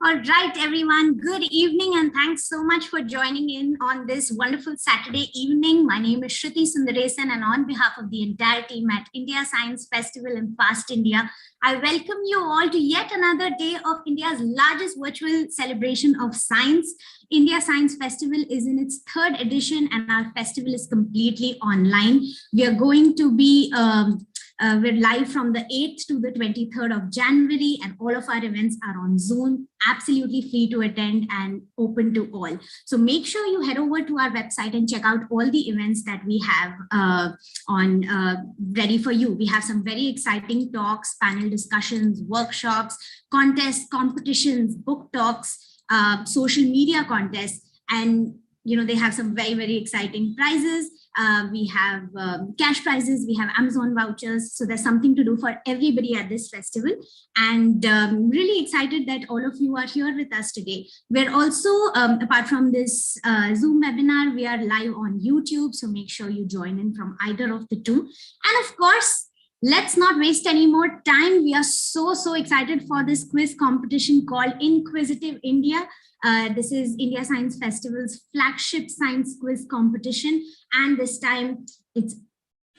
All right, everyone. Good evening, and thanks so much for joining in on this wonderful Saturday evening. My name is Shruti Sundaresan, and on behalf of the entire team at India Science Festival in Past India, I welcome you all to yet another day of India's largest virtual celebration of science. India Science Festival is in its third edition, and our festival is completely online. We are going to be we're live from the 8th to the 23rd of January, and all of our events are on Zoom, absolutely free to attend and open to all. So make sure you head over to our website and check out all the events that we have ready for you. We have some very exciting talks, panel discussions, workshops, contests, competitions, book talks, social media contests, and they have some very, very exciting prizes. We have cash prizes, we have Amazon vouchers. So there's something to do for everybody at this festival. And really excited that all of you are here with us today. We're also, apart from this Zoom webinar, we are live on YouTube. So make sure you join in from either of the two. And of course, let's not waste any more time. We are so excited for this quiz competition called Inquisitive India. This is India Science Festival's flagship science quiz competition. And this time it's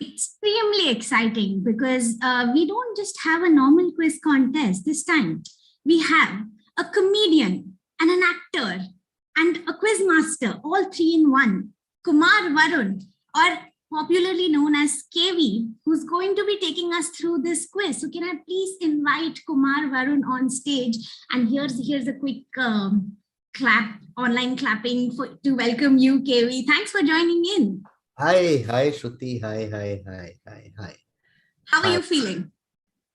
extremely exciting because we don't just have a normal quiz contest. This time we have a comedian and an actor and a quiz master, all three in one. Kumar Varun, or popularly known as KV, who's going to be taking us through this quiz. So can I please invite Kumar Varun on stage? And here's a quick online clapping to welcome you, KV. Thanks for joining in. Hi Shruti. Hi. How are you feeling?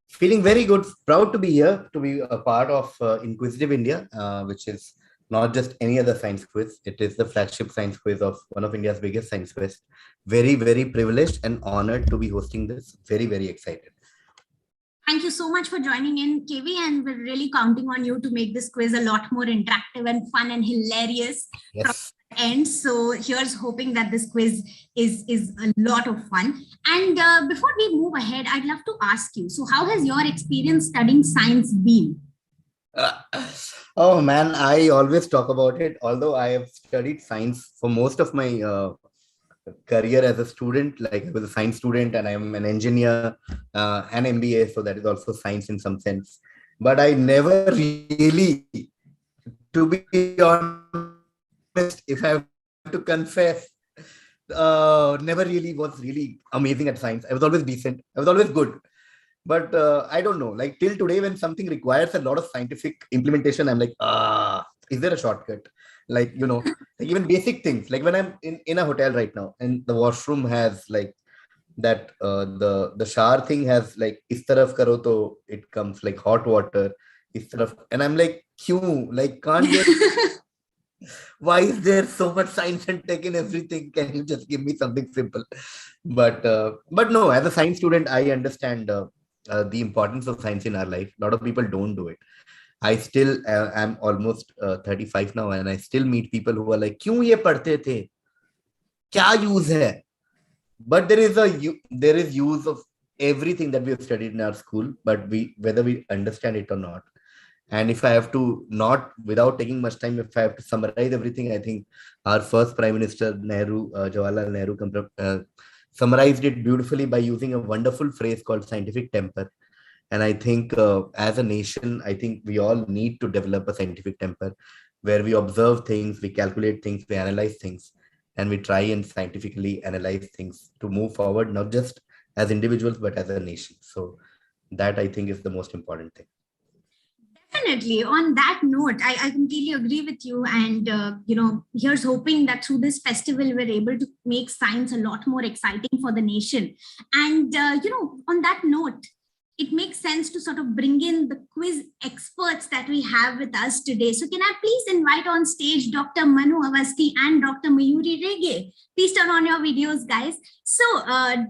Feeling very good. Proud to be here, to be a part of Inquisitive India, which is not just any other science quiz. It is the flagship science quiz of one of India's biggest science quiz. Very, very privileged and honored to be hosting this. Very, very excited. Thank you so much for joining in, KV, and we're really counting on you to make this quiz a lot more interactive and fun and hilarious. Yes. From the end. So here's hoping that this quiz is a lot of fun. And before we move ahead, I'd love to ask you, so how has your experience studying science been? Oh man, I always talk about it. Although I have studied science for most of my career as a student, like I was a science student and I'm an engineer, an MBA, so that is also science in some sense. But I never really, to be honest, if I have to confess, never really was really amazing at science. I was always decent. I was always good. But I don't know, like till today, when something requires a lot of scientific implementation, I'm like, is there a shortcut? Like, like even basic things, like when I'm in a hotel right now and the washroom has like that, the shower thing has like, is taraf karo to it comes like hot water, is taraf, and I'm like, like, can't there, why is there so much science and tech in everything? Can you just give me something simple? But no, as a science student, I understand the importance of science in our life. A lot of people don't do it. I still am almost 35 now, and I still meet people who are like, "Kyun ye padhte the? Kya use hai?" But there is use of everything that we have studied in our school, but whether we understand it or not. And if I have to, not without taking much time, if I have to summarize everything, I think our first Prime Minister Nehru, Jawaharlal Nehru, summarized it beautifully by using a wonderful phrase called scientific temper. And I think as a nation, I think we all need to develop a scientific temper where we observe things, we calculate things, we analyze things, and we try and scientifically analyze things to move forward, not just as individuals, but as a nation. So that I think is the most important thing. Definitely. On that note, I completely agree with you. And, here's hoping that through this festival, we're able to make science a lot more exciting for the nation. And, on that note, it makes sense to sort of bring in the quiz experts that we have with us today. So can I please invite on stage Dr. Manu Avasti and Dr. Mayuri Rege? Please turn on your videos, guys. So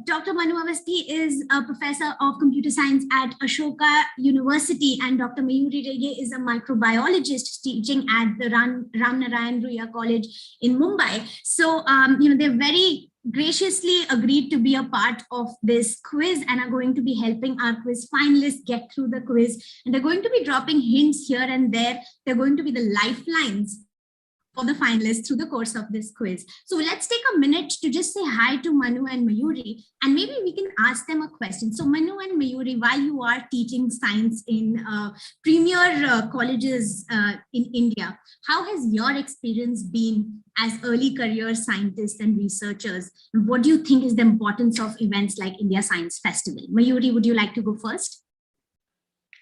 Dr. Manu Avasti is a professor of computer science at Ashoka University, and Dr. Mayuri Rege is a microbiologist teaching at the Ram Narayan Ruya College in Mumbai. So, they're very graciously agreed to be a part of this quiz and are going to be helping our quiz finalists get through the quiz. And they're going to be dropping hints here and there. They're going to be the lifelines for the finalists through the course of this quiz. So let's take a minute to just say hi to Manu and Mayuri, and maybe we can ask them a question. So Manu and Mayuri, while you are teaching science in premier colleges in India, how has your experience been as early career scientists and researchers? And what do you think is the importance of events like India Science Festival? Mayuri, would you like to go first?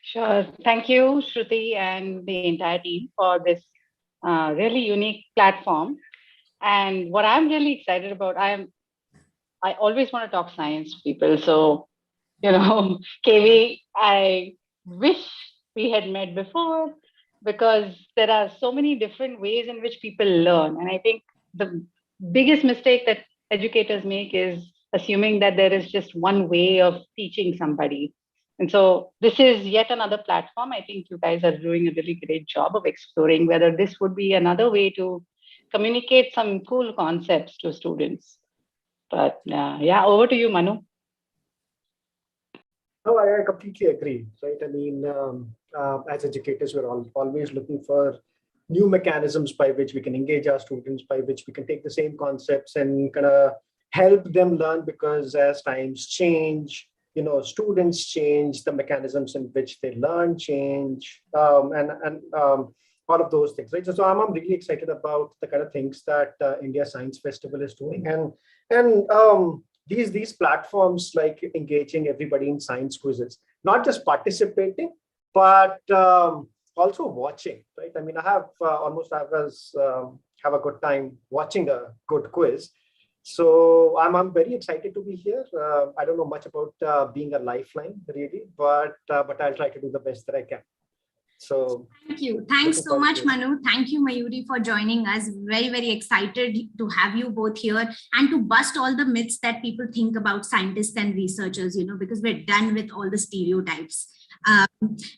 Sure. Thank you, Shruti, and the entire team for this really unique platform. And what I'm really excited about, I always want to talk science to people. So, KV, I wish we had met before, because there are so many different ways in which people learn. And I think the biggest mistake that educators make is assuming that there is just one way of teaching somebody. And so this is yet another platform. I think you guys are doing a really great job of exploring whether this would be another way to communicate some cool concepts to students. But yeah, over to you, Manu. No, I completely agree, right? I mean, as educators, we're always looking for new mechanisms by which we can engage our students, by which we can take the same concepts and kind of help them learn, because as times change, students change, the mechanisms in which they learn change, and all of those things, right? So I'm really excited about the kind of things that India Science Festival is doing, and these platforms like engaging everybody in science quizzes, not just participating, but also watching, right? I mean, I have have a good time watching a good quiz. So I'm very excited to be here. I don't know much about being a lifeline really, but I'll try to do the best that I can. So thank you. Thanks so much, Manu. Thank you, Mayuri, for joining us. Very, very excited to have you both here and to bust all the myths that people think about scientists and researchers, because we're done with all the stereotypes.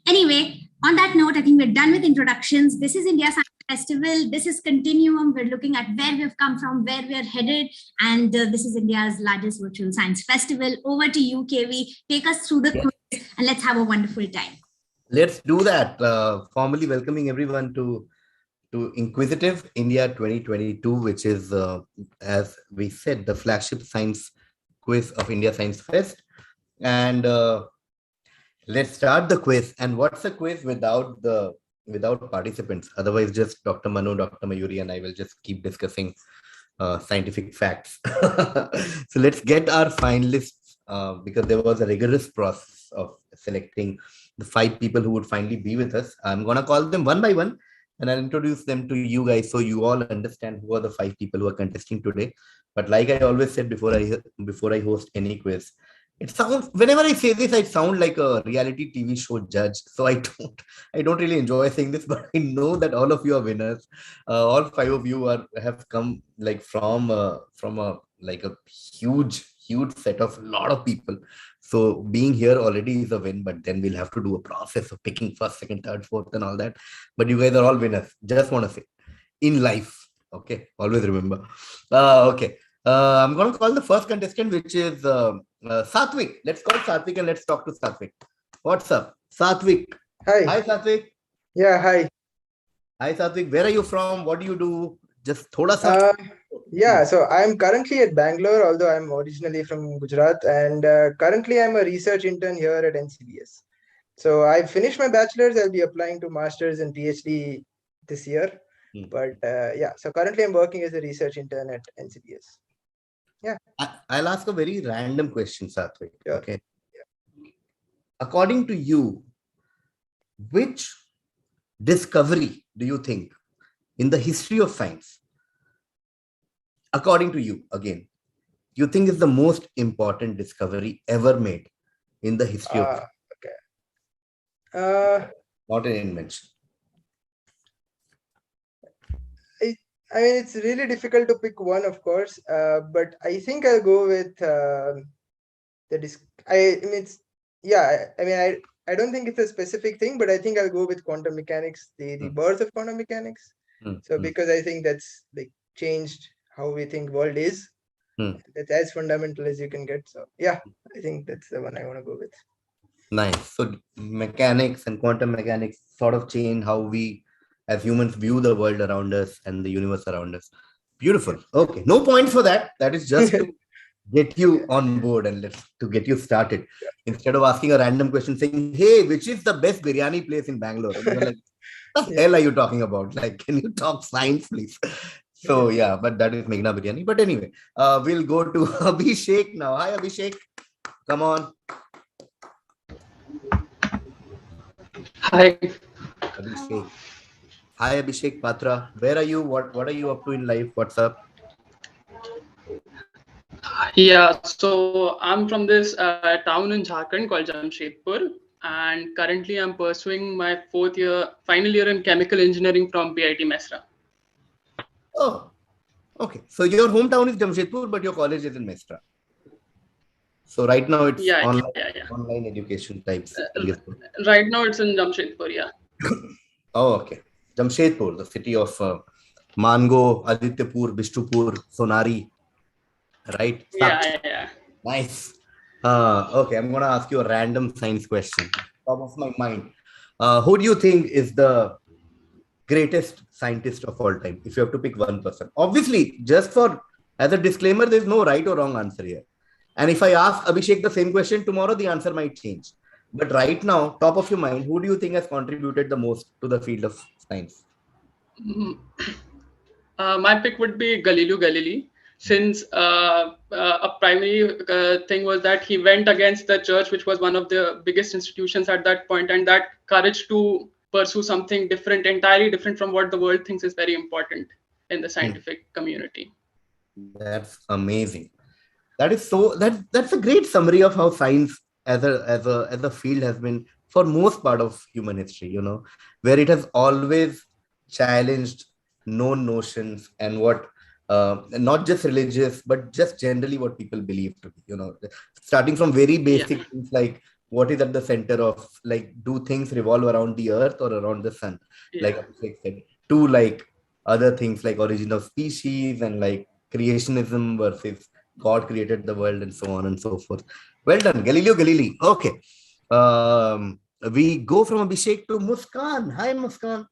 Anyway, on that note, I think we're done with introductions. This is India Science Festival. This is Continuum. We're looking at where we've come from, where we're headed. And this is India's largest virtual science festival. Over to you, KV. Take us through the quiz and let's have a wonderful time. Let's do that. Formally welcoming everyone to Inquisitive India 2022, which is, as we said, the flagship science quiz of India Science Fest. And let's start the quiz. And what's a quiz without participants? Otherwise, just Dr. Manu, Dr. Mayuri, and I will just keep discussing scientific facts. So let's get our finalists, because there was a rigorous process of selecting the 5 people who would finally be with us. I'm going to call them one by one, and I'll introduce them to you guys so you all understand who are the 5 people who are contesting today. But like I always said before I host any quiz, it sounds, whenever I say this, I sound like a reality TV show judge. So I don't really enjoy saying this, but I know that all of you are winners. All 5 of you have come like from a huge set of a lot of people. So being here already is a win, but then we'll have to do a process of picking first, second, third, fourth, and all that. But you guys are all winners. Just want to say, in life, okay, always remember. Okay. I'm going to call the first contestant, which is Satvik. Let's call Satvik and let's talk to Satvik. What's up, Satvik? Hi. Hi, Satvik. Yeah, hi. Hi, Satvik. Where are you from? What do you do? Just thoda sa. Yeah, so I'm currently at Bangalore, although I'm originally from Gujarat, and currently I'm a research intern here at NCBS. So I finished my bachelor's. I'll be applying to master's and PhD this year. But yeah, so currently I'm working as a research intern at NCBS. Yeah. I'll ask a very random question, Satvik. Sure. Okay. Yeah. According to you, which discovery do you think in the history of science, according to you, again, you think is the most important discovery ever made in the history of science? Okay. Not an invention. I mean, it's really difficult to pick one, of course, but I think I'll go with I don't think it's a specific thing, but I think I'll go with quantum mechanics, the birth of quantum mechanics. So because I think that's like changed how we think world is. That's as fundamental as you can get. So yeah, I think that's the one I want to go with. Nice. So mechanics and quantum mechanics sort of change how we as humans view the world around us and the universe around us. Beautiful. Okay. No points for that. That is just to get you on board and to get you started. Instead of asking a random question saying, hey, which is the best biryani place in Bangalore? And you're like, what the hell are you talking about? Like, can you talk science, please? So yeah, but that is Meghna biryani. But anyway, we'll go to Abhishek now. Hi, Abhishek. Come on. Hi. Abhishek. Hi, Abhishek Patra. Where are you? What are you up to in life? What's up? Yeah, so I'm from this town in Jharkhand called Jamshedpur, and currently I'm pursuing my final year in chemical engineering from BIT Mesra. Oh, okay. So your hometown is Jamshedpur, but your college is in Mesra. So right now it's online education types. Right now it's in Jamshedpur, yeah. Oh, okay. Jamshedpur, the city of Mango, Adityapur, Bishtupur, Sonari, right? Yeah. Nice. Okay, I'm going to ask you a random science question. Top of my mind. Who do you think is the greatest scientist of all time? If you have to pick one person. Obviously, just as a disclaimer, there's no right or wrong answer here. And if I ask Abhishek the same question tomorrow, the answer might change. But right now, top of your mind, who do you think has contributed the most to the field of science? My pick would be Galileo Galilei, since a primary thing was that he went against the church, which was one of the biggest institutions at that point, and that courage to pursue something different, entirely different from what the world thinks is very important in the scientific community. That's amazing. That's a great summary of how science as a field has been for most part of human history, where it has always challenged known notions and what not just religious but just generally what people believe to be, starting from very basic things like what is at the center of, like, do things revolve around the earth or around the sun, like I said, to like other things like origin of species and like creationism versus God created the world and so on and so forth. Well done, Galileo Galilei. Okay. We go from Abhishek to Muskan. Hi, Muskan.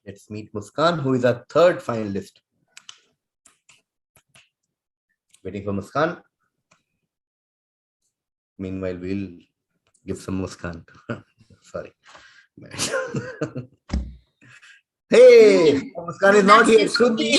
Let's meet Muskan, who is our third finalist. Waiting for Muskan. Meanwhile, we'll give some Muskan. Sorry. Hey, Muskan is not here. Sorry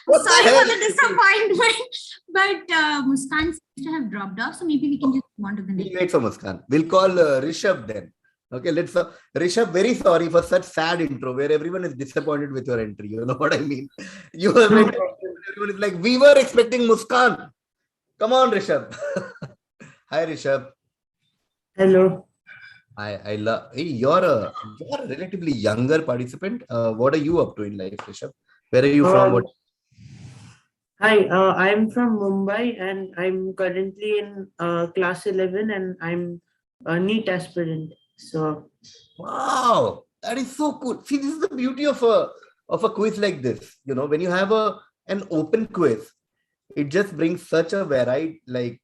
for the disappointment, but Muskan seems to have dropped off, so maybe we can just move on to the next. We'll wait for Muskan. We'll call Rishabh then. Okay, Rishabh, very sorry for such sad intro where everyone is disappointed with your entry. You know what I mean? Everyone is like, we were expecting Muskan. Come on, Rishabh. Hi, Rishabh. Hello. I love. Hey, you're a relatively younger participant. What are you up to in life, Rishabh? Where are you from? Hi, I'm from Mumbai and I'm currently in class 11 and I'm a NEET aspirant. So, wow, that is so cool. See, this is the beauty of a quiz like this. When you have an open quiz, it just brings such a varied like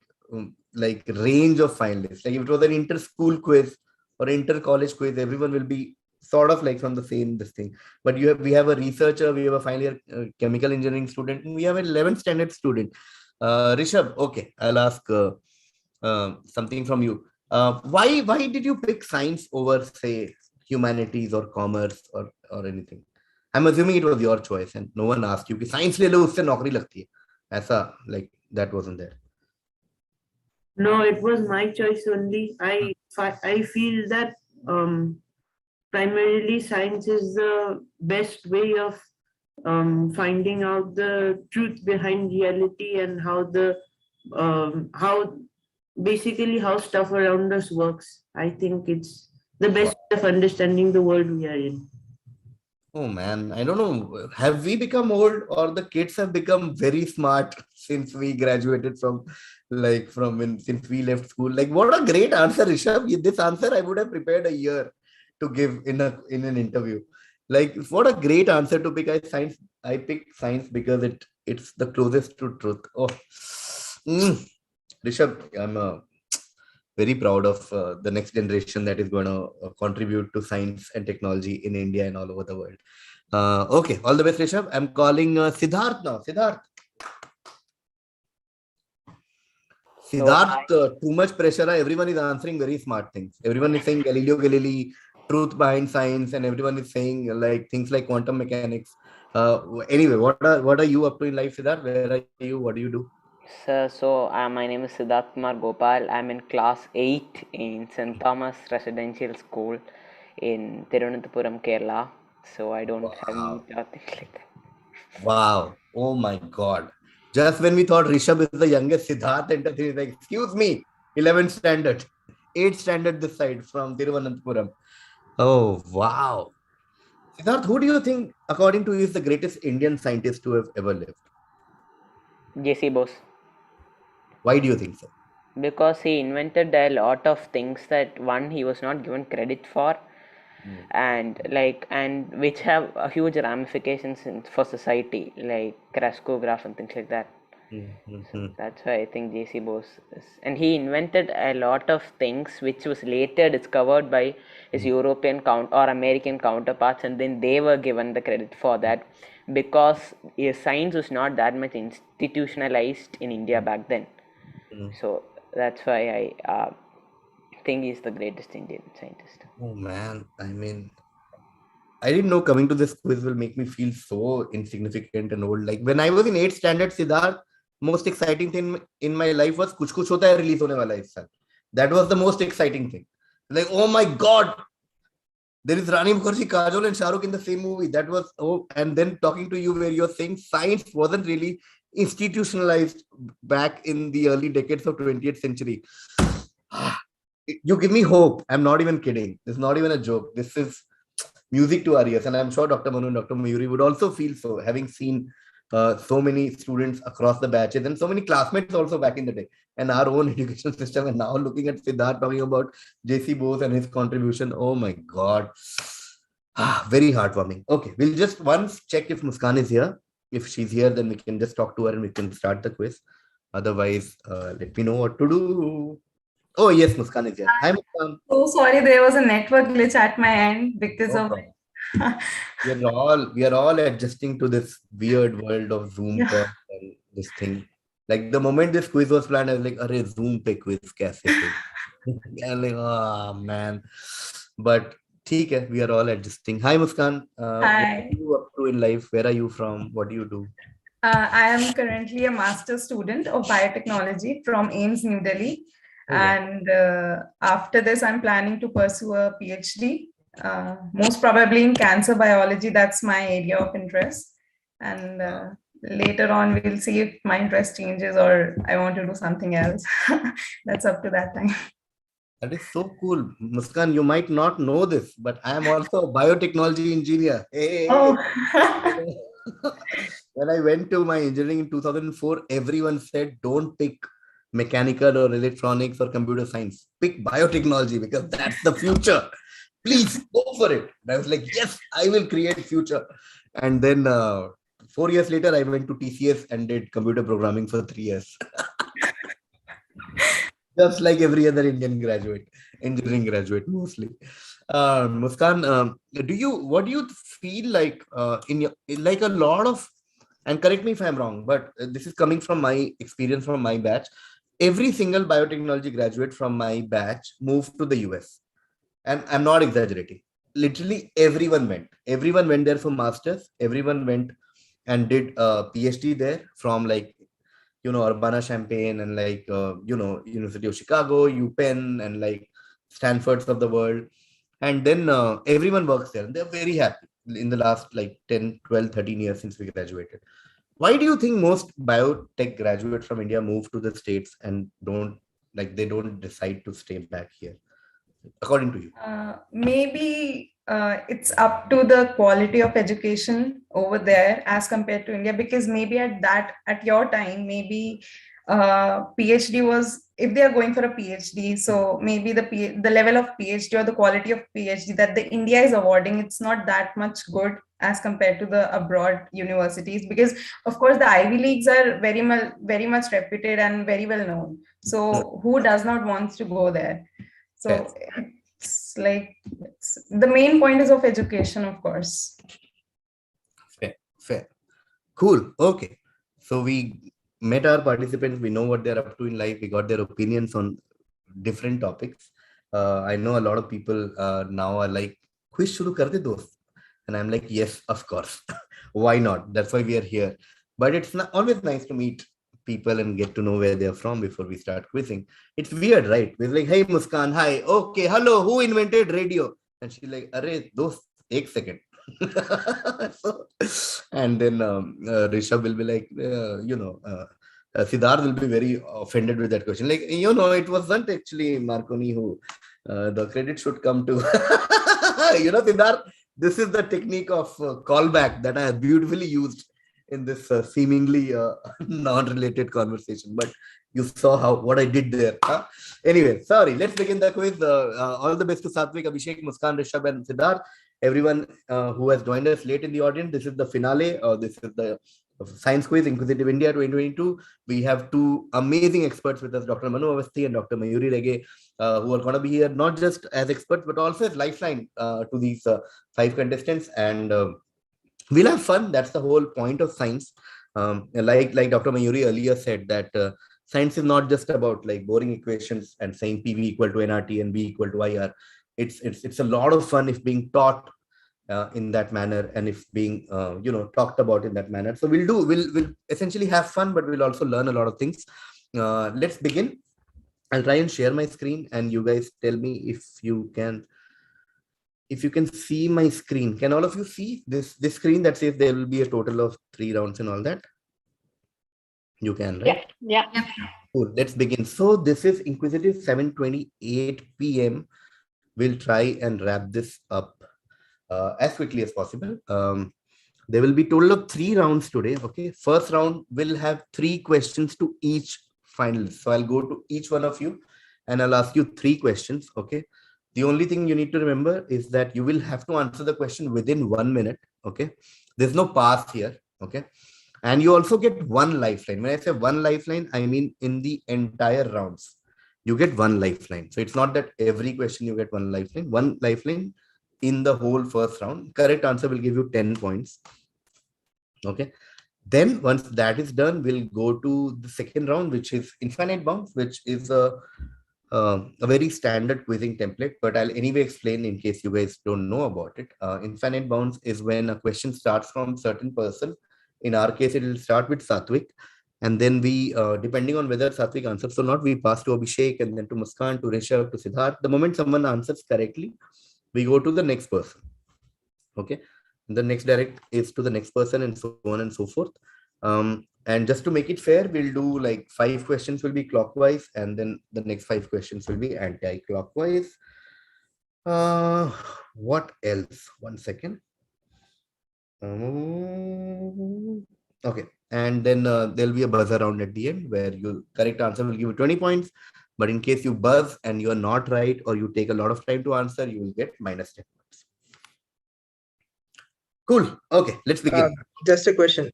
range of finalists. Like if it was an inter-school quiz or inter-college quiz, everyone will be sort of like from the same this thing. But we have a researcher, we have a final year chemical engineering student, and we have an 11th standard student. Rishabh, okay, I'll ask something from you. Why did you pick science over, say, humanities or commerce or anything? I'm assuming it was your choice and no one asked you कि science ले लो उससे नौकरी लगती है. ऐसा, like, that wasn't there. No, it was my choice only. I feel that primarily science is the best way of finding out the truth behind reality and how stuff around us works. I think it's the best way of understanding the world we are in. Oh man, I don't know. Have we become old or the kids have become very smart since we graduated since we left school? Like, what a great answer, Rishabh. This answer I would have prepared a year to give in an interview. Like, what a great answer to pick. I picked science because it's the closest to truth. Oh, Rishabh, I'm very proud of the next generation that is going to contribute to science and technology in India and all over the world. Okay, all the best, Rishabh. I'm calling Siddharth now. Siddharth, too much pressure. Everyone is answering very smart things. Everyone is saying Galileo Galilei, truth behind science, and everyone is saying like things like quantum mechanics. Anyway, what are you up to in life, Siddharth? Where are you? What do you do? Sir, my name is Siddharth Kumar Gopal. I'm in class 8 in St. Thomas Residential School in Tirunelveli, Kerala. So I don't have things like that. Wow. Oh my God. Just when we thought Rishabh is the youngest, Siddharth entered. He's like, excuse me, 11th standard, 8th standard this side from Thiruvananthapuram. Oh, wow. Siddharth, who do you think, according to you, is the greatest Indian scientist to have ever lived? J.C. Bose. Why do you think so? Because he invented a lot of things that he was not given credit for, and which have a huge ramifications for society, like crystallograph and things like that. So that's why I think J.C. Bose is, and he invented a lot of things which was later discovered by his European or American counterparts, and then they were given the credit for that, because science was not that much institutionalized in India back then. So that's why I think he's the greatest Indian scientist. Oh man, I mean, I didn't know coming to this quiz will make me feel so insignificant and old. Like when I was in 8th standard, Siddharth, most exciting thing in my life was Kuch Kuch Hota Hai release hone wala hai is saal. That was the most exciting thing. Like, oh my God, there is Rani Mukherjee, Kajol and Shah Rukh in the same movie. That was, and then talking to you where you're saying science wasn't really institutionalized back in the early decades of 20th century. You give me hope. I'm not even kidding. It's not even a joke. This is music to our ears. And I'm sure Dr. Manu and Dr. Mayuri would also feel so, having seen so many students across the batches and so many classmates also back in the day, and our own education system. And now looking at Siddharth talking about J.C. Bose and his contribution. Oh my God. Very heartwarming. Okay, we'll just once check if Muskan is here. If she's here, then we can just talk to her and we can start the quiz. Otherwise, let me know what to do. Oh, yes, Muskan is here. Hi, Muskan. So sorry, there was a network glitch at my end because of we are all adjusting to this weird world of Zoom calls and this thing. Like the moment this quiz was planned, I was like, "Arey, Zoom pe quiz kaise?" I'm like, oh man. But okay, we are all adjusting. Hi, Muskan. Hi. What are you up to in life? Where are you from? What do you do? I am currently a master's student of biotechnology from AIMS, New Delhi. And after this, I'm planning to pursue a PhD, most probably in cancer biology. That's my area of interest. And later on, we'll see if my interest changes or I want to do something else. That's up to that time. That is so cool. Muskan, you might not know this, but I am also a biotechnology engineer. Hey. Oh. When I went to my engineering in 2004, everyone said, don't pick mechanical or electronics or computer science. Pick biotechnology because that's the future. Please go for it. And I was like, yes, I will create future. And then 4 years later, I went to TCS and did computer programming for 3 years. Just like every other Indian graduate, engineering graduate mostly. Muskan, what do you feel like like a lot of, and correct me if I'm wrong, but this is coming from my experience from my batch. Every single biotechnology graduate from my batch moved to the US. And I'm not exaggerating. Literally everyone went. Everyone went there for masters. Everyone went and did a PhD there from like, Urbana-Champaign and like, University of Chicago, UPenn and like Stanfords of the world. And then everyone works there and they're very happy in the last like 10, 12, 13 years since we graduated. Why do you think most biotech graduates from India move to the States and don't decide to stay back here, according to you? Maybe it's up to the quality of education over there as compared to India, because maybe at your time, maybe PhD was, if they are going for a PhD, so maybe the level of PhD or the quality of PhD that the India is awarding, it's not that much good as compared to the abroad universities, because of course the Ivy Leagues are very much reputed and very well known. So who does not want to go there? So it's like, the main point is of education, of course. Fair. Cool. Okay. So we met our participants. We know what they're up to in life. We got their opinions on different topics. I know a lot of people now are like, quiz shuru kar de dost. And I'm like, yes, of course. Why not? That's why we are here. But it's not always nice to meet people and get to know where they're from before we start quizzing. It's weird, right? We're like, hey, Muskan, hi. Okay, hello. Who invented radio? And she's like, arre, dost, ek second. So, and then Rishabh will be like, Siddharth will be very offended with that question. Like, it wasn't actually Marconi who the credit should come to. Siddharth, this is the technique of callback that I have beautifully used in this seemingly non-related conversation. But you saw what I did there. Huh? Anyway, sorry. Let's begin the quiz. All the best to Satvik, Abhishek, Muskan, Rishabh, and Siddharth. Everyone who has joined us late in the audience, this is the finale. This is the Science Quiz Inquisitive India 2022. We have two amazing experts with us, Dr. Manu Avasthi and Dr. Mayuri Rege, who are going to be here not just as experts, but also as lifeline to these 5 contestants. And we'll have fun. That's the whole point of science. Like Dr. Mayuri earlier said, that science is not just about like boring equations and saying PV equal to nRT and V equal to IR. It's a lot of fun if being taught in that manner, and if being talked about in that manner. So we'll essentially have fun, but we'll also learn a lot of things. Let's begin. I'll try and share my screen, and you guys tell me if you can see my screen. Can all of you see this screen that says there will be a total of 3 rounds and all that? You can, right? Yeah. Cool. Let's begin. So this is Inquisitive 7:28 p.m. We'll try and wrap this up as quickly as possible. There will be total of 3 rounds today. Okay. First round will have 3 questions to each finalist. So I'll go to each one of you and I'll ask you 3 questions. Okay. The only thing you need to remember is that you will have to answer the question within 1 minute. Okay. There's no pass here. Okay. And you also get 1 lifeline. When I say 1 lifeline, I mean in the entire rounds, you get 1 lifeline. So it's not that every question you get 1 lifeline. 1 lifeline in the whole first round. Correct answer will give you 10 points. Okay. Then once that is done, we'll go to the second round, which is infinite bounds, which is a very standard quizzing template, but I'll anyway explain in case you guys don't know about it. Infinite bounds is when a question starts from a certain person. In our case, it will start with Satvik. And then we, depending on whether Satvik answers or not, we pass to Abhishek and then to Muskan, to Rishabh, to Siddharth. The moment someone answers correctly, we go to the next person. Okay. The next direct is to the next person, and so on and so forth. And just to make it fair, we'll do like 5 questions will be clockwise, and then the next 5 questions will be anti-clockwise. What else? 1 second. Okay. And then there'll be a buzzer round at the end where your correct answer will give you 20 points. But in case you buzz and you're not right, or you take a lot of time to answer, you will get minus 10 points. Cool. Okay, let's begin. Just a question.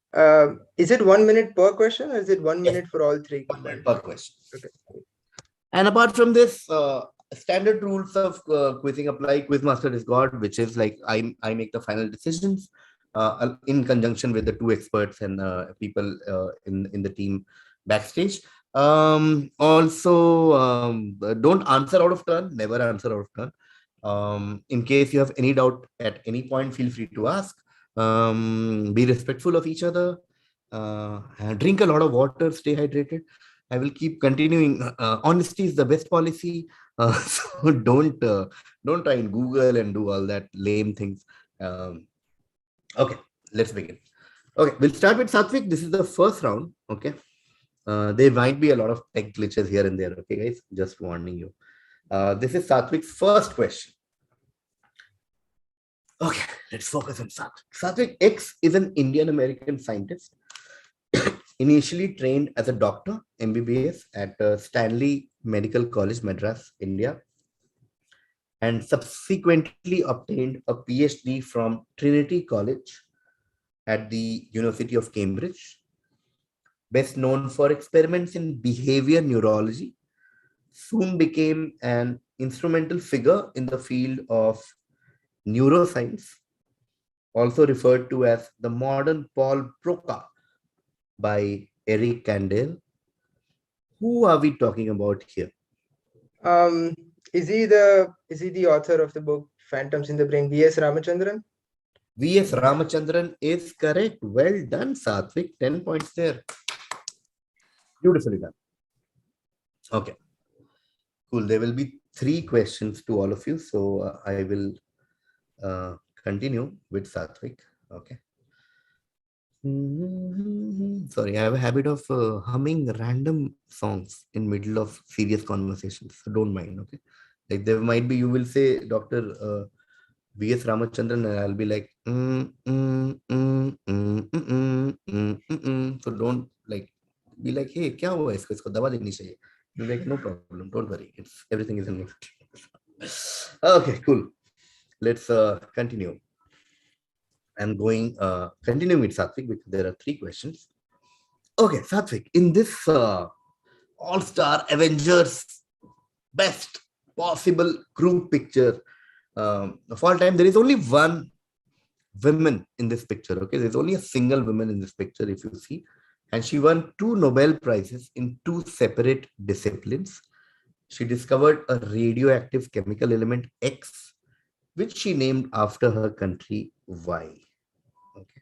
Is it 1 minute per question, or is it 1 minute for all 3? 1 minute per question. Okay. And apart from this, standard rules of quizzing apply. Quizmaster is God, which is like I make the final decisions in conjunction with the 2 experts and people in the team backstage. Also, don't answer out of turn. Never answer out of turn. In case you have any doubt at any point, feel free to ask. Be respectful of each other. Drink a lot of water. Stay hydrated. I will keep continuing. Honesty is the best policy. So don't try and Google and do all that lame things. Okay, let's begin. Okay, we'll start with Satvik. This is the first round. Okay, there might be a lot of tech glitches here and there. Okay, guys, just warning you. This is Satvik's first question. Okay, let's focus on Satvik. Satvik X is an Indian American scientist Initially trained as a doctor, MBBS, at Stanley Medical College, Madras, India, and subsequently obtained a PhD from Trinity College at the University of Cambridge. Best known for experiments in behavior neurology, soon became an instrumental figure in the field of neuroscience, also referred to as the modern Paul Broca by Eric Kandel. Who are we talking about here? Is he the author of the book Phantoms in the Brain, V.S. Ramachandran? V.S. Ramachandran is correct. Well done, Satvik. 10 points there. Beautifully done. Okay. Cool. There will be 3 questions to all of you. So I will continue with Satvik. Okay. Sorry, I have a habit of humming random songs in middle of serious conversations. So don't mind. Okay. Like there might be, you will say, Dr. V.S. Ramachandran, and I'll be like, so don't like be like, hey, kya hua isko dawa deni chahiye. You're like, no problem, don't worry. It's everything is in mute. Okay, cool. Let's continue. I'm going continuing with Satvik because there are 3 questions. Okay, Satvik, in this all-star Avengers best possible group picture of all time, there is only one woman in this picture. Okay, there's only a single woman in this picture, if you see, and she won 2 Nobel Prizes in 2 separate disciplines. She discovered a radioactive chemical element X, which she named after her country Y. Okay,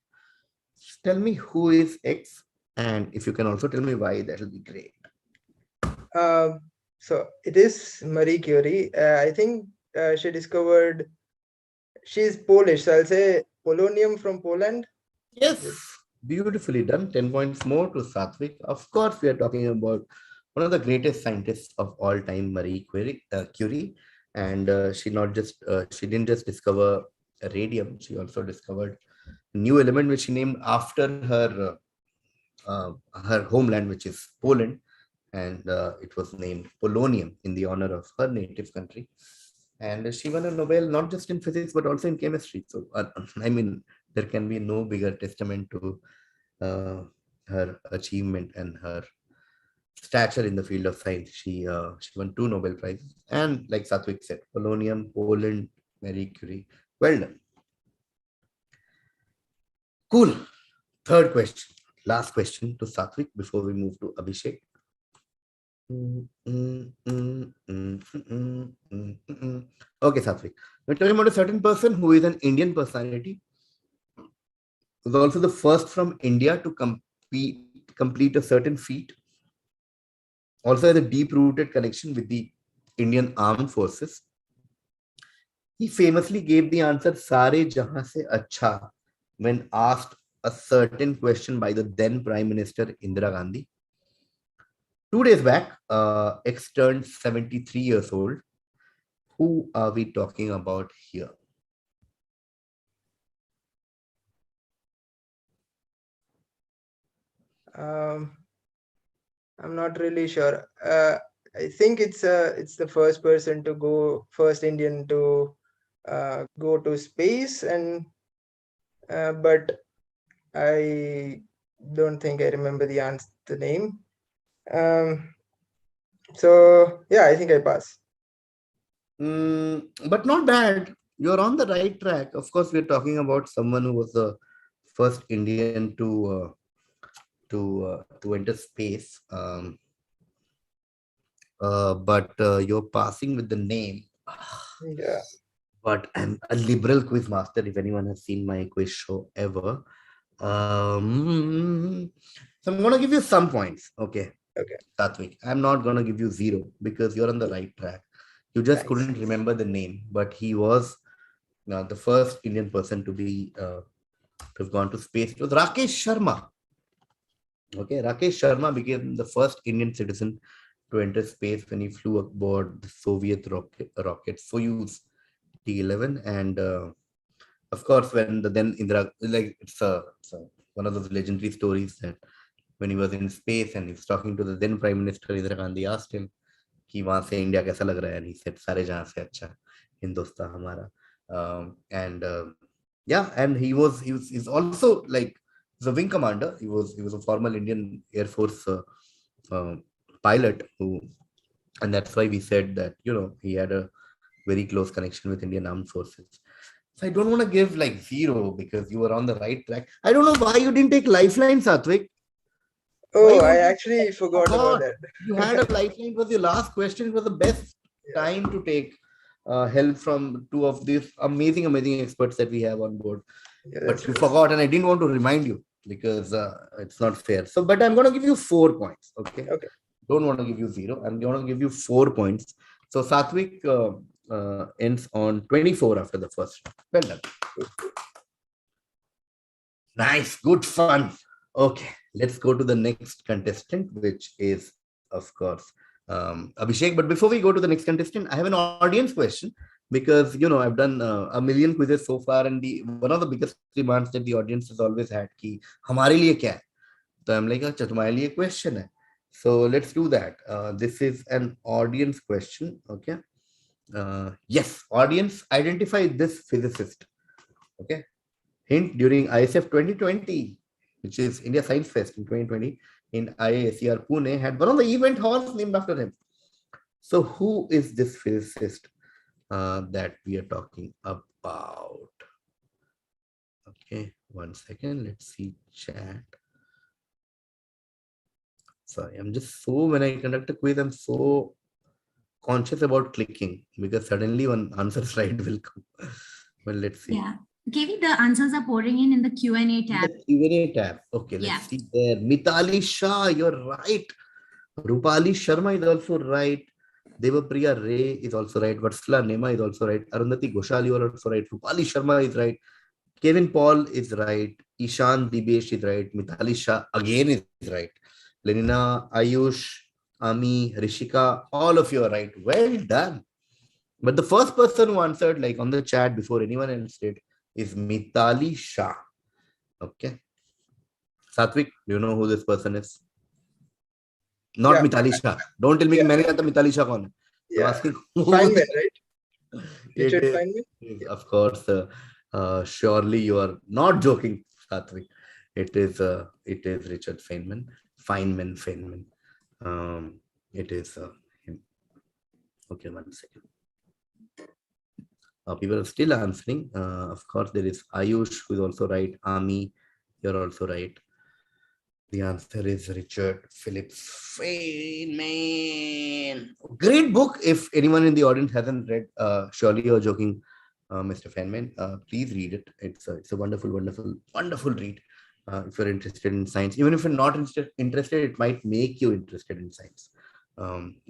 just tell me who is X, and if you can also tell me why, that will be great. So it is Marie Curie. I think she's Polish, so I'll say polonium from Poland. Yes, beautifully done. 10 points more to Satvik. Of course, we are talking about one of the greatest scientists of all time, Marie Curie. And she didn't just discover radium, she also discovered a new element which she named after her homeland, which is Poland. And it was named polonium in the honor of her native country. And she won a Nobel not just in physics but also in chemistry. So I mean, there can be no bigger testament to her achievement and her stature in the field of science. She won 2 Nobel Prizes, and like Satvik said, polonium, Poland, Marie Curie. Well done. Cool. Third question, last question to Satvik before we move to Abhishek. Okay, Satvik. We're talking about a certain person who is an Indian personality. Was also the first from India to complete a certain feat. Also has a deep-rooted connection with the Indian Armed Forces. He famously gave the answer "Sare jahan se acha" when asked a certain question by the then Prime Minister Indira Gandhi. 2 days back, X turned 73 years old. Who are we talking about here? I'm not really sure. I think it's the first person to first Indian to go to space, and but I don't think I remember the name. So yeah, I think I pass. But not bad. You're on the right track. Of course, we're talking about someone who was the first Indian to enter space. But you're passing with the name. Yeah. But I'm a liberal quiz master, if anyone has seen my quiz show ever. So I'm going to give you some points. Okay. Okay. Satvik, I'm not going to give you 0 because you're on the right track. You just couldn't remember the name, but he was the first Indian person to have gone to space. It was Rakesh Sharma. Okay, Rakesh Sharma became the first Indian citizen to enter space when he flew aboard the Soviet rocket Soyuz T-11, and of course, when the then Indira, like it's one of those legendary stories that when he was in space and he was talking to the then Prime Minister Indira Gandhi, asked him कि वहां से India कैसा लग रहा है, and he said सारे जहां से अच्छा हिंदुस्तान हमारा. And yeah, and he's also like he's a wing commander. He was a former Indian Air Force pilot who, and that's why we said that, you know, he had a very close connection with Indian Armed Forces. So I don't want to give like 0 because you were on the right track. I don't know why you didn't take lifeline, Satvik. Oh, I actually forgot about that. You had a lifeline. It was your last question. It was the best time to take help from 2 of these amazing experts that we have on board. Yeah, but you forgot, and I didn't want to remind you because it's not fair. So, but I'm going to give you 4 points. Okay. Okay. Don't want to give you 0. I'm going to give you 4 points. So Satvik ends on 24 after the first round. Well done. Nice, good fun. Okay, let's go to the next contestant, which is, of course, Abhishek. But before we go to the next contestant, I have an audience question because, you know, I've done a million quizzes so far, and one of the biggest demands that the audience has always had ki hamare liye kya hai? So I'm like, acha tumhare liye question hai. So let's do that. This is an audience question. Okay. Yes, audience, identify this physicist. Okay. Hint: during ISF 2020, which is India Science Fest in 2020 in IISER Pune, had one of the event halls named after him. So who is this physicist that we are talking about? Okay, 1 second. Let's see chat. Sorry, I'm just so, when I conduct a quiz, I'm so conscious about clicking because suddenly one answer slide will come. Well, let's see. Yeah. KV, the answers are pouring in the Q&A tab. The Q&A tab. Okay, let's see there. Mitali Shah, you're right. Rupali Sharma is also right. Devapriya Ray is also right. Vatsala Nema is also right. Arundhati Ghoshal, you are also right. Rupali Sharma is right. Kevin Paul is right. Ishan Dibesh is right. Mitali Shah again is right. Lenina, Ayush, Ami, Rishika, all of you are right. Well done. But the first person who answered, like on the chat before anyone else did, is Mitali Shah. Okay. Satvik, do you know who this person is? Not Mitali Shah. Don't tell me Mitali Shah kaun hai. Yeah. I'm asking Feynman, right? Richard it Feynman? Of course, surely you are not joking, Satvik. It is Richard Feynman. Feynman. It is him. Okay, 1 second. People are still answering. Of course, there is Ayush, who is also right. Ami, you're also right. The answer is Richard Philip Feynman. Great book. If anyone in the audience hasn't read, surely you're joking, Mr. Feynman. Please read it. It's a wonderful read. If you're interested in science, even if you're not interested, it might make you interested in science.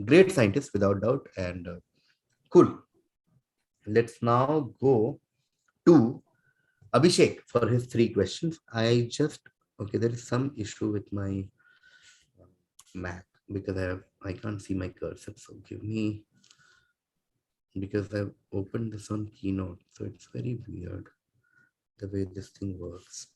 Great scientist, without doubt, and cool. Let's now go to Abhishek for his 3 questions. Okay, there is some issue with my Mac because I can't see my cursor. So give me, because I've opened this on Keynote, so it's very weird the way this thing works.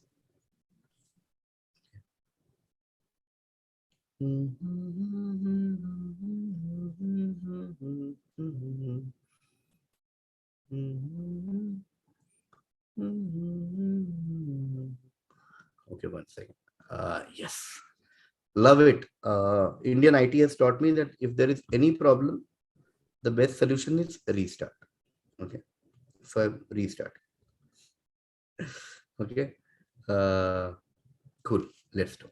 Okay, 1 second. Yes, love it. Indian IT has taught me that if there is any problem, the best solution is restart. Okay, so I restart. Okay, cool. Let's do.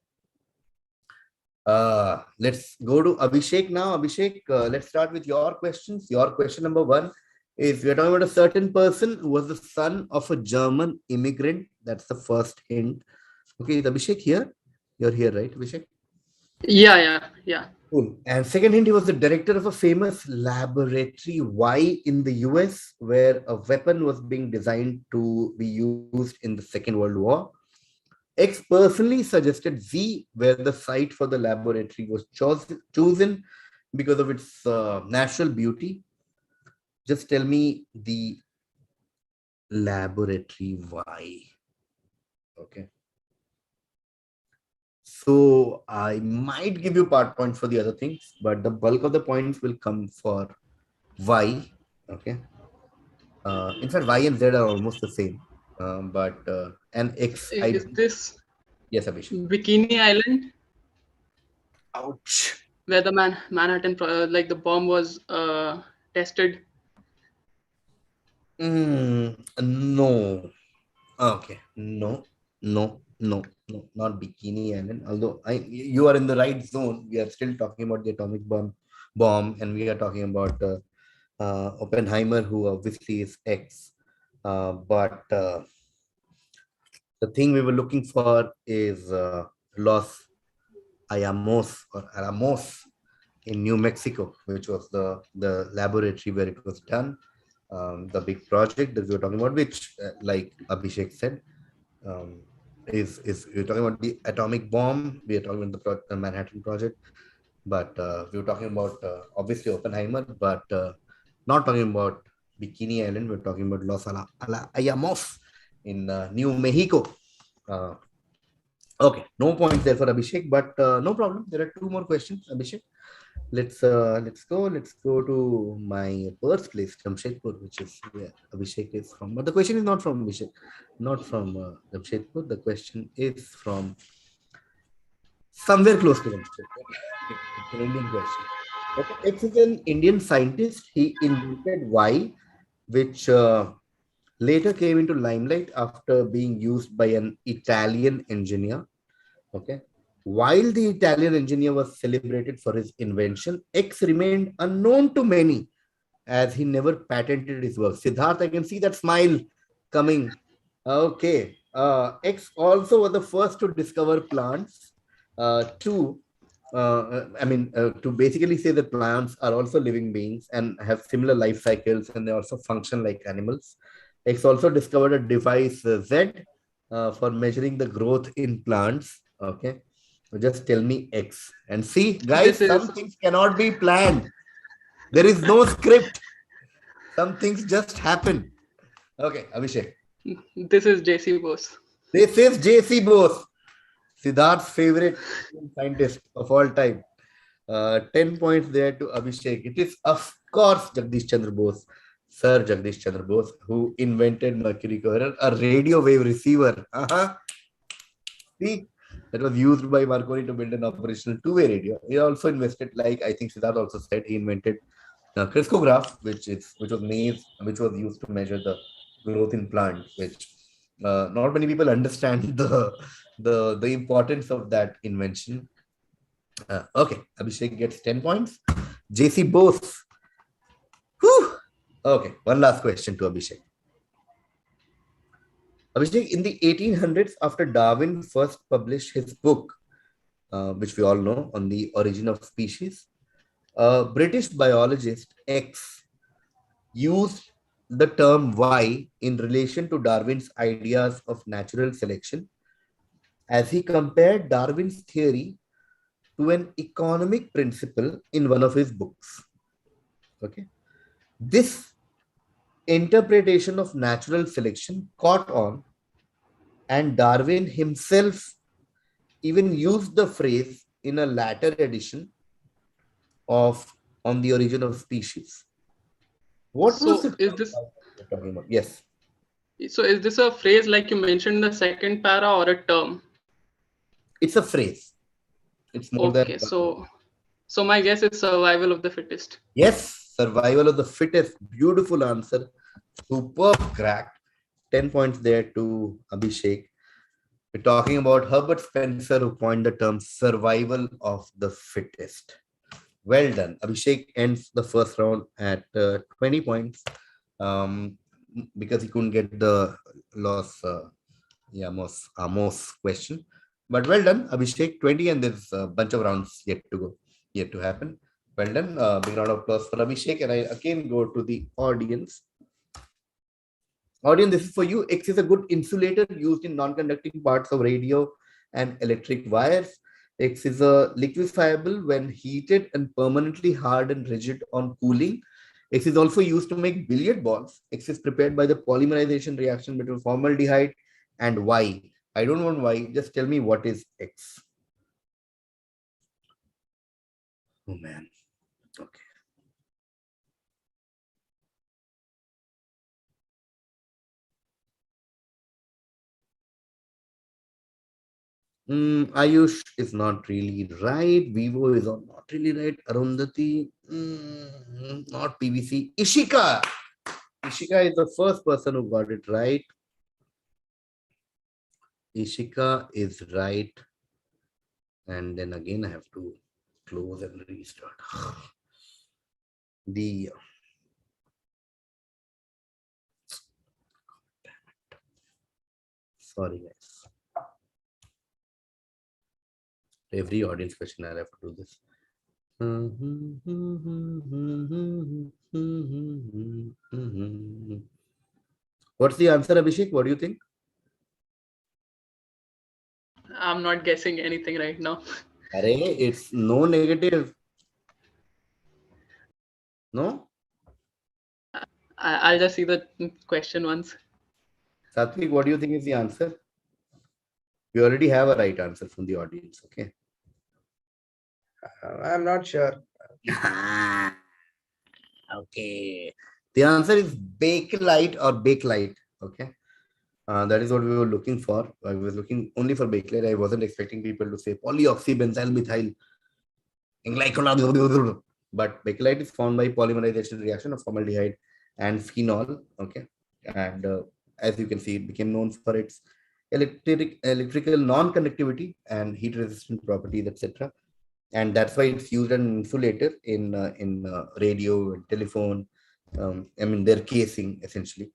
Let's go to Abhishek now. Abhishek, let's start with your questions. Your question number 1 is, we are talking about a certain person who was the son of a German immigrant. That's the first hint. Okay, is Abhishek here? You're here, right, Abhishek? Yeah. Cool. And second hint, he was the director of a famous laboratory Y in the US, where a weapon was being designed to be used in the Second World War. X personally suggested Z, where the site for the laboratory was chosen because of its natural beauty. Just tell me the laboratory Y. Okay. So I might give you part points for the other things, but the bulk of the points will come for Y. Okay. In fact, Y and Z are almost the same. But and X, Is this yes, Abhishek. Bikini Island, Ouch. where the Manhattan, like the bomb was tested? No. Okay. No, not Bikini Island. Although you are in the right zone. We are still talking about the atomic bomb, and we are talking about Oppenheimer, who obviously is X. But the thing we were looking for is Los Alamos in New Mexico, which was the laboratory where it was done. The big project that we were talking about, which, like Abhishek said, is we're talking about the atomic bomb. We are talking about the Manhattan Project, but we were talking about obviously Oppenheimer, but not talking about Bikini Island. We're talking about Los Alamos in New Mexico. Okay, no points there for Abhishek, but no problem. There are two more questions, Abhishek. Let's go to my birthplace, Jamshedpur, which is where Abhishek is from. But the question is not from Abhishek, not from Jamshedpur. The question is from somewhere close to Jamshedpur. It's an Indian question. Okay. X is an Indian scientist. He invented Y, which later came into limelight after being used by an Italian engineer. Okay. While the Italian engineer was celebrated for his invention, X remained unknown to many as he never patented his work. Siddharth, I can see that smile coming. Okay. X also was the first to discover plants. To basically say that plants are also living beings and have similar life cycles, and they also function like animals. X also discovered a device Z for measuring the growth in plants. Okay. So just tell me X. And see, guys, some things cannot be planned. There is no script. Some things just happen. Okay, Abhishek. This is JC Bose. This is JC Bose, Siddharth's favorite scientist of all time. 10 points there to Abhishek. It is, of course, Jagdish Chandra Bose, Sir Jagdish Chandra Bose, who invented mercury coherer, a radio wave receiver. See, that was used by Marconi to build an operational two-way radio. He also invested, like I think Siddharth also said, he invented crystograph, which was used to measure the growth in plants, which not many people understand the importance of that invention. Okay, Abhishek gets 10 points. JC Bose. Whew. Okay, one last question to Abhishek. Abhishek, in the 1800s, after Darwin first published his book, which we all know, on the origin of species, British biologist X used the term Y in relation to Darwin's ideas of natural selection, as he compared Darwin's theory to an economic principle in one of his books. Okay. This interpretation of natural selection caught on, and Darwin himself even used the phrase in a later edition of On the Origin of Species. What was it talking about? Yes. So is this a phrase like you mentioned in the second para, or a term? It's a phrase. It's more than. Okay, so my guess is survival of the fittest. Yes, survival of the fittest. Beautiful answer. Superb crack. 10 points there to Abhishek. We're talking about Herbert Spencer, who coined the term survival of the fittest. Well done. Abhishek ends the first round at 20 points because he couldn't get the Los Amos question. But well done, Abhishek. 20, and there's a bunch of rounds yet to happen. Well done. Big round of applause for Abhishek. And I again go to the audience. Audience, this is for you. X is a good insulator used in non-conducting parts of radio and electric wires. X is a liquefiable when heated and permanently hard and rigid on cooling. X is also used to make billiard balls. X is prepared by the polymerization reaction between formaldehyde and Y. I don't want Y. Just tell me what is X. Oh man. Okay. Ayush is not really right. Vivo is not really right. Arundhati, not PVC. Ishika. Ishika is the first person who got it right. Ishika is right. And then again, I have to close and restart. The sorry guys. Every audience question I'll have to do this. What's the answer, Abhishek? What do you think? I'm not guessing anything right now. Array, it's no negative. No? I'll just see the question once. Satvik, what do you think is the answer? We already have a right answer from the audience, okay? I'm not sure. Okay. The answer is bakelite or bakelite, okay? That is what we were looking for. I was looking only for bakelite. I wasn't expecting people to say polyoxybenzyl methyl glycolate. But bakelite is formed by polymerization reaction of formaldehyde and phenol, okay? And as you can see, it became known for its electrical non-conductivity and heat resistant properties, etc. And that's why it's used as an insulator in radio and telephone. I mean, their casing essentially,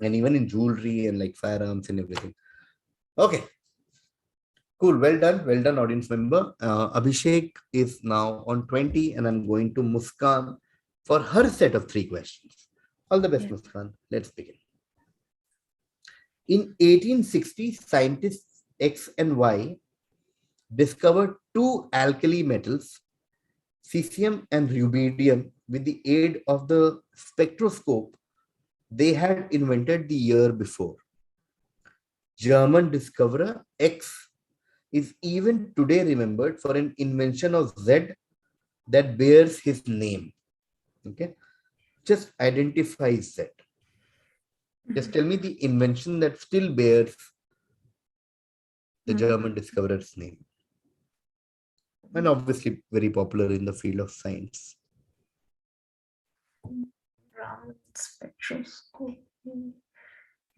and even in jewelry and like firearms and everything. Okay, cool. Well done, audience member. Abhishek is now on 20, and I'm going to Muskan for her set of 3 questions. All the best, Muskan. Let's begin. In 1860, scientists X and Y discovered 2 alkali metals, cesium and rubidium, with the aid of the spectroscope they had invented the year before. German discoverer X is even today remembered for an invention of Z that bears his name. Okay, just identify Z. Just tell me the invention that still bears the German discoverer's name. And obviously very popular in the field of science. Raman spectroscopy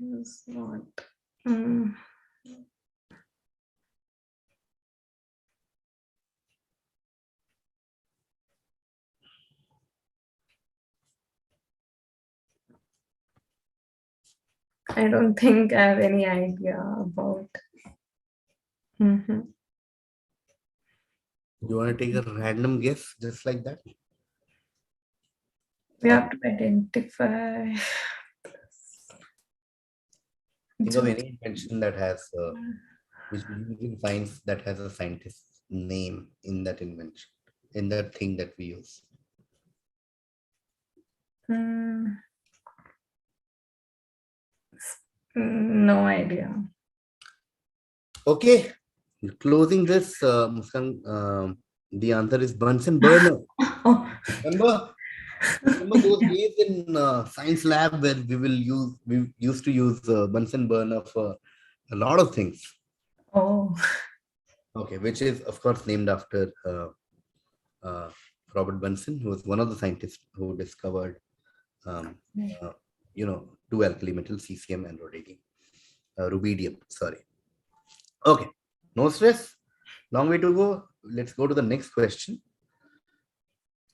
is not. I don't think I have any idea about. You want to take a random guess just like that? We have to identify. Think of any invention that has, which we use in science, that has a scientist's name in that invention, in that thing that we use. No idea. Okay, closing this, Muskan, the answer is Bunsen burner. Remember those days in science lab where we used to use Bunsen burner for a lot of things. Oh. Okay, which is of course named after Robert Bunsen, who was one of the scientists who discovered, 2 alkali metals, cesium and rubidium. Sorry. Okay, no stress. Long way to go. Let's go to the next question.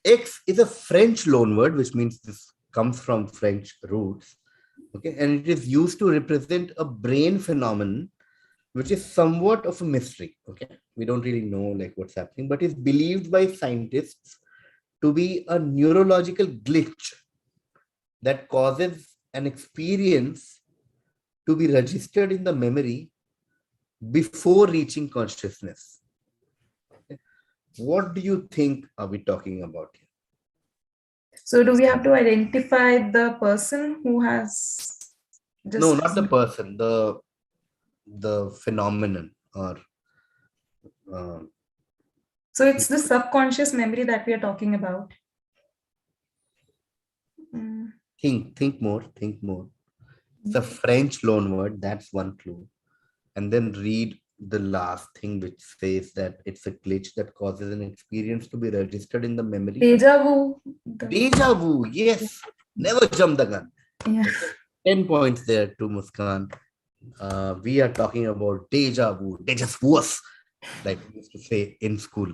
X is a French loanword, which means this comes from French roots. Okay, and it is used to represent a brain phenomenon, which is somewhat of a mystery. Okay, we don't really know like what's happening, but is believed by scientists to be a neurological glitch that causes an experience to be registered in the memory before reaching consciousness. Okay. What do you think are we talking about here? So do we have to identify the person who has just... No, not the person, the phenomenon or So it's the subconscious memory that we are talking about. Think more. It's a French loan word. That's one clue. And then read the last thing, which says that it's a glitch that causes an experience to be registered in the memory. Deja vu. Deja vu. Yes. Never jump the gun. Yeah. 10 points there to Muskan. We are talking about deja vu. Deja vu, like we used to say in school.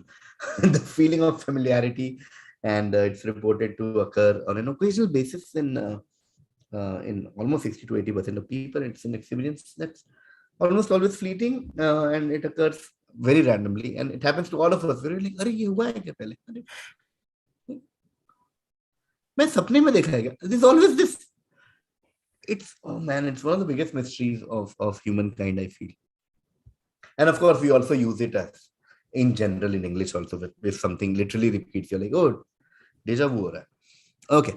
The feeling of familiarity, and it's reported to occur on an occasional basis in almost 60 to 80% of people. It's an experience that's almost always fleeting, and it occurs very randomly, and it happens to all of us. We're like, "Arey, ye hua hai kya pehle? मैं सपने में देखा है क्या?" There's always this. It's, oh man, it's one of the biggest mysteries of humankind, I feel. And of course, we also use it as in general in English also, if something literally repeats, you're like, oh, deja vu ho raha hai. Okay.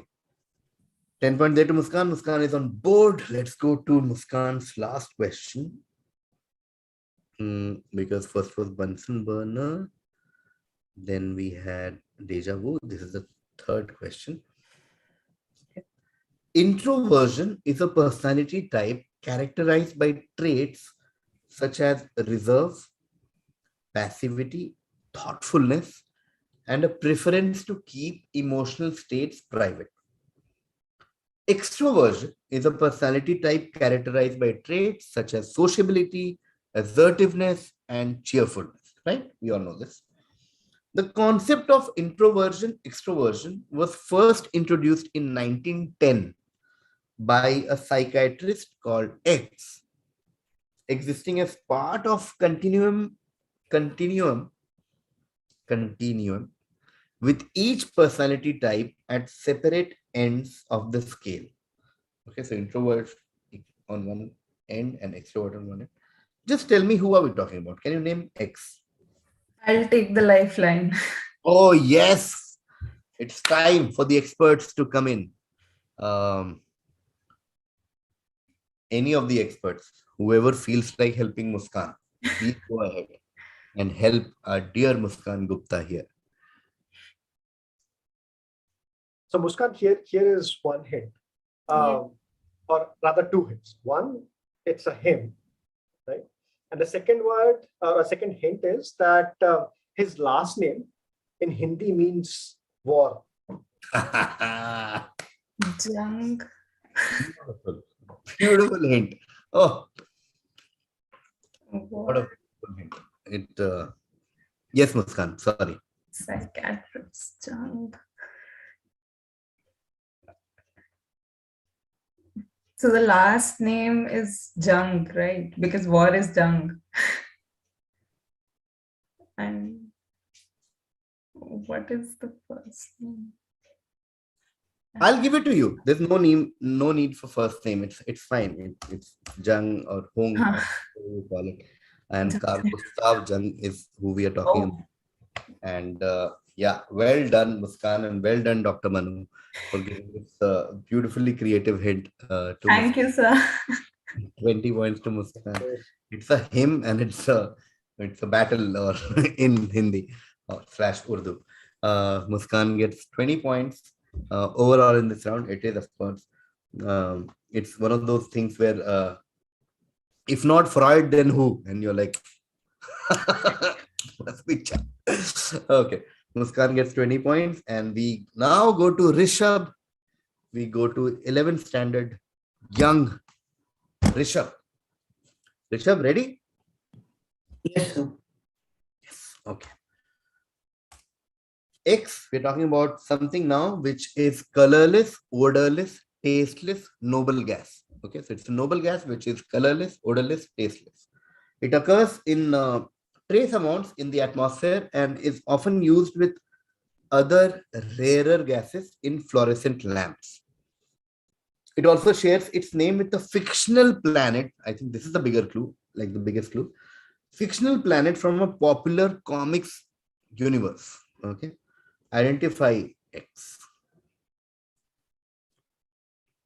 10 points there to Muskan. Muskan is on board. Let's go to Muskan's last question. Because first was Bunsen burner. Then we had deja vu. This is the third question. Introversion is a personality type characterized by traits such as reserve, passivity, thoughtfulness, and a preference to keep emotional states private. Extroversion is a personality type characterized by traits such as sociability, assertiveness, and cheerfulness, right? We all know this. The concept of introversion, extroversion was first introduced in 1910 by a psychiatrist called X, existing as part of continuum with each personality type at separate ends of the scale. Okay, so introvert on one end and extrovert on one end. Just tell me, who are we talking about? Can you name X? I'll take the lifeline. Oh, yes. It's time for the experts to come in. Any of the experts, whoever feels like helping Muskan, please go ahead and help our dear Muskan Gupta here. So Muskan, here is one hint, or rather two hints. One, it's a hymn, right? And the second word, or a second hint is that his last name in Hindi means war. Jung. Beautiful hint. Oh, what a beautiful hint. Yes, Muskan, sorry. Psychiatrist Jung. So the last name is Jung, right? Because war is Jung. And what is the first name? I'll give it to you. There's no need for first name. It's fine. It's Jung or Hung, or you call it. And Carl Gustav Jung is who we are talking about. And yeah, well done, Muskan, and well done, Dr. Manu, for giving this beautifully creative hint. Thank you, sir. 20 points to Muskan. It's a hymn and it's a battle or in Hindi / Urdu. Muskan gets 20 points. Overall in this round. It is, of course, it's one of those things where if not Freud, then who? And you're like, okay, Muskan gets 20 points, and we now go to Rishabh. We go to 11th standard, young Rishabh. Rishabh, ready? Yes, sir. Yes, okay. X, we're talking about something now which is colorless, odorless, tasteless, noble gas. Okay, so it's a noble gas which is colorless, odorless, tasteless. It occurs in trace amounts in the atmosphere and is often used with other rarer gases in fluorescent lamps. It also shares its name with the fictional planet. I think this is the bigger clue, like the biggest clue. Fictional planet from a popular comics universe. Okay. Identify X.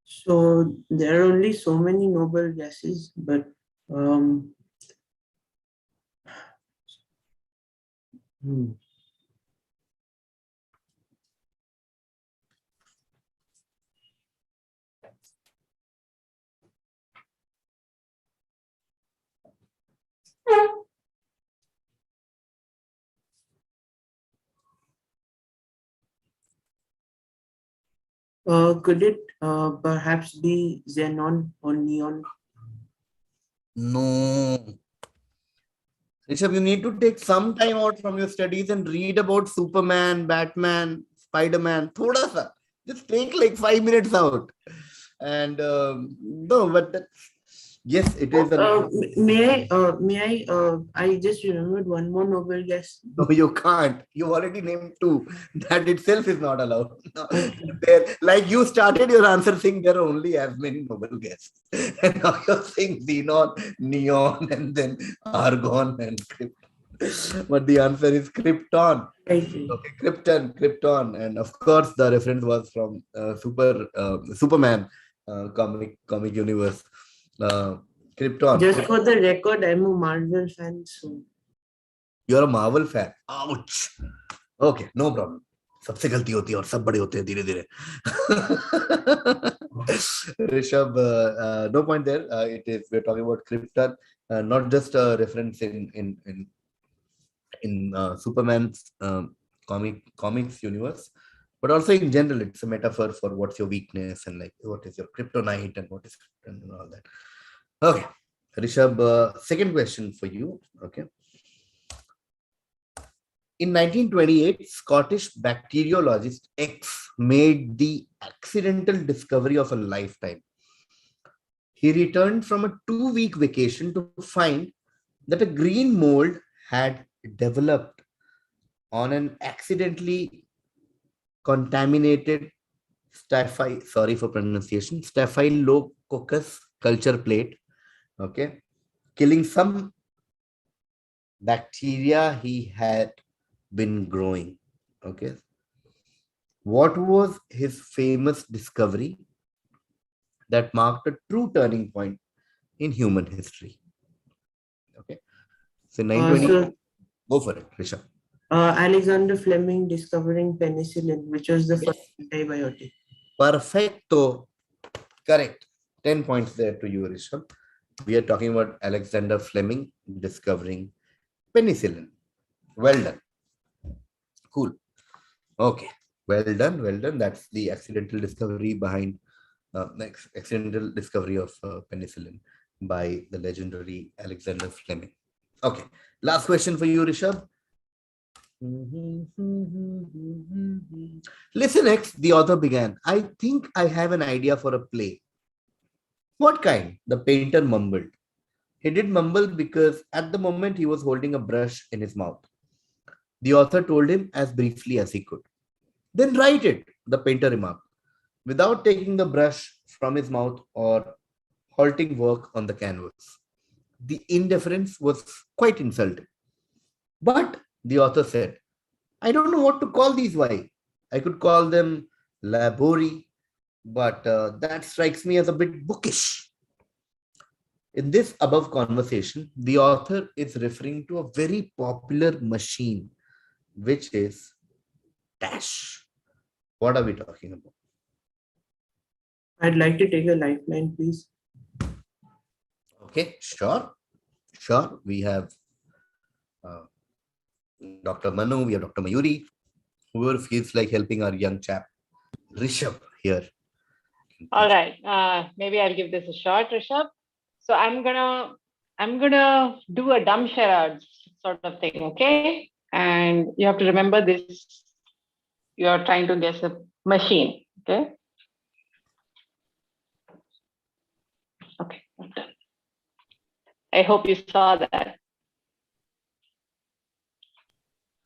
So there are only so many noble gases, but Could it perhaps be xenon or neon? No. Rishabh, you need to take some time out from your studies and read about Superman, Batman, Spider-Man. Thoda sa. Just take like 5 minutes out. And no, but yes, it is. I just remembered one more Nobel guess. No, you can't. You already named two. That itself is not allowed. Like you started your answer saying there are only as many Nobel guests. And now you're saying xenon, neon, and then argon and krypton. But the answer is krypton. Okay, krypton. And of course, the reference was from Superman comic universe. Krypton. Just for the record, I'm a Marvel fan. So you're a Marvel fan. Ouch. Okay, no problem. सबसे गलती होती है और सब बड़े होते हैं धीरे धीरे. Rishabh, no point there. It is we're talking about Krypton, not just a reference in Superman's comics universe, but also in general, it's a metaphor for what's your weakness and like what is your kryptonite and what is krypton and all that. Okay, Rishabh, second question for you. Okay. In 1928, Scottish bacteriologist X made the accidental discovery of a lifetime. He returned from a 2-week vacation to find that a green mold had developed on an accidentally contaminated Staphylococcus culture plate, okay, killing some bacteria he had been growing. Okay, what was his famous discovery that marked a true turning point in human history? Okay, so 1920. Go for it, Rishabh. Alexander Fleming discovering penicillin, which was the first antibiotic. Perfecto. Correct. 10 points there to you, Rishabh. We are talking about Alexander Fleming discovering penicillin. Well done. Cool. Okay. Well done. Well done. That's the accidental discovery behind accidental discovery of penicillin by the legendary Alexander Fleming. Okay. Last question for you, Rishabh. Listen, X, the author began. I think I have an idea for a play. What kind? The painter mumbled. He did mumble because at the moment he was holding a brush in his mouth. The author told him as briefly as he could. Then write it, the painter remarked, without taking the brush from his mouth or halting work on the canvas. The indifference was quite insulting. But the author said, I don't know what to call these. Why? I could call them labori, but that strikes me as a bit bookish. In this above conversation, the author is referring to a very popular machine, which is dash. What are we talking about? I'd like to take a lifeline, please. Okay, sure. Sure. We have Dr. Manu, we have Dr. Mayuri, whoever feels like helping our young chap, Rishabh here. All right. Maybe I'll give this a shot, Rishabh. So I'm gonna do a dumb charades sort of thing, okay? And you have to remember this. You are trying to guess a machine, okay? Okay, I'm done. I hope you saw that.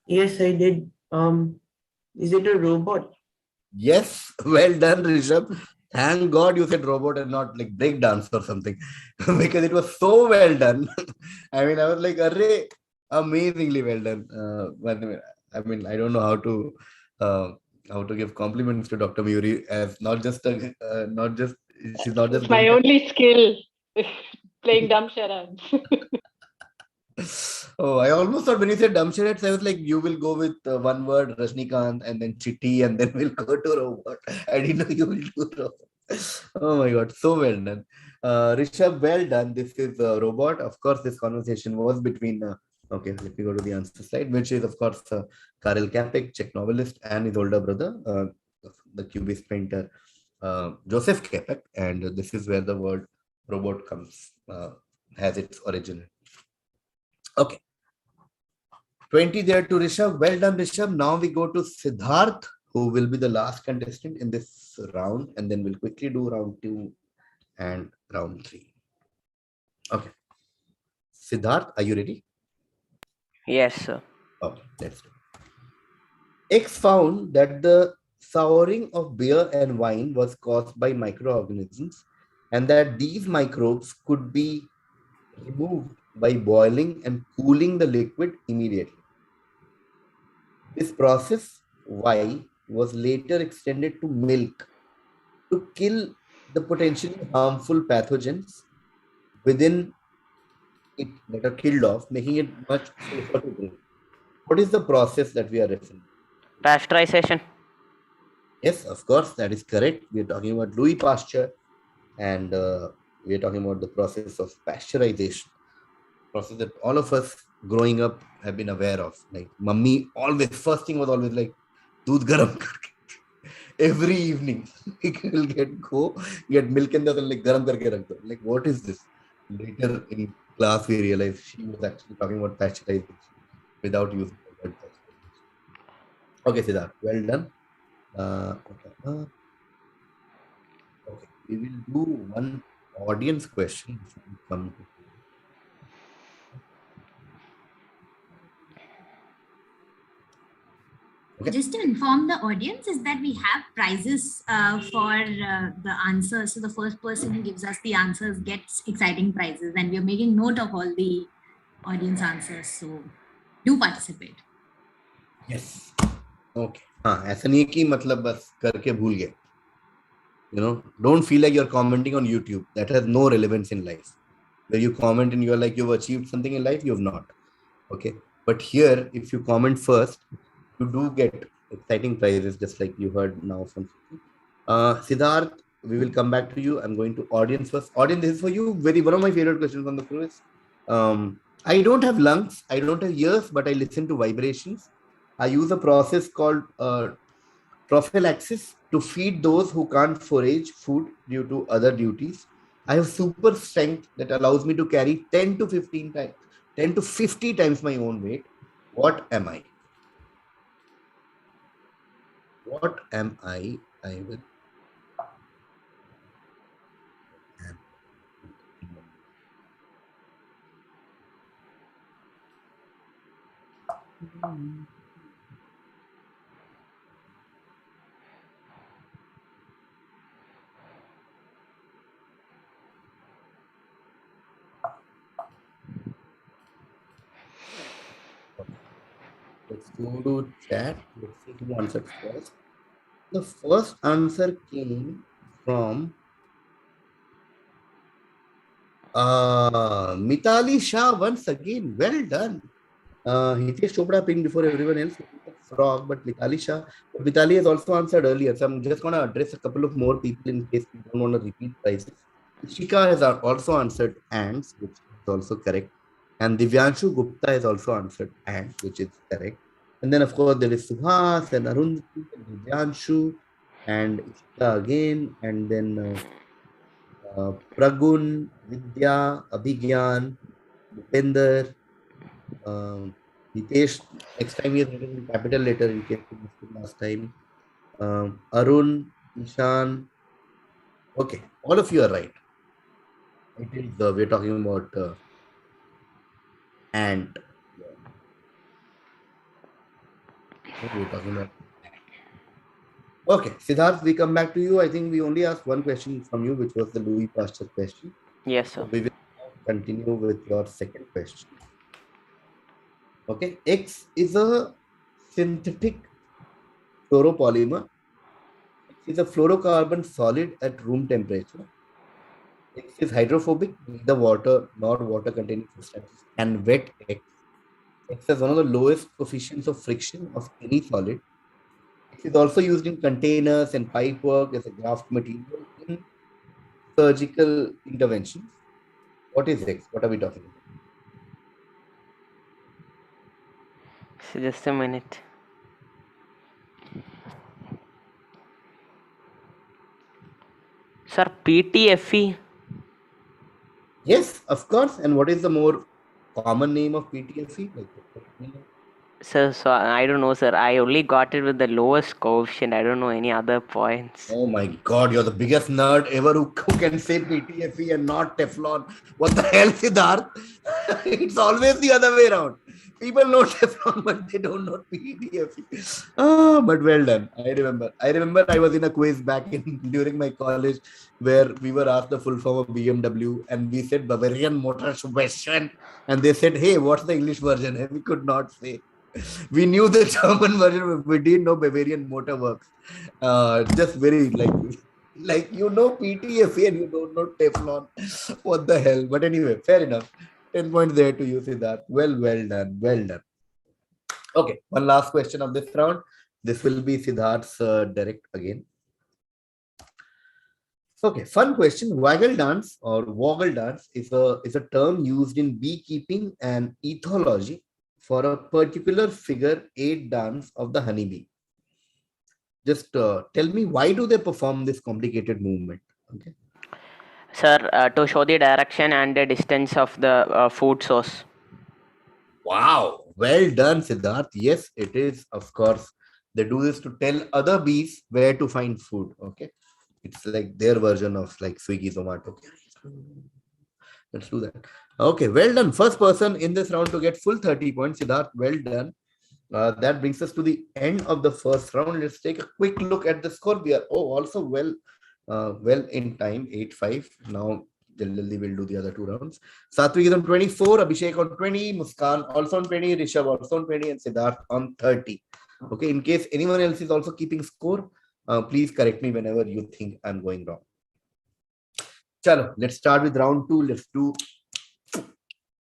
Yes, I did. Is it a robot? Yes, well done, Rishabh. Thank God you said robot and not like breakdance or something, because it was so well done. I mean, I was like, array, amazingly well done. I mean, I don't know how to give compliments to Dr. Mayuri as she's not just. It's my only skill, playing dumb charades. Oh, I almost thought when you said dumb charades, I was like, you will go with one word, Rajnikant, and then Chitti, and then we'll go to robot. I didn't know you will do robot. Oh my God, so well done. Rishabh, well done. This is a robot. Of course, this conversation was between, okay, let me go to the answer slide, which is, of course, Karel Capek, Czech novelist, and his older brother, the Cubist painter Joseph Kepek, and this is where the word robot has its origin. Okay. 20 there to Rishabh. Well done, Rishabh. Now we go to Siddharth, who will be the last contestant in this round, and then we'll quickly do round 2 and round 3. Okay. Siddharth, are you ready? Yes, sir. Okay, let's do it. X found that the souring of beer and wine was caused by microorganisms, and that these microbes could be removed by boiling and cooling the liquid immediately. This process, Y, was later extended to milk to kill the potentially harmful pathogens within it that are killed off, making it much safer to drink. What is the process that we are referring to? Pasteurization. Yes, of course, that is correct. We are talking about Louis Pasteur, and we are talking about the process of pasteurization, process that all of us growing up have been aware of. Like, mummy always, first thing was always like, doodh garam karke. Every evening, will get milk and then like garam karke rakh do. Like, what is this? Later in class, we realized she was actually talking about pasteurization without using the word pasteurization. Okay, Siddharth, well done. Okay, we will do one audience question before we come to. Okay. Just to inform the audience is that we have prizes for the answers. So the first person who gives us the answers gets exciting prizes, and we are making note of all the audience answers. So do participate. Yes. Okay. ऐसा नहीं है कि मतलब बस करके भूल गए. You know, don't feel like you're commenting on YouTube. That has no relevance in life. Where you comment and you're like you've achieved something in life, you've not. Okay. But here, if you comment first, you do get exciting prizes, just like you heard now from Siddharth. We will come back to you. I'm going to audience first. Audience, this is for you. One of my favorite questions on the quiz. I don't have lungs, I don't have ears, but I listen to vibrations. I use a process called prophylaxis to feed those who can't forage food due to other duties. I have super strength that allows me to carry 10 to 15 times, 10 to 50 times my own weight. What am I? What am I? I will. Let's go to chat. Let's see who answered first. The first answer came from Mitali Shah once again. Well done. Hitesh Chopra pinned before everyone else. Frog, but Mitali Shah. But Mitali has also answered earlier. So I'm just going to address a couple of more people in case we don't want to repeat prizes. Ishika has also answered ants, which is also correct. And Divyanshu Gupta has also answered ants, which is correct. And then, of course, there is Subhas and Arun and Divyanshu and Ishika again. And then Pragun, Vidya, Abhigyan, Bhupender, Hitesh. Next time he has written in capital letter in case we missed it last time. Arun, Ishan. Okay, all of you are right. It is we're talking about ant. We're talking about. Okay, Siddharth, we come back to you. I think we only asked one question from you, which was the Louis Pasteur question. Yes, sir. So we will continue with your second question. Okay, X is a synthetic fluoropolymer. It is a fluorocarbon solid at room temperature. X is hydrophobic, neither water nor water-containing substances can wet X. X has one of the lowest coefficients of friction of any solid. It is also used in containers and pipework as a graft material in surgical interventions. What is X? What are we talking about? So just a minute. Sir, PTFE? Yes, of course. And what is the more common name of PTFE? Sir, so I don't know, sir. I only got it with the lowest coefficient. I don't know any other points. Oh my God, you're the biggest nerd ever who can say PTFE and not Teflon. What the hell, Siddharth? It's always the other way around. People know Teflon, but they don't know PTFE. Oh, but well done. I remember I was in a quiz back during my college where we were asked the full form of BMW and we said Bavarian Motor Schwestern. And they said, hey, what's the English version? And we could not say. We knew the German version, but we didn't know Bavarian Motor Works. Just very like you know PTFE and you don't know Teflon. What the hell? But anyway, fair enough. 10 points there to you, Siddharth. Well done. Well done. Okay, one last question of this round. This will be Siddharth's direct again. Okay, fun question. Waggle dance or woggle dance is a term used in beekeeping and ethology for a particular figure 8 dance of the honeybee. Just tell me, why do they perform this complicated movement? Okay. Sir, to show the direction and the distance of the food source. Wow, well done, Siddharth. Yes, it is. Of course, they do this to tell other bees where to find food. Okay, it's like their version of like Swiggy, Zomato. Let's do that. Okay, well done. First person in this round to get full 30 points, Siddharth. Well done. That brings us to the end of the first round. Let's take a quick look at the score. We are also well in time, 8-5. Now, generally we'll do the other 2 rounds. Satvik is on 24, Abhishek on 20, Muskan also on 20, Rishabh also on 20, and Siddharth on 30. Okay, in case anyone else is also keeping score, please correct me whenever you think I'm going wrong. Chalo, let's start with round 2. Let's do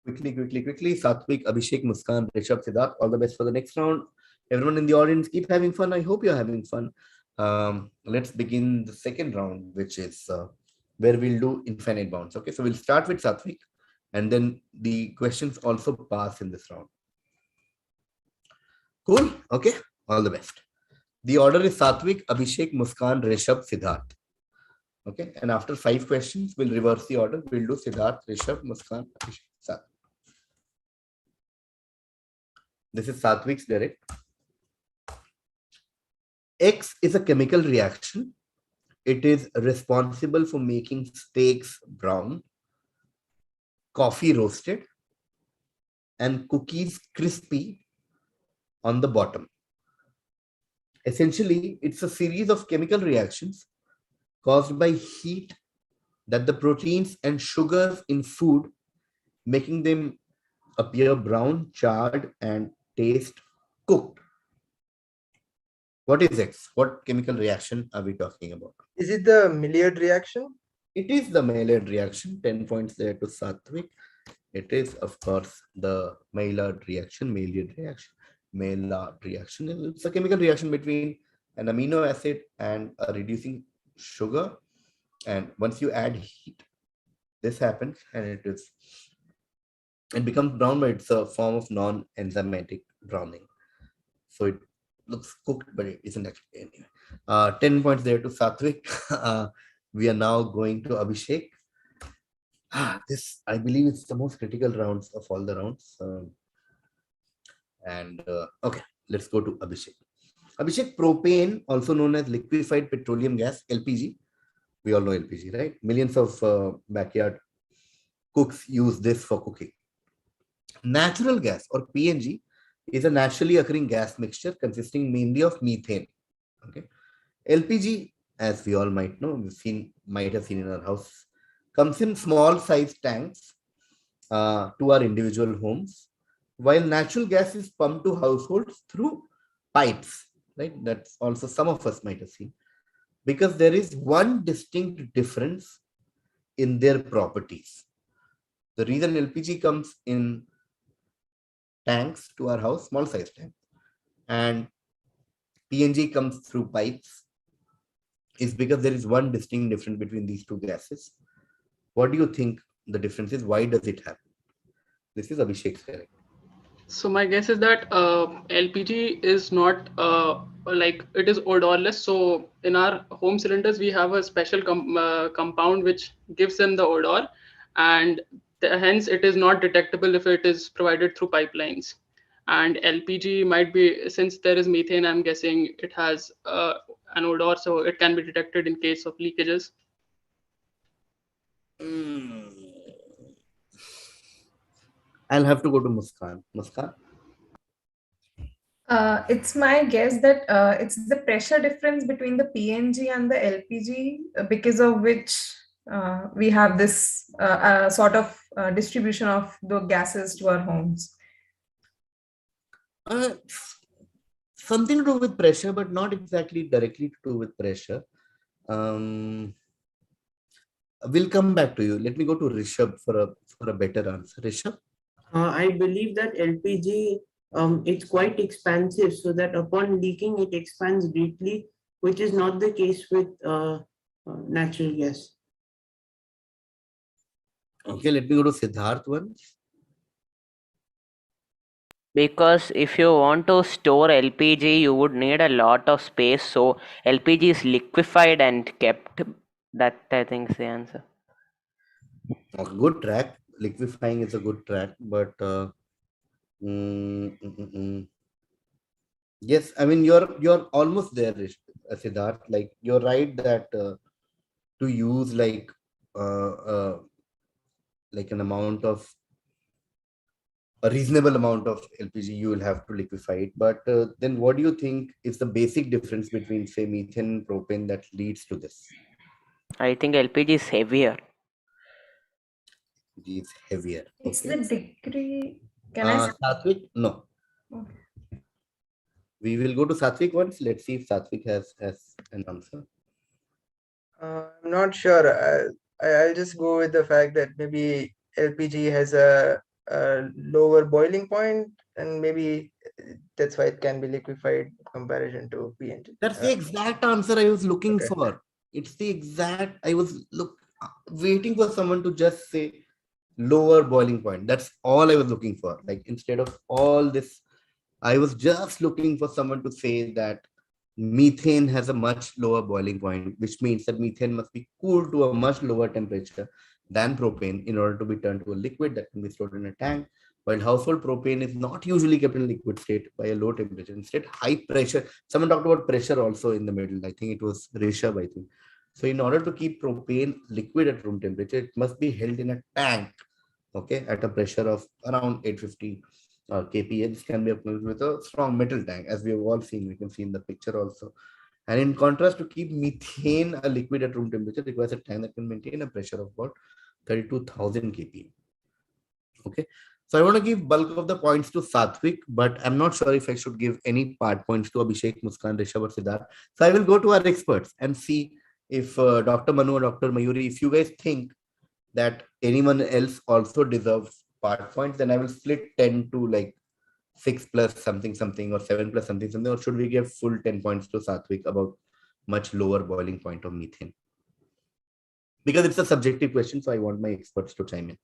quickly. Satvik, Abhishek, Muskan, Rishabh, Siddharth, all the best for the next round. Everyone in the audience, keep having fun. I hope you're having fun. Let's begin the second round, which is where we'll do infinite bounds. Okay, so we'll start with Satvik, and then the questions also pass in this round. Cool. Okay, all the best. The order is Satvik, Abhishek, Muskan, Rishabh, Siddharth. Okay, and after 5 questions, we'll reverse the order. We'll do Siddharth, Rishabh, Muskan, Abhishek, Satvik. This is Satvik's direct. X is a chemical reaction. It is responsible for making steaks brown, coffee roasted, and cookies crispy on the bottom. Essentially, it's a series of chemical reactions caused by heat that the proteins and sugars in food, making them appear brown, charred, and taste cooked. What is X? What chemical reaction are we talking about? Is it the Maillard reaction? It is the Maillard reaction. 10 points there to Satvik. It is, of course, the Maillard reaction. Maillard reaction. It's a chemical reaction between an amino acid and a reducing sugar. And once you add heat, this happens, and it becomes brown, but it's a form of non-enzymatic browning. So it looks cooked, but it isn't actually anyway. 10 points there to Satvik. We are now going to Abhishek. This, I believe, is the most critical rounds of all the rounds. Okay, let's go to Abhishek. Abhishek, propane, also known as liquefied petroleum gas, LPG. We all know LPG, right? Millions of backyard cooks use this for cooking. Natural gas, or PNG, is a naturally occurring gas mixture consisting mainly of methane. Okay, LPG, as we all might know, might have seen in our house, comes in small sized tanks to our individual homes, while natural gas is pumped to households through pipes. Right, that's also some of us might have seen, because there is one distinct difference in their properties. The reason LPG comes in tanks to our house, small size tank, and PNG comes through pipes, is because there is one distinct difference between these two gases. What do you think the difference is? Why does it happen? This is Abhishek's direct. So my guess is that LPG is not like it is odorless. So in our home cylinders, we have a special compound which gives them the odor, and hence it is not detectable if it is provided through pipelines. And LPG might be, since there is methane, I'm guessing it has an odor, so it can be detected in case of leakages. I'll have to go to Muskan. Muskan? It's my guess that it's the pressure difference between the PNG and the LPG, because of which we have this sort of distribution of the gases to our homes. Something to do with pressure, but not exactly directly to do with pressure. We'll come back to you. Let me go to Rishabh for a better answer. Rishabh? I believe that LPG, it's quite expansive, so that upon leaking it expands greatly, which is not the case with natural gas. Okay, let me go to Siddharth once. Because if you want to store LPG, you would need a lot of space. So LPG is liquefied and kept. That I think is the answer. Okay, good track. Liquefying is a good track, but yes, I mean you're almost there, Siddharth. Like you're right that to use like an amount of a reasonable amount of LPG, you will have to liquefy it. But then what do you think is the basic difference between, say, methane and propane that leads to this? I think LPG is heavier. It is heavier. It's Okay. the degree. Can I say? Satvik? No. Okay. We will go to Satvik once. Let's see if Satvik has an answer. I'm not sure. I'll just go with the fact that maybe LPG has a lower boiling point, and maybe that's why it can be liquefied in comparison to PNG. That's the exact answer I was looking Okay. for. It's the exact, I was waiting for someone to just say lower boiling point. That's all I was looking for. Like instead of all this, I was just looking for someone to say that methane has a much lower boiling point, which means that methane must be cooled to a much lower temperature than propane in order to be turned to a liquid that can be stored in a tank. While household propane is not usually kept in liquid state by a low temperature, instead high pressure. Someone talked about pressure also in the middle. I think it was Rishabh, I think. So in order to keep propane liquid at room temperature, it must be held in a tank, okay, at a pressure of around 850 kPa. This can be applied with a strong metal tank, as we have all seen. We can see in the picture also. And in contrast, to keep methane a liquid at room temperature requires a tank that can maintain a pressure of about 32,000 kPa. Okay, so I want to give bulk of the points to Satvik, but I'm not sure if I should give any part points to Abhishek, Muskan, Rishabh, or Siddharth. So I will go to our experts and see if Dr. Manu or Dr. Mayuri, if you guys think that anyone else also deserves part points, then I will split 10 to like 6 plus something something or 7 plus something something, or should we give full 10 points to Satvik about much lower boiling point of methane? Because it's a subjective question, so I want my experts to chime in.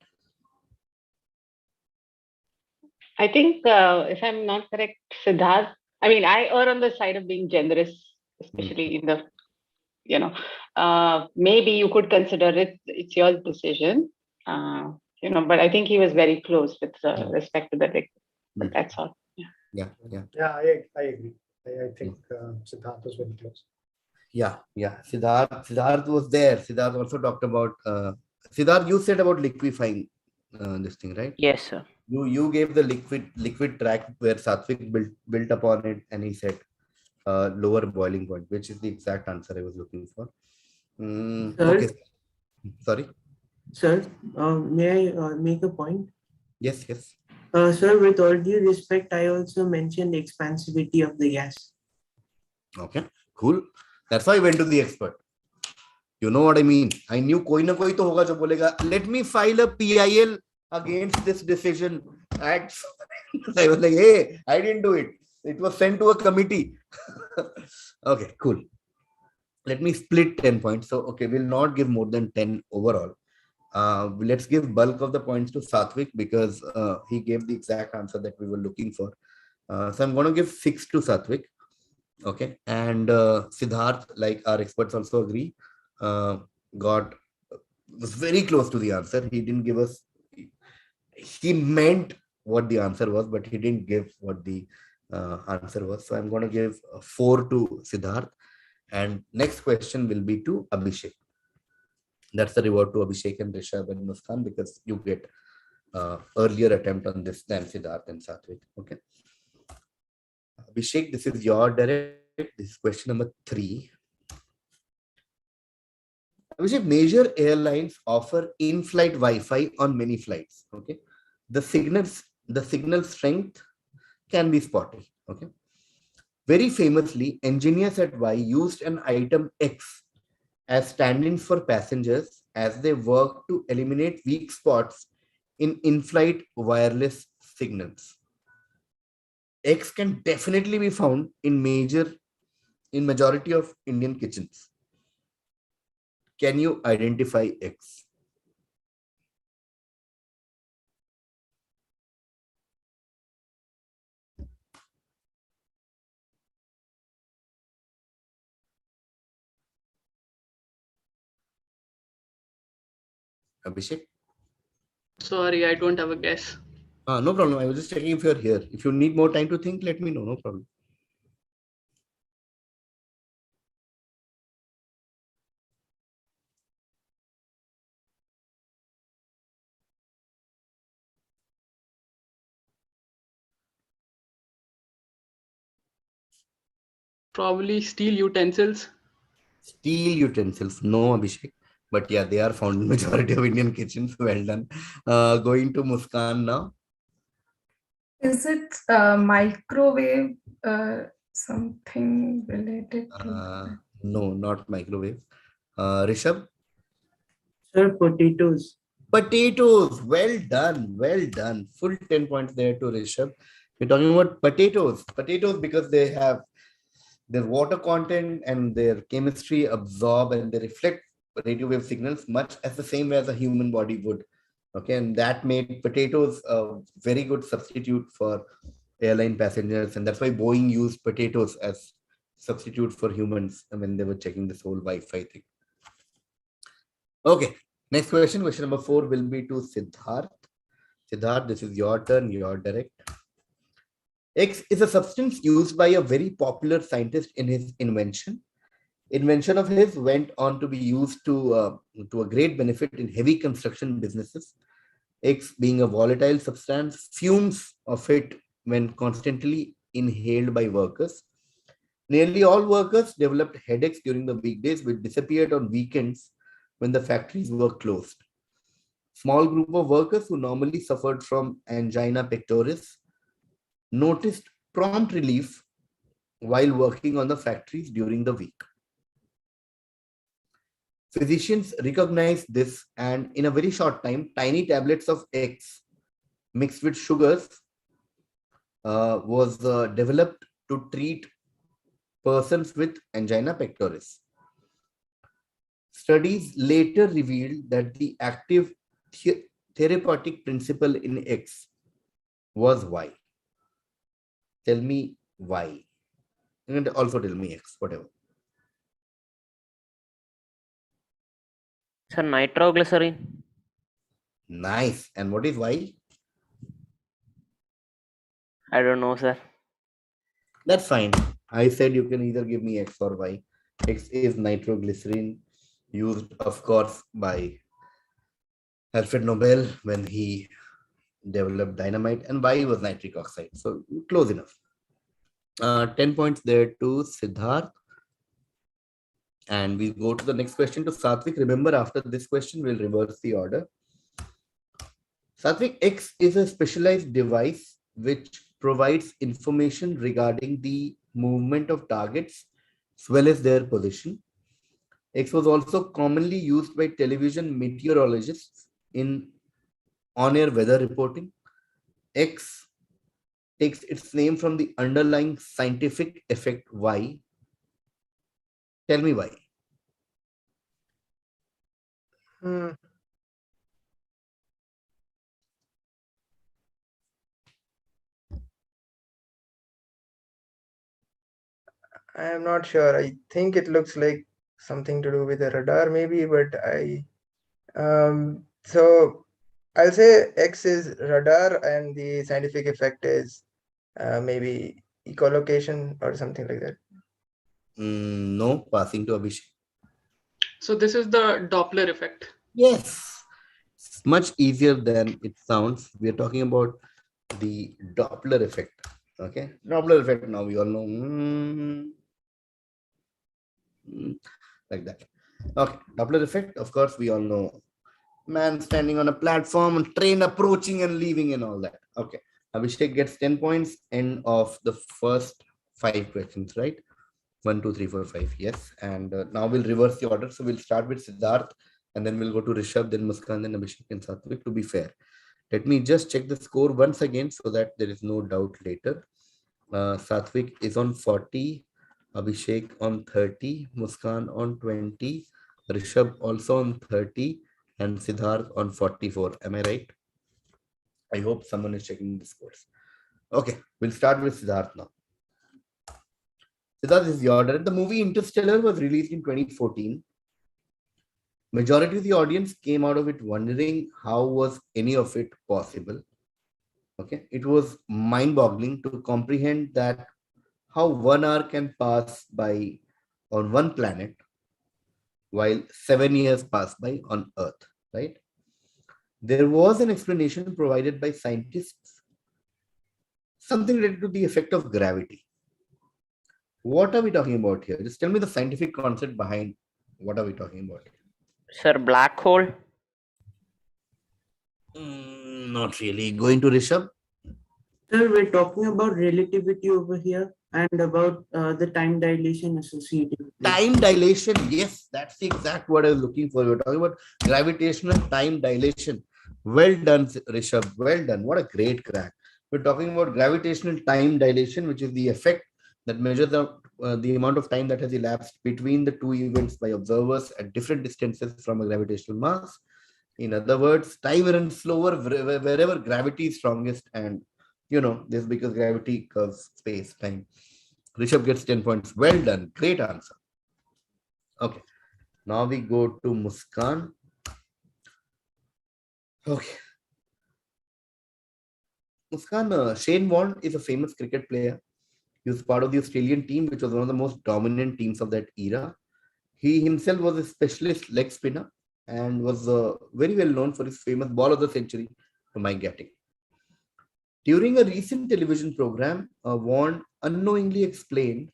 I think, if I'm not correct, Siddharth, I mean, I err on the side of being generous, especially in the, maybe you could consider it's your decision, but I think he was very close with respect to the liquid. But that's all. Yeah. I agree. I think Siddharth was very close. Yeah. Siddharth was there. Siddharth also talked about Siddharth, you said about liquefying this thing, right? Yes, sir. You gave the liquid track where Satvik built upon it, and he said lower boiling point, which is the exact answer I was looking for. Okay. Sorry. Sir, may I make a point? Yes. Sir, with all due respect, I also mentioned the expansivity of the gas. Okay, cool. That's why I went to the expert. You know what I mean? I knew koi na koi to hoga jo bolega, let me file a PIL against this decision. I was like, hey, I didn't do it. It was sent to a committee. Okay, cool. Let me split 10 points. So, okay, we'll not give more than 10 overall. Let's give bulk of the points to Satvik because he gave the exact answer that we were looking for. So I'm going to give 6 to Satvik. Okay. And Siddharth, like our experts also agree, was very close to the answer. He didn't give us, he meant what the answer was, but he didn't give what the answer was. So I'm going to give 4 to Siddharth. And next question will be to Abhishek. That's the reward to Abhishek and Rishabh and Muskan because you get earlier attempt on this than Siddharth and Satvik. Okay. Abhishek, this is your direct. This is question number 3. Abhishek, major airlines offer in-flight Wi-Fi on many flights. Okay. The signal strength can be spotty. Okay. Very famously, engineers at Y used an item X as stand-ins for passengers as they work to eliminate weak spots in in-flight wireless signals. X can definitely be found in majority of Indian kitchens. Can you identify X? Abhishek? Sorry, I don't have a guess. No problem. I was just checking if you're here. If you need more time to think, let me know. No problem. Probably steel utensils. Steel utensils. No, Abhishek. But yeah, they are found in majority of Indian kitchens. Well done. Going to Muskan now. Is it microwave, something related to No, not microwave. Rishabh? Sir, potatoes. Potatoes. Well done. Well done. Full 10 points there to Rishabh. We're talking about potatoes. Potatoes because they have their water content and their chemistry absorb and they reflect radio wave signals much as the same way as a human body would. Okay, and that made potatoes a very good substitute for airline passengers, and that's why Boeing used potatoes as substitute for humans when they were checking this whole Wi-Fi thing. Okay, next question. Question number 4 will be to Siddharth. Siddharth, this is your turn. Your direct. X is a substance used by a very popular scientist in his invention. Invention of his went on to be used to a great benefit in heavy construction businesses. X being a volatile substance, fumes of it when constantly inhaled by workers. Nearly all workers developed headaches during the weekdays, which disappeared on weekends when the factories were closed. Small group of workers who normally suffered from angina pectoris noticed prompt relief while working on the factories during the week. Physicians recognized this, and in a very short time, tiny tablets of X mixed with sugars was developed to treat persons with angina pectoris. Studies later revealed that the active therapeutic principle in X was Y. Tell me Y. And also tell me X, whatever. Sir, nitroglycerin. Nice. And what is Y? I don't know, sir. That's fine. I said you can either give me X or Y. X is nitroglycerin, used, of course, by Alfred Nobel when he developed dynamite, and Y was nitric oxide. So close enough. 10 points there to Siddharth. And we go to the next question to Satvik. Remember, after this question, we'll reverse the order. Satvik, X is a specialized device which provides information regarding the movement of targets as well as their position. X was also commonly used by television meteorologists in on-air weather reporting. X takes its name from the underlying scientific effect Y. Tell me why. I am not sure. I think it looks like something to do with a radar, maybe, but so I'll say X is radar and the scientific effect is maybe echolocation or something like that. No, passing to Abhishek. So this is the Doppler effect. Yes, it's much easier than it sounds. We are talking about the Doppler effect. Okay, Doppler effect. Now we all know like that. Okay, Doppler effect. Of course, we all know man standing on a platform and train approaching and leaving and all that. Okay, Abhishek gets 10 points. End of the first 5 questions, right? 1, 2, 3, 4, 5. Yes, and now we'll reverse the order. So we'll start with Siddharth, and then we'll go to Rishabh, then Muskan, then Abhishek and Satvik. To be fair, let me just check the score once again so that there is no doubt later. Satvik is on 40, Abhishek on 30, Muskan on 20, Rishabh also on 30, and Siddharth on 44. Am I right? I hope someone is checking the scores. Okay, we'll start with Siddharth now. Siddharth, is the order. The movie Interstellar was released in 2014. Majority of the audience came out of it wondering how was any of it possible. Okay, it was mind-boggling to comprehend that how 1 hour can pass by on one planet while 7 years pass by on Earth, right? There was an explanation provided by scientists, something related to the effect of gravity. What are we talking about here? Just tell me the scientific concept behind what are we talking about here? Sir, black hole? Not really. Going to Rishabh? Sir, we're talking about relativity over here and about the time dilation associated with it. Time dilation. Yes, that's the exact word I was looking for. We're talking about gravitational time dilation. Well done, Rishabh. Well done. What a great crack. We're talking about gravitational time dilation, which is the effect that measures the amount of time that has elapsed between the two events by observers at different distances from a gravitational mass. In other words, time runs slower wherever gravity is strongest, and this because gravity curves space time. Rishabh gets 10 points. Well done. Great answer. Okay. Now we go to Muskan. Okay. Muskan, Shane Warne is a famous cricket player. He was part of the Australian team, which was one of the most dominant teams of that era. He himself was a specialist leg spinner and was very well known for his famous ball of the century to Mike Gatting. During a recent television program, Warne unknowingly explained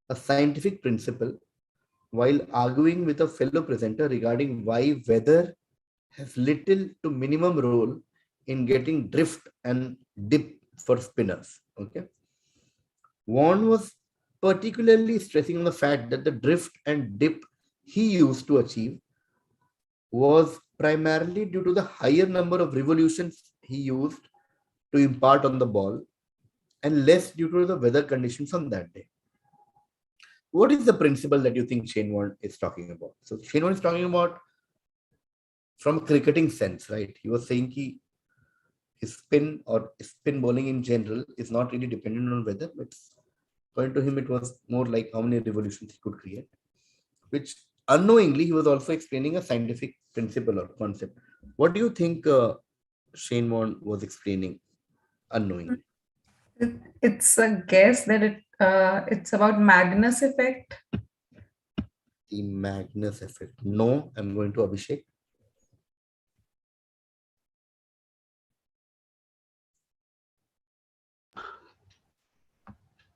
a scientific principle while arguing with a fellow presenter regarding why weather has little to minimum role in getting drift and dip for spinners. Okay. Warne was particularly stressing on the fact that the drift and dip he used to achieve was primarily due to the higher number of revolutions he used to impart on the ball and less due to the weather conditions on that day. What is the principle that you think Shane Warne is talking about? So Shane Warne is talking about from a cricketing sense, right? He was saying his spin or spin bowling in general is not really dependent on weather, but according to him, it was more like how many revolutions he could create, which unknowingly he was also explaining a scientific principle or concept. What do you think Shane Warne was explaining unknowingly? It's a guess that it's about Magnus effect. The Magnus effect. No, I'm going to Abhishek.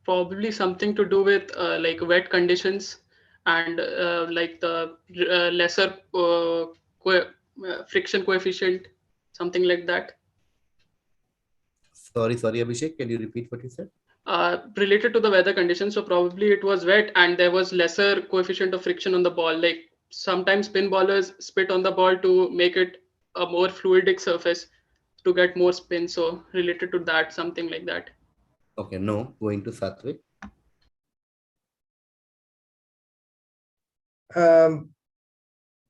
Probably something to do with like wet conditions and like the lesser friction coefficient, something like that. Sorry, Abhishek. Can you repeat what you said? Related to the weather conditions, so probably it was wet and there was lesser coefficient of friction on the ball. Like sometimes spin bowlers spit on the ball to make it a more fluidic surface to get more spin. So related to that, something like that. Okay, no. Going to Satvik.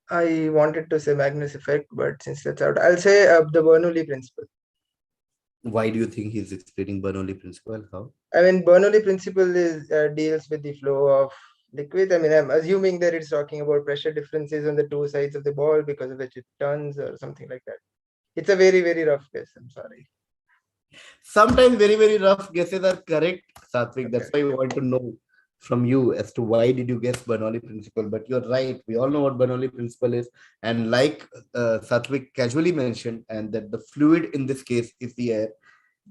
I wanted to say Magnus effect, but since that's out, I'll say the Bernoulli principle. Why do you think he's explaining Bernoulli principle? How? I mean, Bernoulli principle is deals with the flow of liquid. I mean, I'm assuming that it's talking about pressure differences on the two sides of the ball because of which it turns or something like that. It's a very, very rough guess. I'm sorry. Sometimes very, very rough guesses are correct, Satvik. Okay. That's why I want to know from you as to why did you guess Bernoulli principle. But you're right. We all know what Bernoulli principle is. And like Satvik casually mentioned, and that the fluid in this case is the air.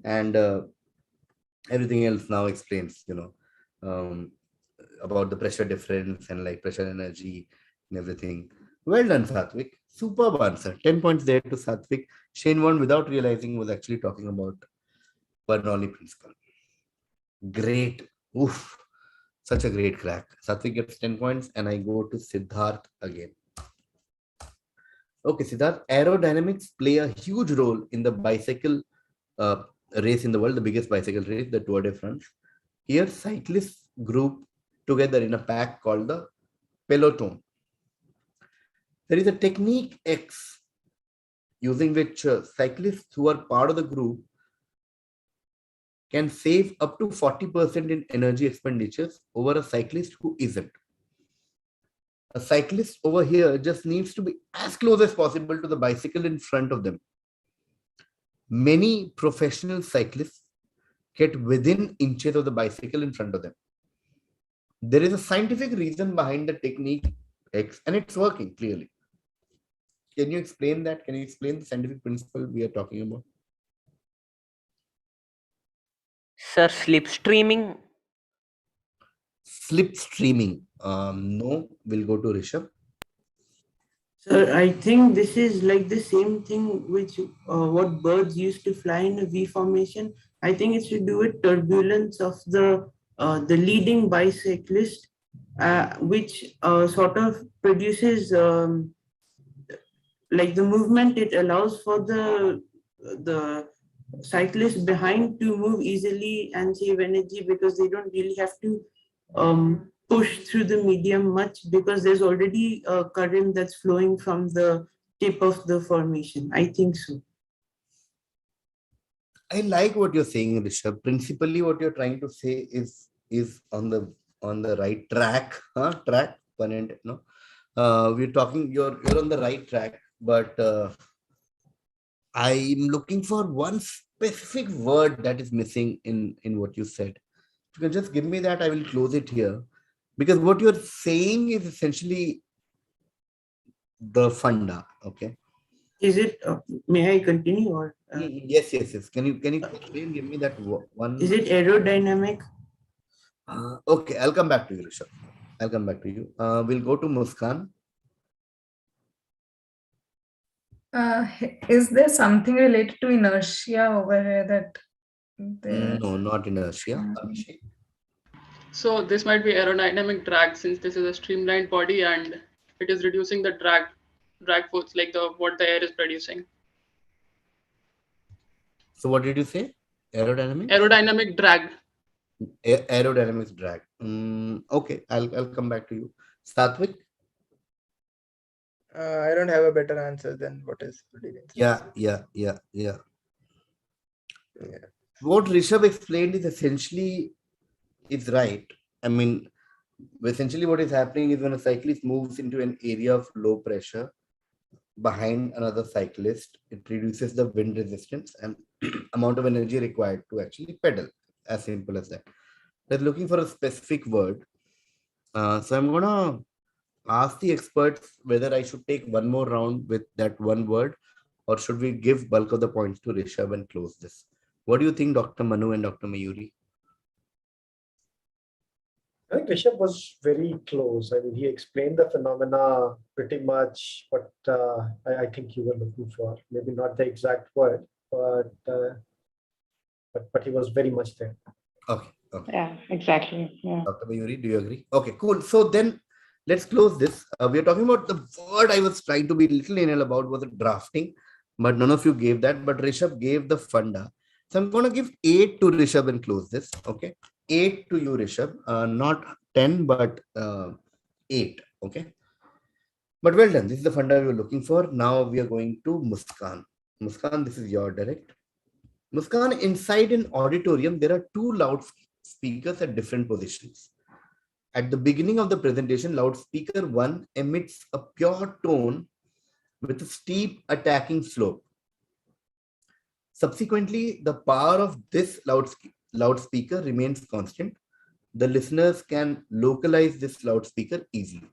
And everything else now explains, about the pressure difference and like pressure energy and everything. Well done, Satvik. Superb answer. 10 points there to Satvik. Shane won without realizing was actually talking about Bernoulli principle. Great. Oof. Such a great crack. Satvik gets 10 points and I go to Siddharth again. Okay, Siddharth, aerodynamics play a huge role in the bicycle race in the world, the biggest bicycle race, the Tour de France. Here, cyclists group together in a pack called the peloton. There is a technique X using which cyclists who are part of the group can save up to 40% in energy expenditures over a cyclist who isn't. A cyclist over here just needs to be as close as possible to the bicycle in front of them. Many professional cyclists get within inches of the bicycle in front of them. There is a scientific reason behind the technique X, and it's working clearly. Can you explain that? Can you explain the scientific principle we are talking about? Sir, slipstreaming. Slipstreaming. No, we'll go to Rishabh. Sir, I think this is like the same thing which what birds used to fly in a V formation. I think it's to do with turbulence of the leading bicyclist, which sort of produces like the movement. It allows for the cyclist behind to move easily and save energy because they don't really have to push through the medium much because there's already a current that's flowing from the tip of the formation. I think so. I like what you're saying, Rishabh. Principally, what you're trying to say is on the right track. Track, pun intended. No, we're talking. You're on the right track, but I'm looking for one specific word that is missing in what you said. If you can just give me that, I will close it here. Because what you're saying is essentially the funda, okay? Is it, may I continue or? Yes. Can you explain, give me that one? Is it aerodynamic? Okay, I'll come back to you, Rishabh. I'll come back to you. We'll go to Muskan. Is there something related to inertia over here that? No, not inertia. Abhishek. So this might be aerodynamic drag, since this is a streamlined body and it is reducing the drag force, like what the air is producing. So what did you say? Aerodynamic? Aerodynamic drag. Aerodynamics drag. Okay, I'll come back to you. Satvik? I don't have a better answer than what is already been said. Yeah. What Rishabh explained is essentially is right. I mean, essentially what is happening is when a cyclist moves into an area of low pressure behind another cyclist, it reduces the wind resistance and amount of energy required to actually pedal. As simple as that. They're looking for a specific word. So I'm gonna ask the experts whether I should take one more round with that one word, or should we give bulk of the points to Rishabh and close this? What do you think, Dr. Manu and Dr. Mayuri? I think Rishabh was very close. I mean, he explained the phenomena pretty much what I think you were looking for. Maybe not the exact word, but he was very much there. Okay. Yeah, exactly. Yeah. Dr. Mayuri, do you agree? Okay, cool. So then let's close this. We are talking about the word I was trying to be a little anal about was drafting, but none of you gave that. But Rishabh gave the funda. So I'm going to give 8 to Rishabh and close this. Okay. 8 to you, Rishabh. Not 10, but 8. Okay. But well done. This is the funda we were looking for. Now we are going to Muskan. Muskan, this is your direct. Muskan, inside an auditorium, there are two loudspeakers at different positions. At the beginning of the presentation, loudspeaker 1 emits a pure tone with a steep attacking slope. Subsequently, the power of this loudspeaker remains constant. The listeners can localize this loudspeaker easily.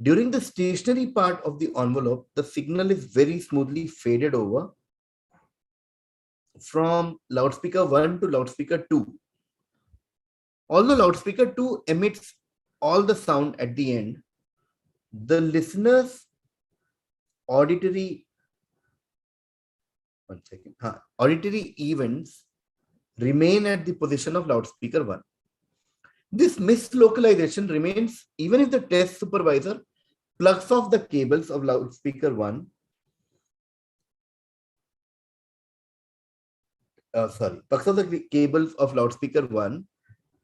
During the stationary part of the envelope, the signal is very smoothly faded over from loudspeaker 1 to loudspeaker 2. Although loudspeaker 2 emits all the sound at the end, the listener's auditory events remain at the position of loudspeaker 1. This mislocalization remains even if the test supervisor plugs off the cables of loudspeaker 1. Plugs off the cables of loudspeaker 1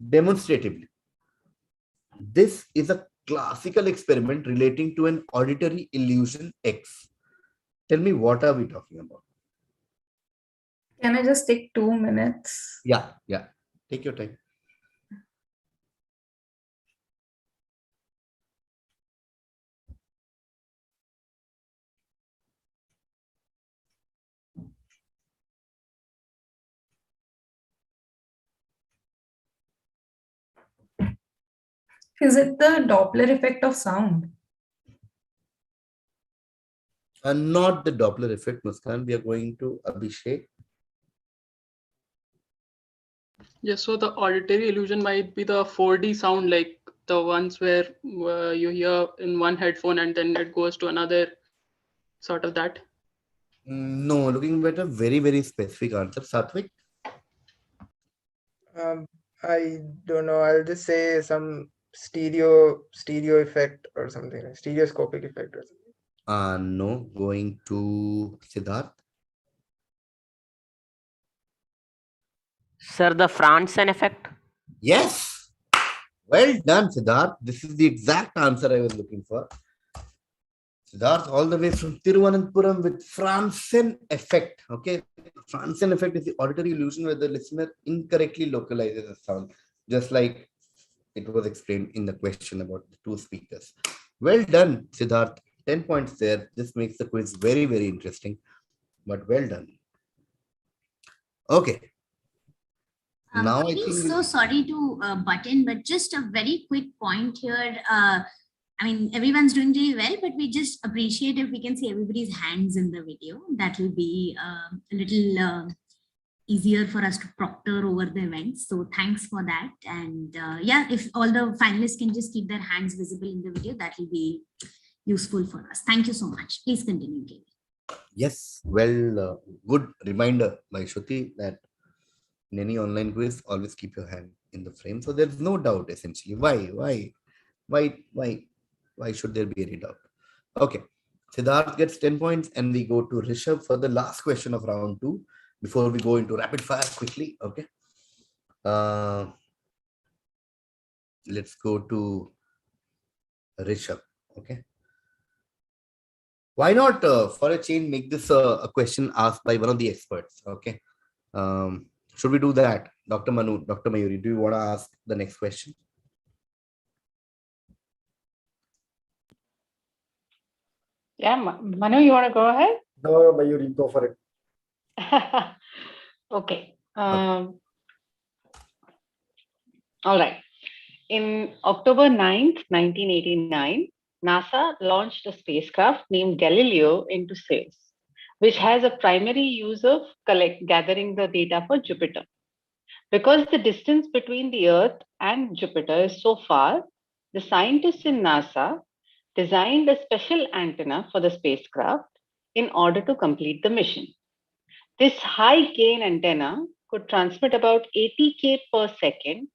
demonstratively. This is a classical experiment relating to an auditory illusion X. Tell me, what are we talking about? Can I just take 2 minutes? Yeah. Take your time. Is it the Doppler effect of sound? Not the Doppler effect, Muskan. We are going to Abhishek. Yes, so the auditory illusion might be the 4D sound, like the ones where you hear in one headphone and then it goes to another, sort of that. No, looking at a very, very specific answer. Satvik? I don't know. I'll just say some stereo effect or something, like stereoscopic effect or something. No, going to Siddharth. Sir, the Francine effect? Yes. Well done, Siddharth. This is the exact answer I was looking for. Siddharth, all the way from Thiruvananthapuram with Francine effect. Okay. Francine effect is the auditory illusion where the listener incorrectly localizes a sound, just like it was explained in the question about the two speakers. Well done, Siddharth. 10 points there. This makes the quiz very, very interesting, but well done. Okay. Now I think so sorry to butt in, but just a very quick point here. I mean, everyone's doing really well, but we just appreciate if we can see everybody's hands in the video. That will be a little easier for us to proctor over the events. So thanks for that. And yeah, if all the finalists can just keep their hands visible in the video, that will be useful for us. Thank you so much. Please continue, Gaby. Yes, well, good reminder by Shruti that in any online quiz, always keep your hand in the frame. So there's no doubt essentially. Why should there be any doubt? Okay. Siddharth gets 10 points and we go to Rishabh for the last question of round 2 before we go into rapid fire quickly. Okay. Let's go to Rishabh. Okay. Why not, for a change, make this a question asked by one of the experts? Okay. Should we do that? Dr. Manu, Dr. Mayuri, do you want to ask the next question? Yeah, Manu, you want to go ahead? No, Mayuri, go for it. Okay. All right. In October 9th, 1989, NASA launched a spacecraft named Galileo into space, which has a primary use of gathering the data for Jupiter. Because the distance between the Earth and Jupiter is so far, the scientists in NASA designed a special antenna for the spacecraft in order to complete the mission. This high gain antenna could transmit about 80K per second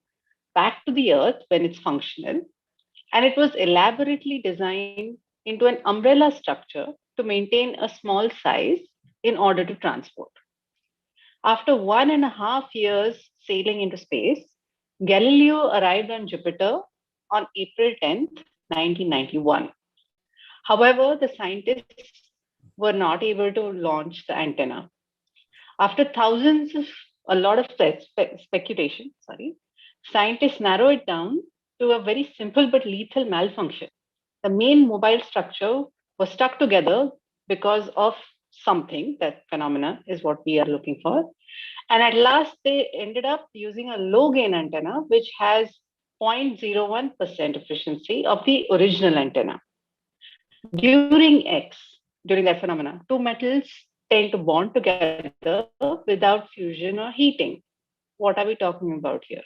back to the Earth when it's functional, and it was elaborately designed into an umbrella structure to maintain a small size in order to transport. After 1.5 years sailing into space, Galileo arrived on Jupiter on April 10th, 1991. However, the scientists were not able to launch the antenna. After a lot of speculation, scientists narrow it down to a very simple but lethal malfunction. The main mobile structure was stuck together because of something. That phenomena is what we are looking for. And at last, they ended up using a low gain antenna, which has 0.01% efficiency of the original antenna. During that phenomena, two metals tend to bond together without fusion or heating. What are we talking about here?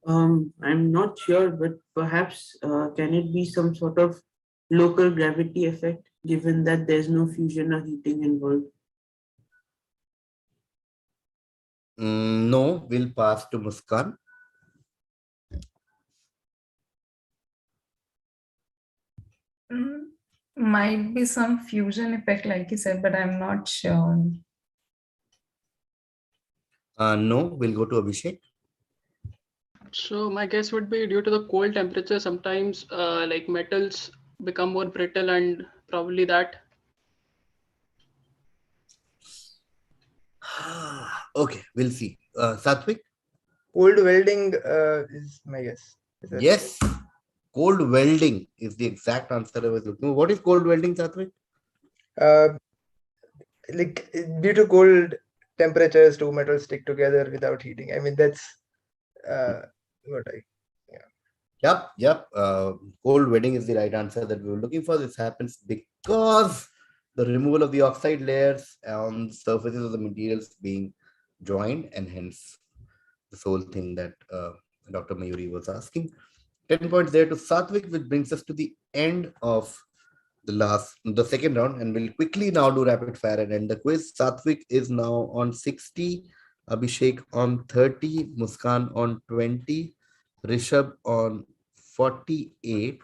I'm not sure, but perhaps can it be some sort of local gravity effect, given that there's no fusion or heating involved? No, we'll pass to Muskan. Might be some fusion effect, like you said, but I'm not sure. No, we'll go to Abhishek. So my guess would be due to the cold temperature, sometimes like metals become more brittle, and probably that. Okay, we'll see. Satvik? Cold welding is my guess. Yes, cold welding is the exact answer I was looking for. What is cold welding, Satvik? Like due to cold temperatures, two metals stick together without heating. I mean, that's what I. Yep. Cold welding is the right answer that we were looking for. This happens because the removal of the oxide layers on surfaces of the materials being joined, and hence this whole thing that Dr. Mayuri was asking. 10 points there to Satvik, which brings us to the end of the second round, and we'll quickly now do rapid fire and end the quiz. Satvik is now on 60, Abhishek on 30, Muskan on 20, Rishabh on 48,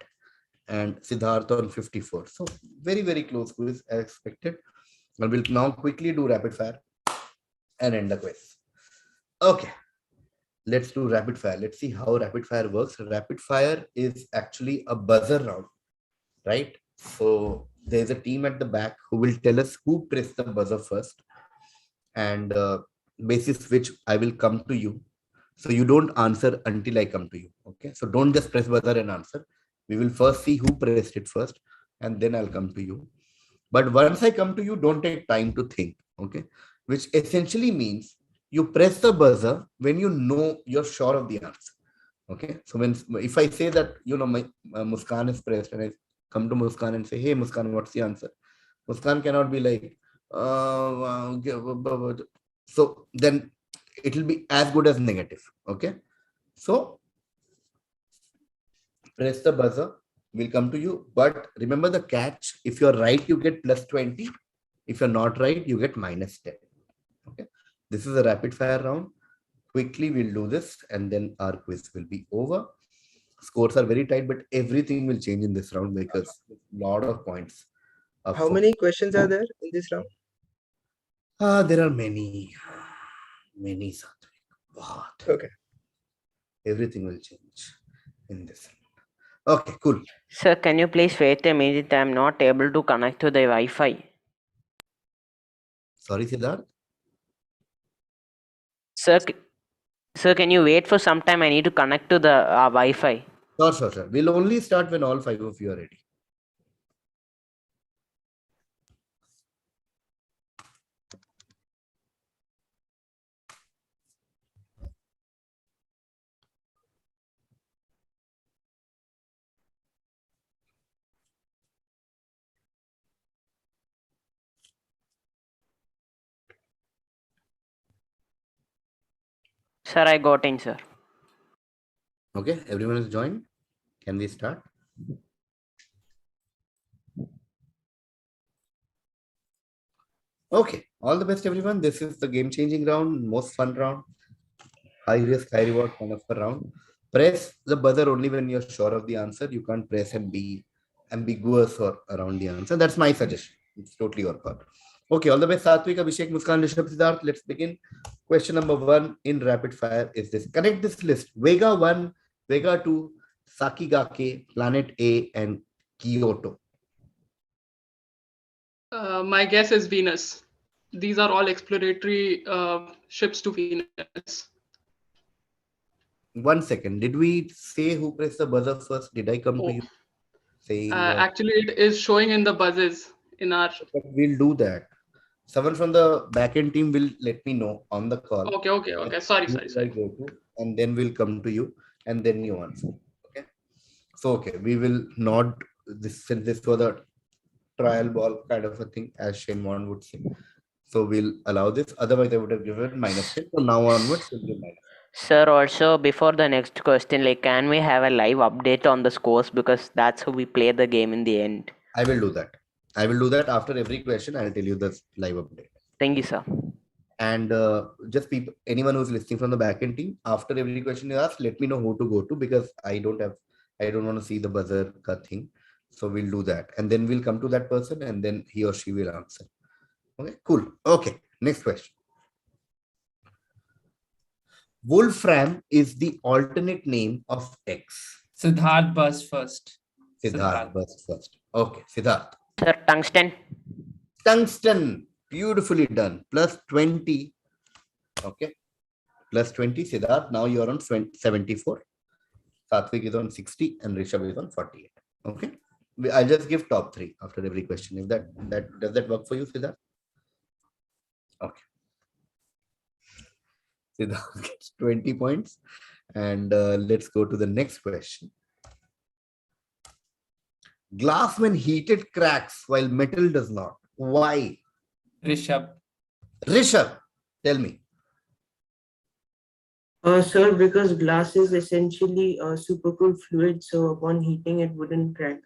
and Siddharth on 54. So very, very close quiz as expected. And we'll now quickly do rapid fire and end the quiz. Okay, let's do rapid fire. Let's see how rapid fire works. Rapid fire is actually a buzzer round, right? So there's a team at the back who will tell us who pressed the buzzer first, and basis which I will come to you. So you don't answer until I come to you. Okay. So don't just press buzzer and answer. We will first see who pressed it first, and then I'll come to you. But once I come to you, don't take time to think. Okay. Which essentially means you press the buzzer when you know you're sure of the answer. Okay. So if I say that, my Muskan is pressed, and I come to Muskan and say, hey, Muskan, what's the answer? Muskan cannot be like, so then it will be as good as negative. Okay. So press the buzzer. We'll come to you. But remember the catch. If you're right, you get plus 20. If you're not right, you get minus 10. Okay. This is a rapid fire round. Quickly, we'll do this, and then our quiz will be over. Scores are very tight, but everything will change in this round because a lot of points. How many questions are there in this round? There are many, Satvik. What? Okay. Everything will change in this round. Okay, cool. Sir, can you please wait a minute? I'm not able to connect to the Wi-Fi. Sorry, Siddharth. Sir, can you wait for some time? I need to connect to the Wi-Fi. Sure. We'll only start when all 5 of you are ready. Sir, I got in, sir. Okay, everyone is joined. Can we start? Okay, all the best, everyone. This is the game-changing round, most fun round, high risk, high reward kind of a round. Press the buzzer only when you're sure of the answer. You can't press and be ambiguous or around the answer. That's my suggestion. It's totally your call. Okay, all the best, Satvik, Abhishek, Muskan, Rishabh, Siddharth. Let's begin. Question number 1 in rapid fire is this. Connect this list. Vega 1, Vega 2, Sakigake, Planet A, and Kyoto. My guess is Venus. These are all exploratory ships to Venus. 1 second. Did we say who pressed the buzzer first? Did I come to you saying? Actually, it is showing in the buzzes in our. But we'll do that. Someone from the backend team will let me know on the call. Okay. Sorry. Go to, and then we'll come to you, and then you answer. Okay. So we will not this since this was a trial ball kind of a thing, as Shane Wong would say. So we'll allow this. Otherwise, I would have given -10. So now onwards, we'll give -. Sir, also before the next question, like, can we have a live update on the scores, because that's how we play the game in the end? I will do that. I will do that after every question. I'll tell you the live update. Thank you, sir. And just anyone who's listening from the backend team, after every question you ask, let me know who to go to, because I don't want to see the buzzer thing. So we'll do that, and then we'll come to that person, and then he or she will answer. Okay, cool. Okay, next question. Wolfram is the alternate name of X. Siddharth buzzed first. Siddharth buzzed first. Okay, Siddharth. Sir, tungsten. Tungsten. Beautifully done. +20. Okay. +20, Siddharth. Now you're on 74. Satvik is on 60 and Rishabh is on 48. Okay. I'll just give top 3 after every question. If that does that work for you, Siddharth? Okay. Siddharth gets 20 points. And let's go to the next question. Glass, when heated, cracks while metal does not. Why? Rishabh, tell me. Sir, because glass is essentially a supercooled fluid, so upon heating it wouldn't crack.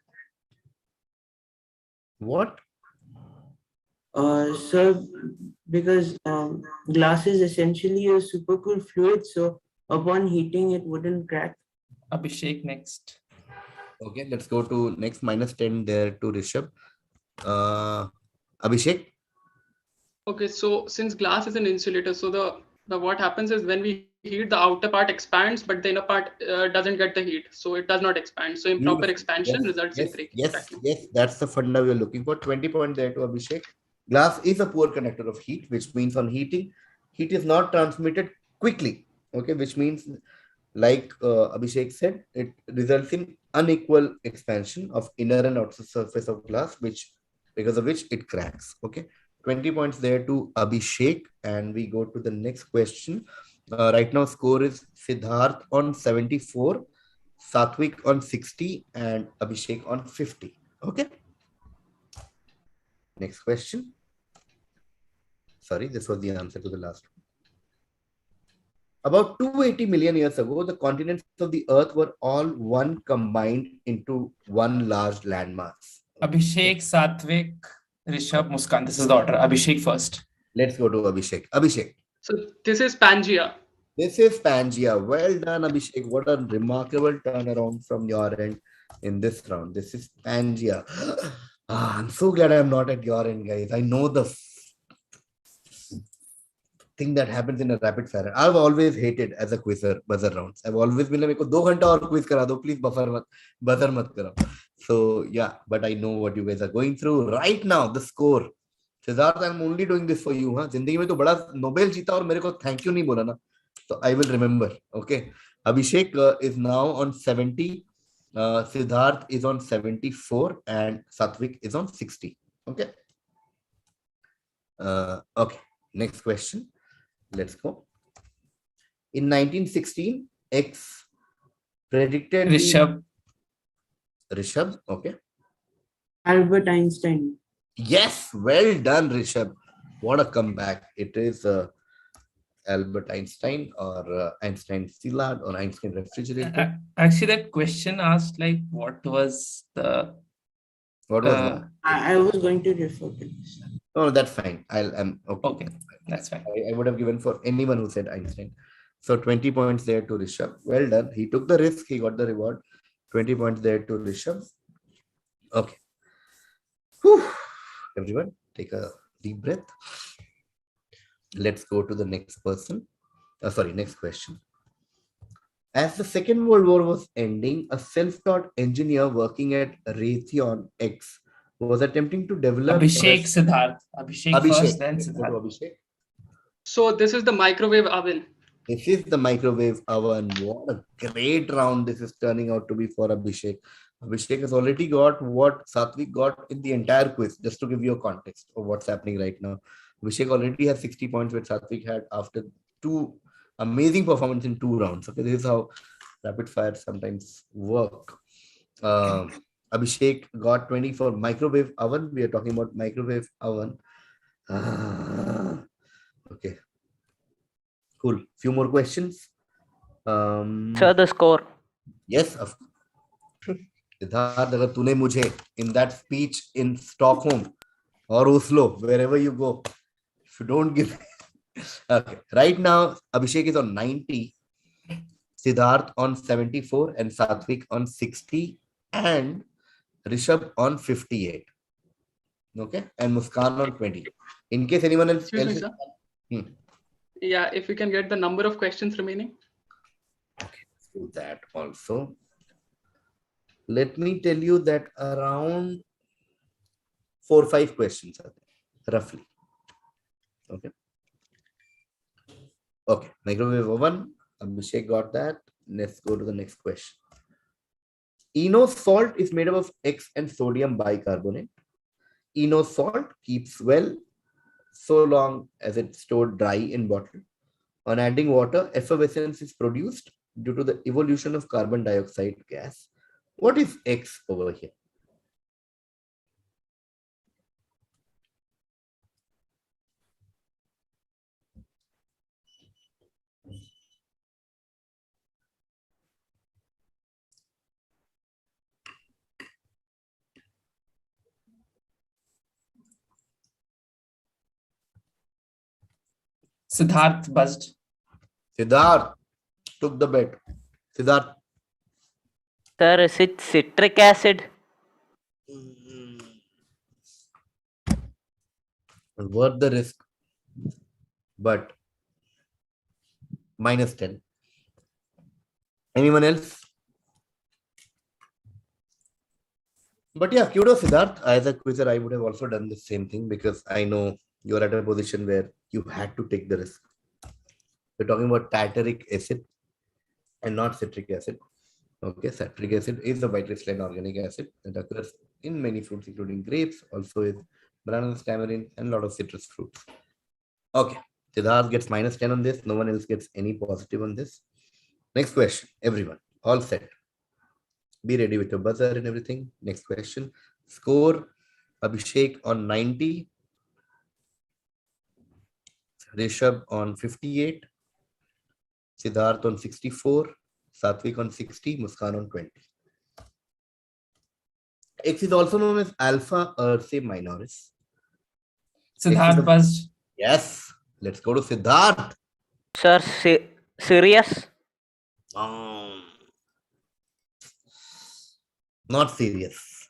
What? Sir, because glass is essentially a supercooled fluid, so upon heating it wouldn't crack. Abhishek next. Okay, let's go to next. -10 there to Rishabh. Abhishek. Okay, so since glass is an insulator, so the what happens is when we heat, the outer part expands, but the inner part doesn't get the heat, so it does not expand. So improper expansion results in cracking. Yes, that's the funda we're looking for. 20 points there to Abhishek. Glass is a poor conductor of heat, which means on heating, heat is not transmitted quickly. Okay, which means, like Abhishek said, it results in unequal expansion of inner and outer surface of glass, because of which it cracks. Okay, 20 points there to Abhishek, and we go to the next question. Right now, score is Siddharth on 74, Satvik on 60, and Abhishek on 50. Okay. Next question. Sorry, this was the answer to the last one. About 280 million years ago, the continents of the Earth were all one combined into one large landmass. Abhishek, Satvik, Rishabh, Muskan. This is the order. Abhishek first. Let's go to Abhishek. Abhishek. So this is Pangea. This is Pangea. Well done, Abhishek. What a remarkable turnaround from your end in this round. This is Pangea. I'm so glad I'm not at your end, guys. I know the thing that happens in a rapid fire. I've always hated as a quizzer buzzer rounds. I've always been like, 2 घंटा और quiz करा दो, please buzzer मत करो. So yeah, but I know what you guys are going through right now. The score. Siddharth, I'm only doing this for you. जिंदगी में तो बड़ा Nobel जीता और मेरे को thank you नहीं बोला ना. So I will remember. Okay. Abhishek is now on 70. Siddharth is on 74 and Satvik is on 60. Okay. Okay. Next question. Let's go. In 1916, X predicted Rishabh. Rishabh. Okay. Albert Einstein. Yes. Well done, Rishabh. What a comeback. It is Albert Einstein or Einstein Szilard or Einstein refrigerator. Actually, that question asked like what was the... What was that? I was going to refer to this. Oh, that's fine. I'm okay. Okay, that's fine. I would have given for anyone who said Einstein. So 20 points there to Rishabh. Well done. He took the risk. He got the reward. 20 points there to Rishabh. Okay. Whew. Everyone, take a deep breath. Let's go to the next person. Next question. As the Second World War was ending, a self-taught engineer working at Raytheon X was attempting to develop. Abhishek, Siddharth. Abhishek first, then Let's go to Siddharth. Abhishek. So this is the microwave oven. This is the microwave oven. What a great round this is turning out to be for Abhishek. Abhishek has already got what Satvik got in the entire quiz, just to give you a context of what's happening right now. Abhishek already has 60 points, which Satvik had after two amazing performance in 2 rounds. Okay, this is how rapid fire sometimes work. Abhishek got 20 for microwave oven. We are talking about microwave oven. Okay. Cool. Few more questions. So the score. Yes, of Siddharth, अगर तूने मुझे in that speech in Stockholm or Oslo, wherever you go, if you don't give. Okay, right now Abhishek is on 90, Siddharth on 74, and Satvik on 60, and Rishabh on 58. Okay, and Muskan on 20. In case anyone else. Excuse me, sir. Yeah, if we can get the number of questions remaining. Okay, let's do that also. Let me tell you that around 4 or 5 questions are there, roughly. Okay. Okay, microwave oven. Abhishek got that. Let's go to the next question. Eno salt is made up of X and sodium bicarbonate. Eno salt keeps well so long as it's stored dry in bottle. On adding water, effervescence is produced due to the evolution of carbon dioxide gas. What is X over here? Siddharth buzzed. Siddharth took the bet. Siddharth. Sir, is it citric acid? Worth the risk, but -10. Anyone else? But yeah, kudos Siddharth. As a quizzer, I would have also done the same thing because I know you're at a position where you had to take the risk. We're talking about tartaric acid and not citric acid. Okay, citric acid is a white-crystalline organic acid that occurs in many fruits, including grapes, also with bananas, tamarind, and a lot of citrus fruits. Okay, Siddharth gets -10 on this. No one else gets any positive on this. Next question, everyone, all set. Be ready with your buzzer and everything. Next question. Score: Abhishek on 90, Rishabh on 58, Siddharth on 64, Satvik on 60, Muskan on 20. X is also known as Alpha Ursae minoris. Siddharth buzzed. Yes. Let's go to Siddharth. Sir, Sirius? Not serious.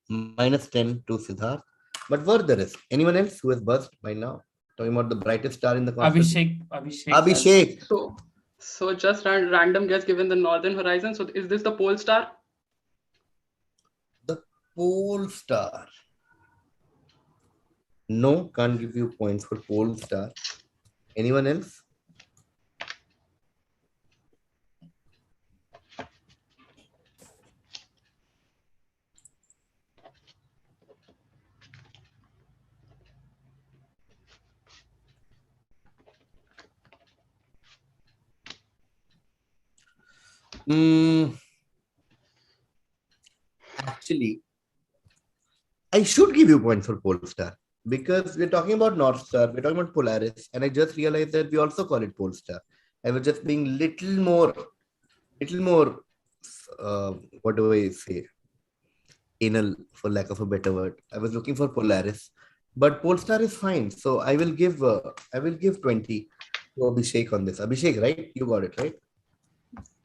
-10 to Siddharth. But worth the risk. Anyone else who has buzzed by now? Talking about the brightest star in the constellation. Abhishek. So just random guess given the northern horizon. So is this the pole star? The pole star. No, can't give you points for pole star. Anyone else? Actually, I should give you points for pole star because we're talking about North Star, we're talking about Polaris, and I just realized that we also call it pole star. I was just being little more, what do I say? Anal, for lack of a better word. I was looking for Polaris, but pole star is fine. So I will give 20 to Abhishek on this. Abhishek, right? You got it, right?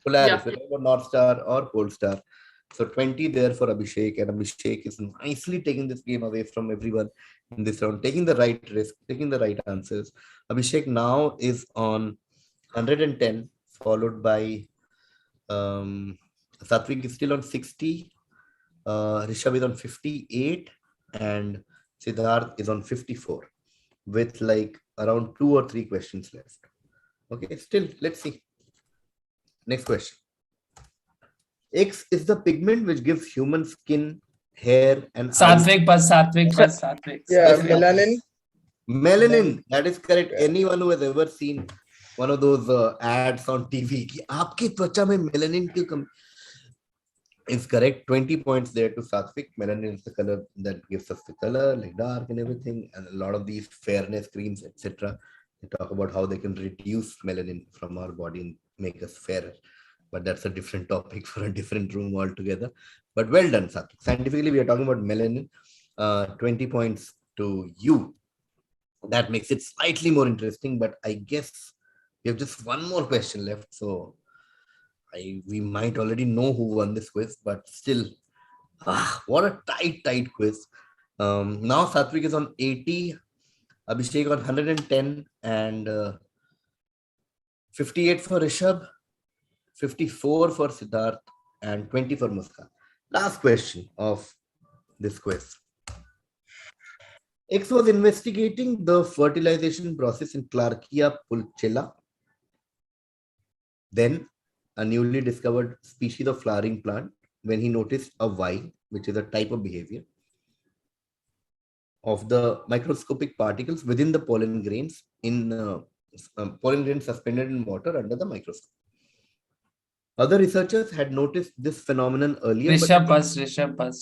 Polaris, Yeah. whether North Star or Pole Star. So 20 there for Abhishek, and Abhishek is nicely taking this game away from everyone in this round, taking the right risk, taking the right answers. Abhishek now is on 110, followed by Satvik is still on 60. Rishabh is on 58. and Siddharth is on 54 with like around 2 or 3 questions left. Okay, still, let's see. Next question. X is the pigment which gives human skin, hair, and eyes. Satvik, Satvik. Yeah, Yes, melanin. Melanin, that is correct. Yeah. Anyone who has ever seen one of those ads on TV, कि आपकी त्वचा में melanin क्यों कम is correct. 20 points there to Satvik. Melanin is the color that gives us the color, like dark and everything. And a lot of these fairness creams, etc. They talk about how they can reduce melanin from our body and make us fairer. But that's a different topic for a different room altogether. But well done, Satvik. Scientifically, we are talking about melanin. 20 points to you. That makes it slightly more interesting, but I guess we have just one more question left. So we might already know who won this quiz, but still, what a tight quiz. Now Satvik is on 80, Abhishek on 110, and 58 for Rishabh, 54 for Siddharth, and 20 for Muskan. Last question of this quiz. X was investigating the fertilization process in Clarkia pulchella. Then a newly discovered species of flowering plant when he noticed a Y, which is a type of behavior of the microscopic particles within the pollen grains in pollen grains suspended in water under the microscope. Other researchers had noticed this phenomenon earlier. Rishabh first.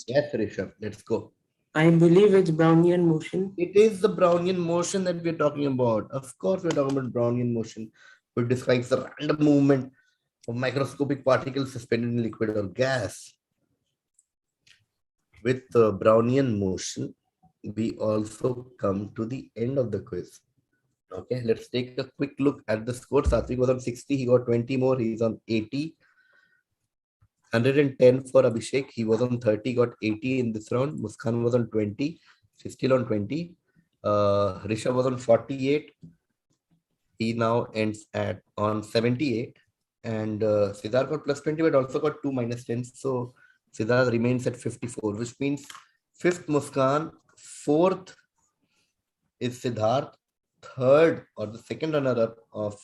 Yes, Rishabh, let's go. I believe it's Brownian motion. It is the Brownian motion that we're talking about. Of course, we're talking about Brownian motion, which describes the random movement of microscopic particles suspended in liquid or gas. With the Brownian motion, we also come to the end of the quiz. Okay, let's take a quick look at the score. Satvik was on 60, he got 20 more, he's on 80. 110 for Abhishek, he was on 30, got 80 in this round. Muskan was on 20, she's still on 20. Rishabh was on 48, he now ends on 78. And Siddharth got plus 20, but also got 2 minus 10. So Siddharth remains at 54, which means 5th Muskan, 4th is Siddharth, 3rd or the second runner-up of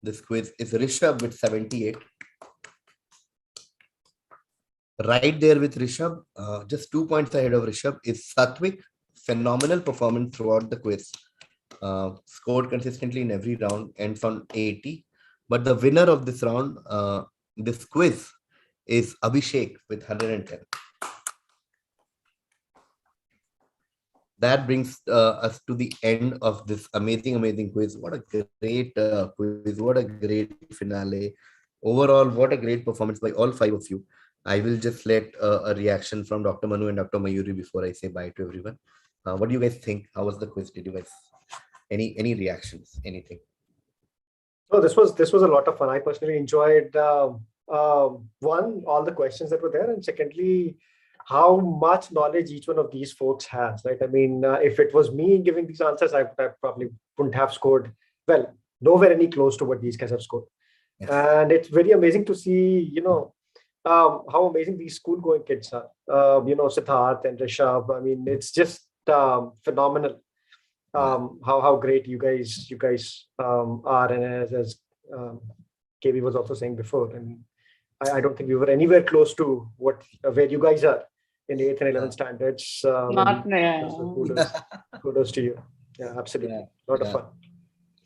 this quiz is Rishabh with 78. Right there with Rishabh, just 2 points ahead of Rishabh is Satvik. Phenomenal performance throughout the quiz. Scored consistently in every round, ends on 80. But the winner of this round, this quiz, is Abhishek with 110. That brings us to the end of this amazing quiz. What a great quiz. What a great finale. Overall, what a great performance by all 5 of you. I will just let a reaction from Dr. Manu and Dr. Mayuri before I say bye to everyone. What do you guys think? How was the quiz? Did you guys any reactions? Anything? So this was a lot of fun. I personally enjoyed one, all the questions that were there, and secondly, how much knowledge each one of these folks has, right? I mean, if it was me giving these answers, I probably wouldn't have scored, well, nowhere any close to what these guys have scored. Yes. And it's very amazing to see, how amazing these school-going kids are. Siddharth and Rishabh. I mean, it's just phenomenal. How great you guys are, and as KB was also saying before, and I don't think we were anywhere close to where you guys are in the 8th and 11th standards. Kudos to you. Yeah, absolutely. A lot of fun.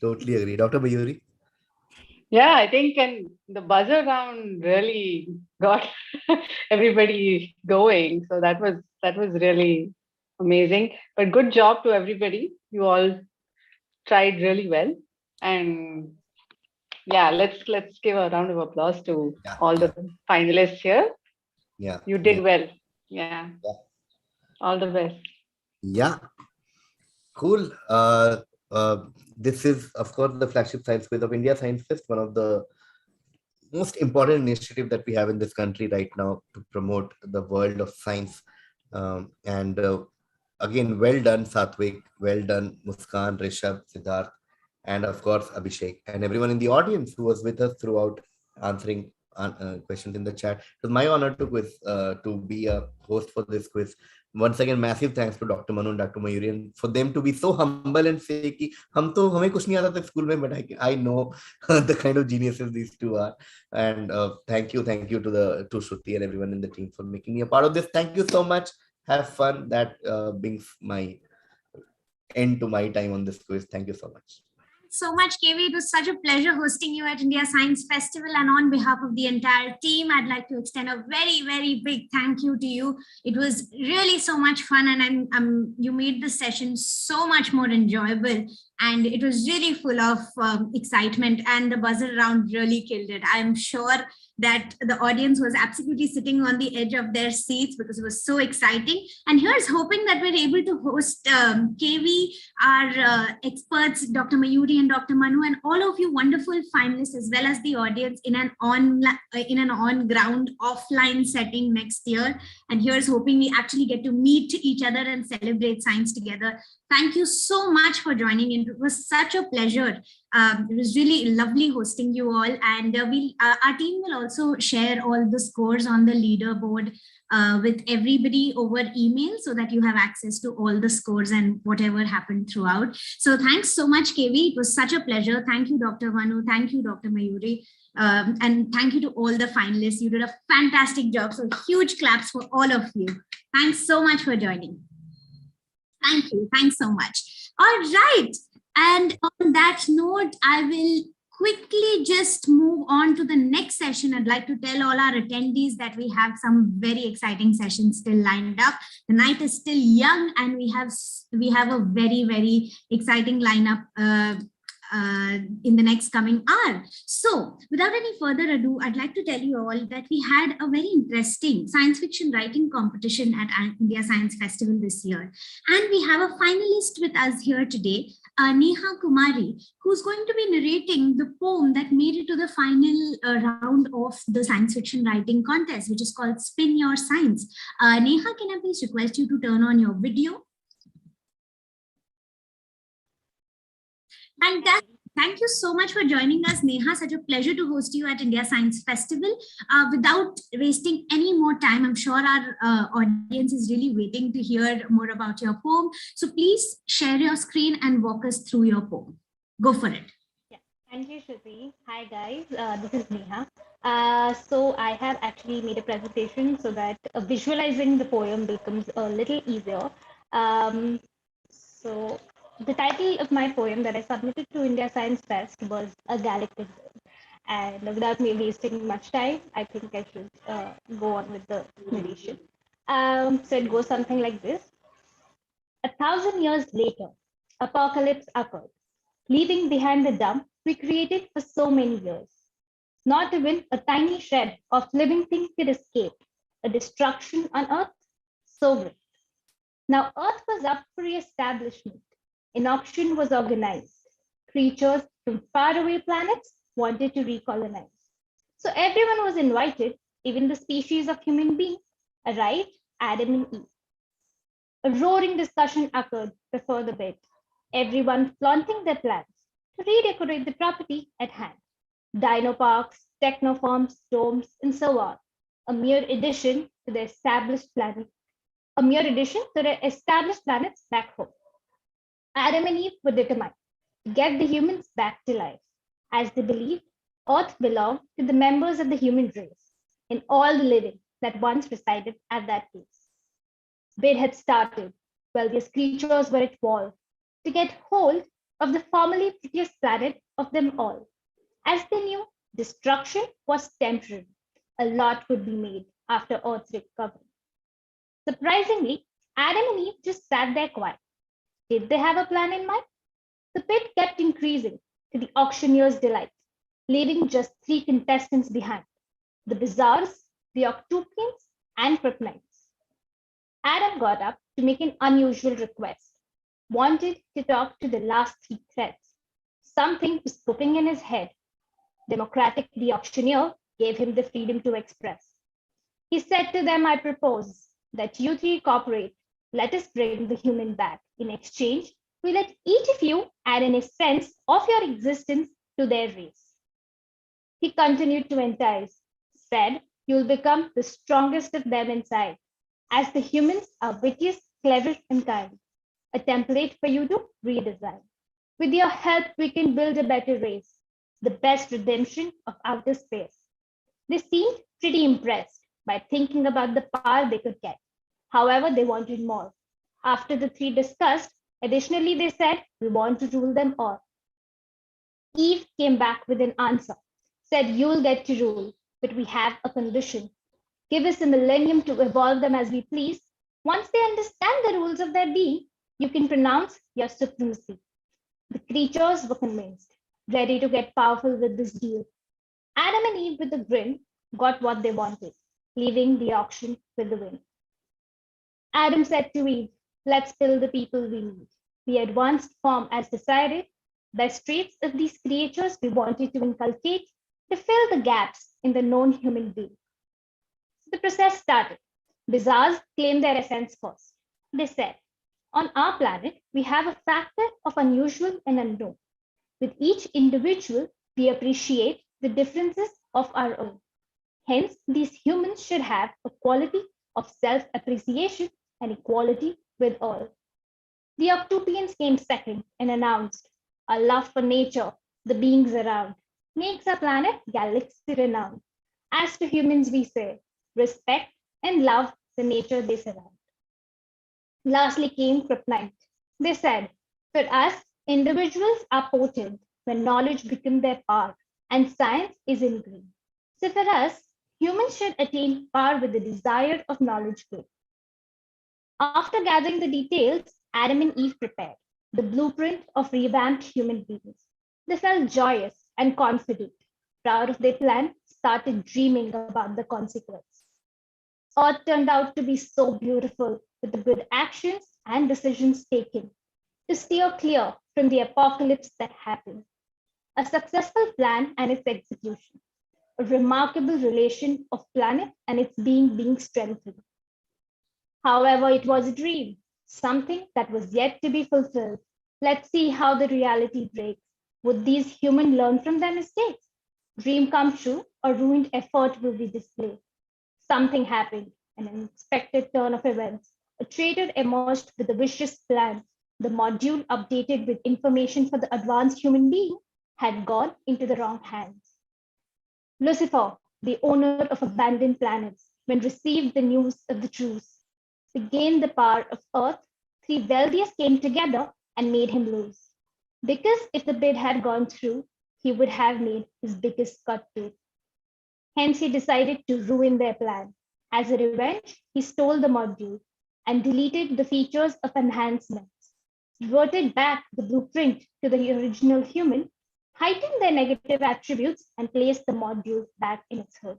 Totally agree. Dr. Mayuri? Yeah, I think and the buzzer round really got everybody going. So that was really amazing. But good job to everybody. You all tried really well. And yeah, let's give a round of applause to all the finalists here. Yeah. You did well. Yeah. All the best. Yeah. Cool. This is, of course, the flagship Science Quiz of India Science Fest, one of the most important initiatives that we have in this country right now to promote the world of science. Again, well done, Satvik. Well done, Muskan, Rishabh, Siddharth, and of course, Abhishek, and everyone in the audience who was with us throughout answering questions in the chat. It was my honor to be a host for this quiz. once again, massive thanks to Dr. Manu and Dr. Mayuri, and for them to be so humble and say कि हमें कुछ नहीं आता था school में, but I know the kind of geniuses these two are. And thank you to Shruti and everyone in the team for making me a part of this. Thank you so much. Have fun. That brings my end to my time on this quiz. Thank you so much. So much, KV. It was such a pleasure hosting you at India Science Festival, and on behalf of the entire team, I'd like to extend a very, very big thank you to you. It was really so much fun, and you made the session so much more enjoyable, and it was really full of excitement, and the buzzer round really killed it. I'm sure that the audience was absolutely sitting on the edge of their seats because it was so exciting. And here's hoping that we're able to host KV, our experts, Dr. Mayuri and Dr. Manu, and all of you wonderful finalists, as well as the audience, in an on-ground offline setting next year. And here's hoping we actually get to meet each other and celebrate science together. Thank you so much for joining in. It was such a pleasure. It was really lovely hosting you all. And our team will also share all the scores on the leaderboard with everybody over email, so that you have access to all the scores and whatever happened throughout. So thanks so much, KV. It was such a pleasure. Thank you, Dr. Manu. Thank you, Dr. Mayuri. And thank you to all the finalists. You did a fantastic job. So huge claps for all of you. Thanks so much for joining. Thank you. Thanks so much. All right. And on that note, I will quickly just move on to the next session. I'd like to tell all our attendees that we have some very exciting sessions still lined up. The night is still young, and we have a very, very exciting lineup in the next coming hour. So without any further ado, I'd like to tell you all that we had a very interesting science fiction writing competition at India Science Festival this year. And we have a finalist with us here today, Neha Kumari, who's going to be narrating the poem that made it to the final round of the science fiction writing contest, which is called Spin Your Science. Neha, can I please request you to turn on your video? Fantastic. Thank you so much for joining us, Neha. Such a pleasure to host you at India Science Festival. Without wasting any more time, I'm sure our audience is really waiting to hear more about your poem. So please share your screen and walk us through your poem. Go for it. Yeah. Thank you, Shruti. Hi, guys. This is Neha. So I have actually made a presentation so that visualizing the poem becomes a little easier. So the title of my poem that I submitted to India Science Fest was A Galactic Bird. And without me wasting much time, I think I should go on with the narration. So it goes something like this. 1,000 years later, apocalypse occurred, leaving behind the dump we created for so many years. Not even a tiny shred of living thing could escape a destruction on Earth so great. Now Earth was up for re-establishment. An auction was organized. Creatures from faraway planets wanted to recolonize. So everyone was invited, even the species of human beings, arrived Adam and Eve. A roaring discussion occurred before the bed, everyone flaunting their plans to redecorate the property at hand. Dino parks, technoforms, domes, and so on. A mere addition to the established planet. A mere addition to the established planets back home. Adam and Eve were determined to get the humans back to life, as they believed Earth belonged to the members of the human race and all the living that once resided at that place. Bid had started while these creatures were at war to get hold of the formerly prettiest planet of them all. As they knew, destruction was temporary. A lot would be made after Earth's recovery. Surprisingly, Adam and Eve just sat there quiet. Did they have a plan in mind? The bid kept increasing to the auctioneer's delight, leaving just 3 contestants behind, the Bizarres, the Octupians, and Kryptonites. Adam got up to make an unusual request, wanted to talk to the last 3 threads. Something was cooking in his head. Democratic, the auctioneer gave him the freedom to express. He said to them, I propose that you 3 cooperate. Let us bring the human back. In exchange, we let each of you add in a sense of your existence to their race. He continued to entice, said, you'll become the strongest of them inside. as the humans are wittiest, clever, and kind. A template for you to redesign. With your help, we can build a better race, the best redemption of outer space. They seemed pretty impressed by thinking about the power they could get. However, they wanted more. After the three discussed, additionally, they said, we want to rule them all. Eve came back with an answer, said, you'll get to rule, but we have a condition. Give us a millennium to evolve them as we please. Once they understand the rules of their being, you can pronounce your supremacy. The creatures were convinced, ready to get powerful with this deal. Adam and Eve, with a grin, got what they wanted, leaving the auction with the win. Adam said to Eve, let's build the people we need. The advanced form as decided, best traits of these creatures we wanted to inculcate to fill the gaps in the known human being. So the process started. Bizarres claimed their essence first. They said, on our planet, we have a factor of unusual and unknown. With each individual, we appreciate the differences of our own. Hence, these humans should have a quality of self-appreciation and equality with all. The Octopians came second and announced, our love for nature, the beings around, makes our planet galaxy renowned. As to humans, we say, respect and love the nature they surround. Lastly came Kryptonite. They said, for us, individuals are potent when knowledge becomes their power and science is in green. So for us, humans should attain power with the desire of knowledge good. After gathering the details, Adam and Eve prepared the blueprint of revamped human beings. They felt joyous and confident, proud of their plan, started dreaming about the consequence. Earth turned out to be so beautiful with the good actions and decisions taken to steer clear from the apocalypse that happened. A successful plan and its execution. A remarkable relation of planet and its being strengthened. However, it was a dream, something that was yet to be fulfilled. Let's see how the reality breaks. Would these humans learn from their mistakes? Dream come true or ruined effort will be displayed. Something happened, an unexpected turn of events. A traitor emerged with a vicious plan. The module updated with information for the advanced human being had gone into the wrong hands. Lucifer, the owner of abandoned planets, when received the news of the truce, to gain the power of Earth, three wealthiest came together and made him lose. Because if the bid had gone through, he would have made his biggest cut too. Hence, he decided to ruin their plan. As a revenge, he stole the module and deleted the features of enhancements, reverted back the blueprint to the original human, heightened their negative attributes, and placed the module back in its hood.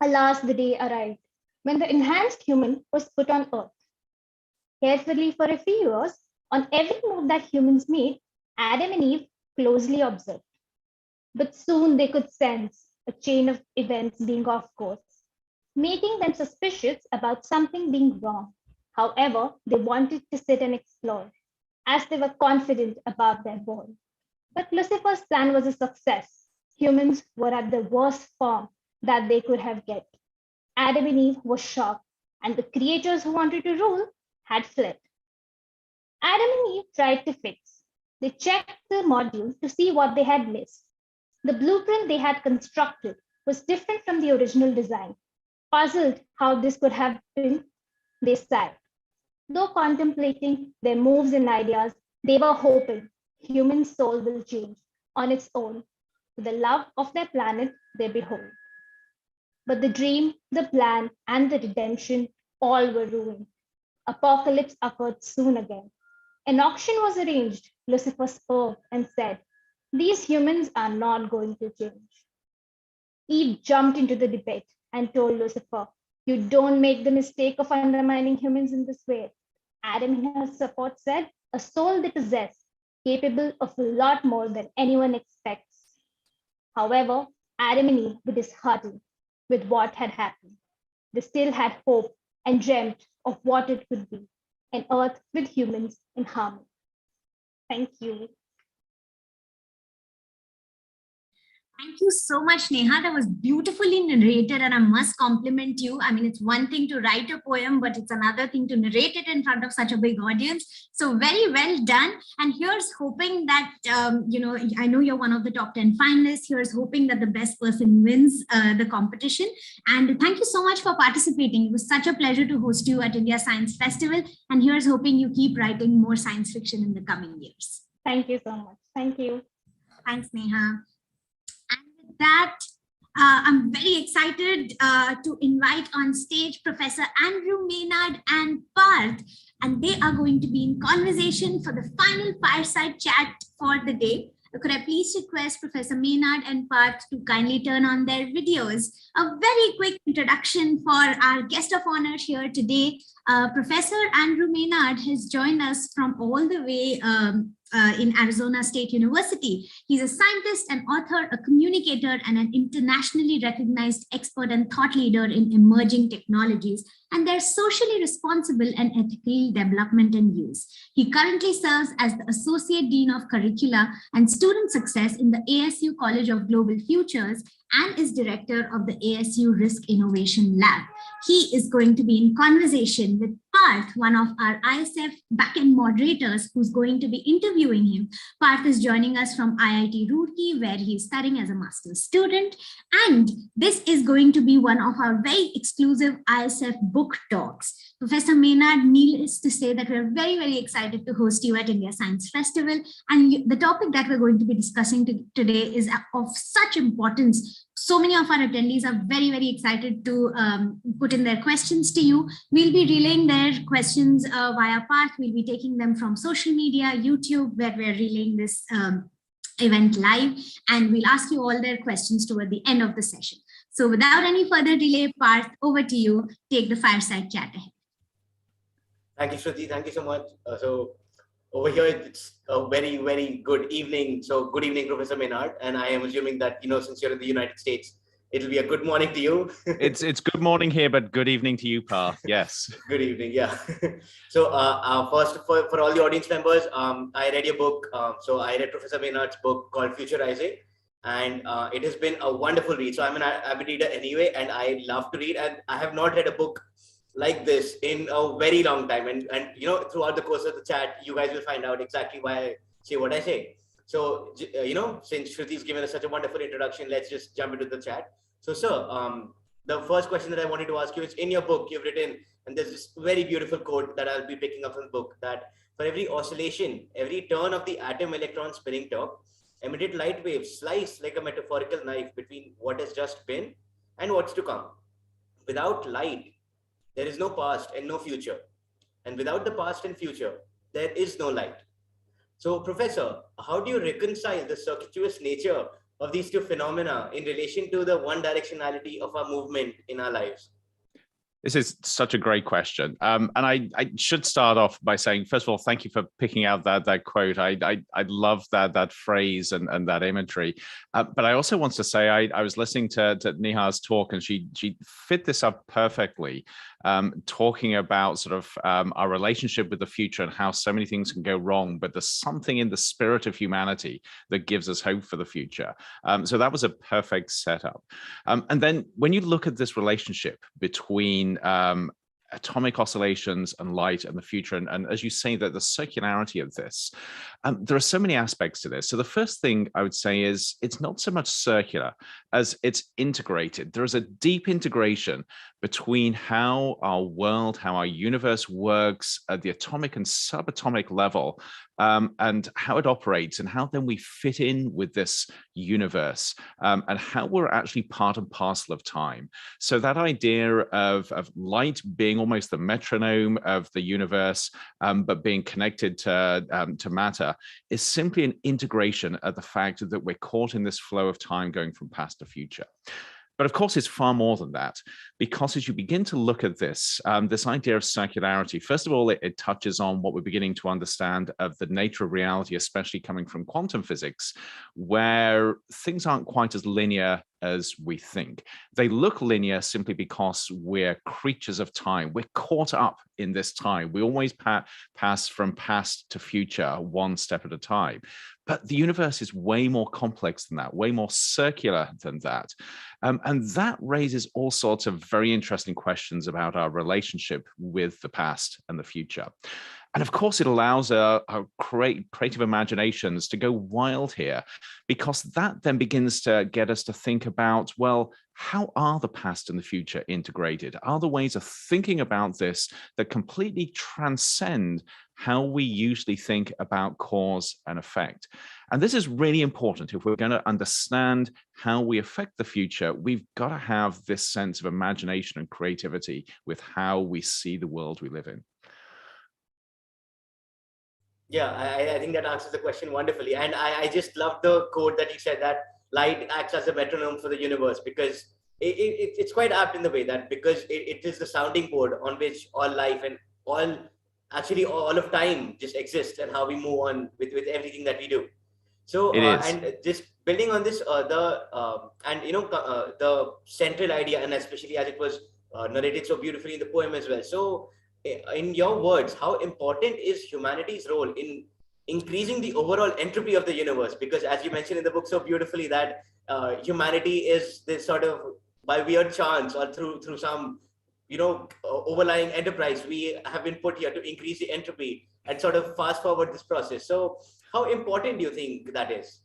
Alas, the day arrived when the enhanced human was put on Earth. Carefully for a few years, on every move that humans made, Adam and Eve closely observed. But soon they could sense a chain of events being off course, making them suspicious about something being wrong. However, they wanted to sit and explore, as they were confident about their born. But Lucifer's plan was a success. Humans were at the worst form that they could have get. Adam and Eve were shocked, and the creatures who wanted to rule had fled. Adam and Eve tried to fix. They checked the module to see what they had missed. The blueprint they had constructed was different from the original design. Puzzled how this could have been, they sighed. Though contemplating their moves and ideas, they were hoping human soul will change on its own to the love of their planet they behold. But the dream, the plan, and the redemption all were ruined. Apocalypse occurred soon again. An auction was arranged. Lucifer spoke and said, these humans are not going to change. Eve jumped into the debate and told Lucifer, you don't make the mistake of undermining humans in this way. Adam in her support said, a soul they possess, capable of a lot more than anyone expects. However, Adam and Eve were disheartened with what had happened. They still had hope and dreamt of what it could be, an earth with humans in harmony. Thank you. Thank you so much, Neha. That was beautifully narrated, and I must compliment you. I mean, it's one thing to write a poem, but it's another thing to narrate it in front of such a big audience. So very well done. And here's hoping that, I know you're one of the top 10 finalists. Here's hoping that the best person wins the competition. And thank you so much for participating. It was such a pleasure to host you at India Science Festival. And here's hoping you keep writing more science fiction in the coming years. Thank you so much. Thank you. Thanks, Neha. And with that, I'm very excited to invite on stage Professor Andrew Maynard and Parth, and they are going to be in conversation for the final fireside chat for the day. Could I please request Professor Maynard and Parth to kindly turn on their videos? A very quick introduction for our guest of honor here today. Professor Andrew Maynard has joined us from all the way in Arizona State University. He's a scientist, an author, a communicator, and an internationally recognized expert and thought leader in emerging technologies and their socially responsible and ethical development and use. He currently serves as the Associate Dean of Curricula and Student Success in the ASU College of Global Futures and is director of the ASU Risk Innovation Lab. He is going to be in conversation with Parth, one of our ISF backend moderators who's going to be interviewing him. Parth is joining us from IIT Roorkee, where he's studying as a master's student. And this is going to be one of our very exclusive ISF book talks. Professor Maynard, needless to say that we're very, very excited to host you at India Science Festival. And the topic that we're going to be discussing today is of such importance. So many of our attendees are very, very excited to put in their questions to you. We'll be relaying their questions via Parth. We'll be taking them from social media, YouTube, where we're relaying this event live. And we'll ask you all their questions toward the end of the session. So without any further delay, Parth, over to you. Take the fireside chat ahead. Thank you, Shruti. Thank you so much. Over here, it's a very, very good evening. So good evening, Professor Maynard. And I am assuming that, since you're in the United States, it'll be a good morning to you. It's good morning here, but good evening to you, Parth. Yes. Good evening. Yeah. So first, for all the audience members, I read your book. So I read Professor Maynard's book called Futurizing. And it has been a wonderful read. So I'm an avid reader anyway, and I love to read. And I have not read a book like this in a very long time. And throughout the course of the chat, you guys will find out exactly why I say what I say. So, since Shruti's given us such a wonderful introduction, let's just jump into the chat. So, sir, the first question that I wanted to ask you is, in your book, you've written, and there's this very beautiful quote that I'll be picking up from the book, that for every oscillation, every turn of the atom electron spinning top, emitted light waves slice like a metaphorical knife between what has just been and what's to come. Without light, there is no past and no future. And without the past and future, there is no light. So, Professor, how do you reconcile the circuitous nature of these two phenomena in relation to the one directionality of our movement in our lives? This is such a great question. And I should start off by saying, first of all, thank you for picking out that quote. I love that phrase and that imagery. But I also want to say, I was listening to Neha's talk, and she fit this up perfectly, talking about sort of our relationship with the future and how so many things can go wrong, but there's something in the spirit of humanity that gives us hope for the future. So that was a perfect setup. And then when you look at this relationship between atomic oscillations and light and the future, and as you say, that the circularity of this, there are so many aspects to this. So the first thing I would say is it's not so much circular as it's integrated. There is a deep integration between how our world, how our universe works at the atomic and subatomic level, and how it operates, and how then we fit in with this universe, and how we're actually part and parcel of time. So that idea of light being almost the metronome of the universe, but being connected to matter, is simply an integration of the fact that we're caught in this flow of time going from past to future. But of course, it's far more than that, because as you begin to look at this, this idea of circularity, first of all, it touches on what we're beginning to understand of the nature of reality, especially coming from quantum physics, where things aren't quite as linear as we think. They look linear simply because we're creatures of time. We're caught up in this time. We always pass from past to future, one step at a time. But the universe is way more complex than that, way more circular than that. And that raises all sorts of very interesting questions about our relationship with the past and the future. And of course, it allows our creative imaginations to go wild here, because that then begins to get us to think about, well, how are the past and the future integrated? Are there ways of thinking about this that completely transcend how we usually think about cause and effect? And this is really important. If we're going to understand how we affect the future, we've got to have this sense of imagination and creativity with how we see the world we live in. Yeah, I think that answers the question wonderfully. And I just love the quote that you said, that light acts as a metronome for the universe, because it's quite apt in the way that, because it is the sounding board on which all life and all of time just exists, and how we move on with everything that we do. So and just building on this, the central idea, and especially as it was narrated so beautifully in the poem as well. So in your words, how important is humanity's role in increasing the overall entropy of the universe? Because as you mentioned in the book so beautifully, that humanity is this sort of, by weird chance or through some overlying enterprise, we have been put here to increase the entropy and sort of fast forward this process. So how important do you think that is?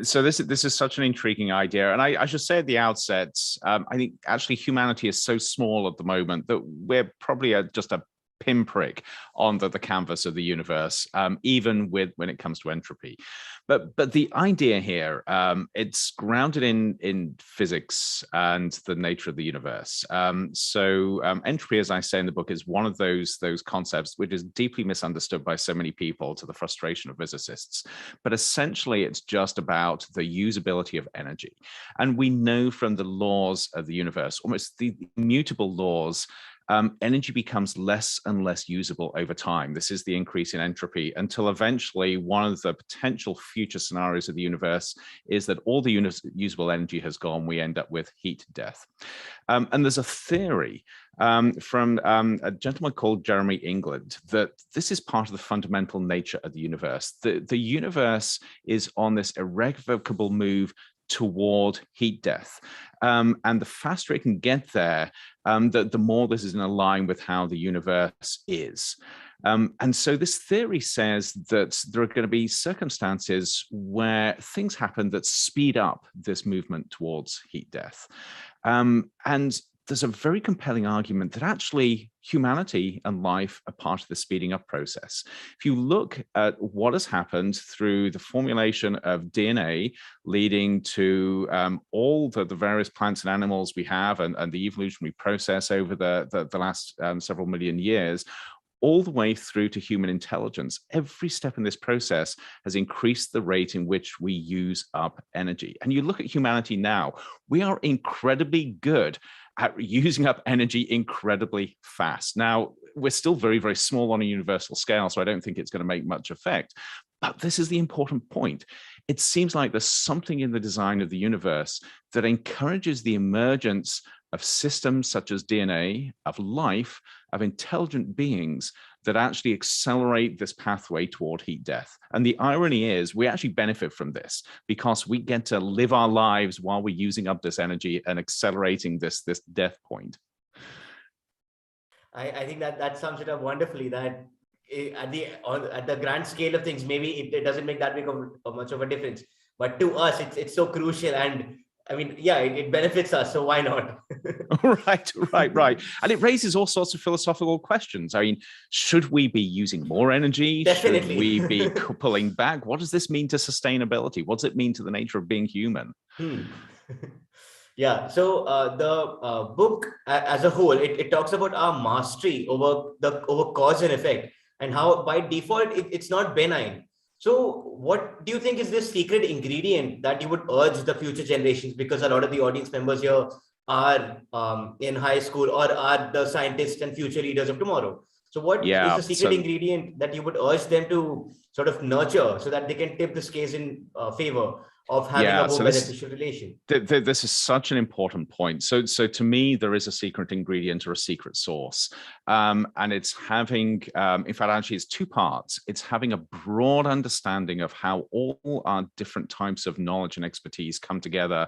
So this is such an intriguing idea. And I should say at the outset, I think actually humanity is so small at the moment that we're probably just a pinprick on the canvas of the universe, even when it comes to entropy. But the idea here, it's grounded in physics and the nature of the universe. So entropy, as I say in the book, is one of those concepts which is deeply misunderstood by so many people, to the frustration of physicists. But essentially, it's just about the usability of energy. And we know from the laws of the universe, almost the immutable laws, energy becomes less and less usable over time. This is the increase in entropy, until eventually one of the potential future scenarios of the universe is that all the usable energy has gone. We end up with heat death. And there's a theory from a gentleman called Jeremy England that this is part of the fundamental nature of the universe. The universe is on this irrevocable move toward heat death. And the faster it can get there, the more this is in line with how the universe is. And so this theory says that there are going to be circumstances where things happen that speed up this movement towards heat death. And there's a very compelling argument that actually humanity and life are part of the speeding up process. If you look at what has happened through the formulation of DNA, leading to all the various plants and animals we have, and the evolutionary process over the last several million years, all the way through to human intelligence, every step in this process has increased the rate in which we use up energy. And you look at humanity now, we are incredibly good at using up energy incredibly fast. Now, we're still very, very small on a universal scale, so I don't think it's going to make much effect. But this is the important point. It seems like there's something in the design of the universe that encourages the emergence of systems such as DNA, of life, of intelligent beings that actually accelerate this pathway toward heat death. And the irony is we actually benefit from this because we get to live our lives while we're using up this energy and accelerating this death point. I think that sums it up wonderfully, that at the grand scale of things, maybe it doesn't make that big of much of a difference. But to us, it's so crucial. And I mean, yeah, it benefits us, so why not? Right. And it raises all sorts of philosophical questions. I mean, should we be using more energy? Definitely. Should we be pulling back? What does this mean to sustainability? What does it mean to the nature of being human? Yeah, so the book as a whole, it talks about our mastery over cause and effect, and how by default it's not benign. So what do you think is this secret ingredient that you would urge the future generations? Because a lot of the audience members here are in high school or are the scientists and future leaders of tomorrow. So what is the secret ingredient that you would urge them to sort of nurture so that they can tip the scales in favor of having Yeah, a more so beneficial relation. This is such an important point. So to me, there is a secret ingredient or a secret sauce. And it's having, in fact, actually it's two parts. It's having a broad understanding of how all our different types of knowledge and expertise come together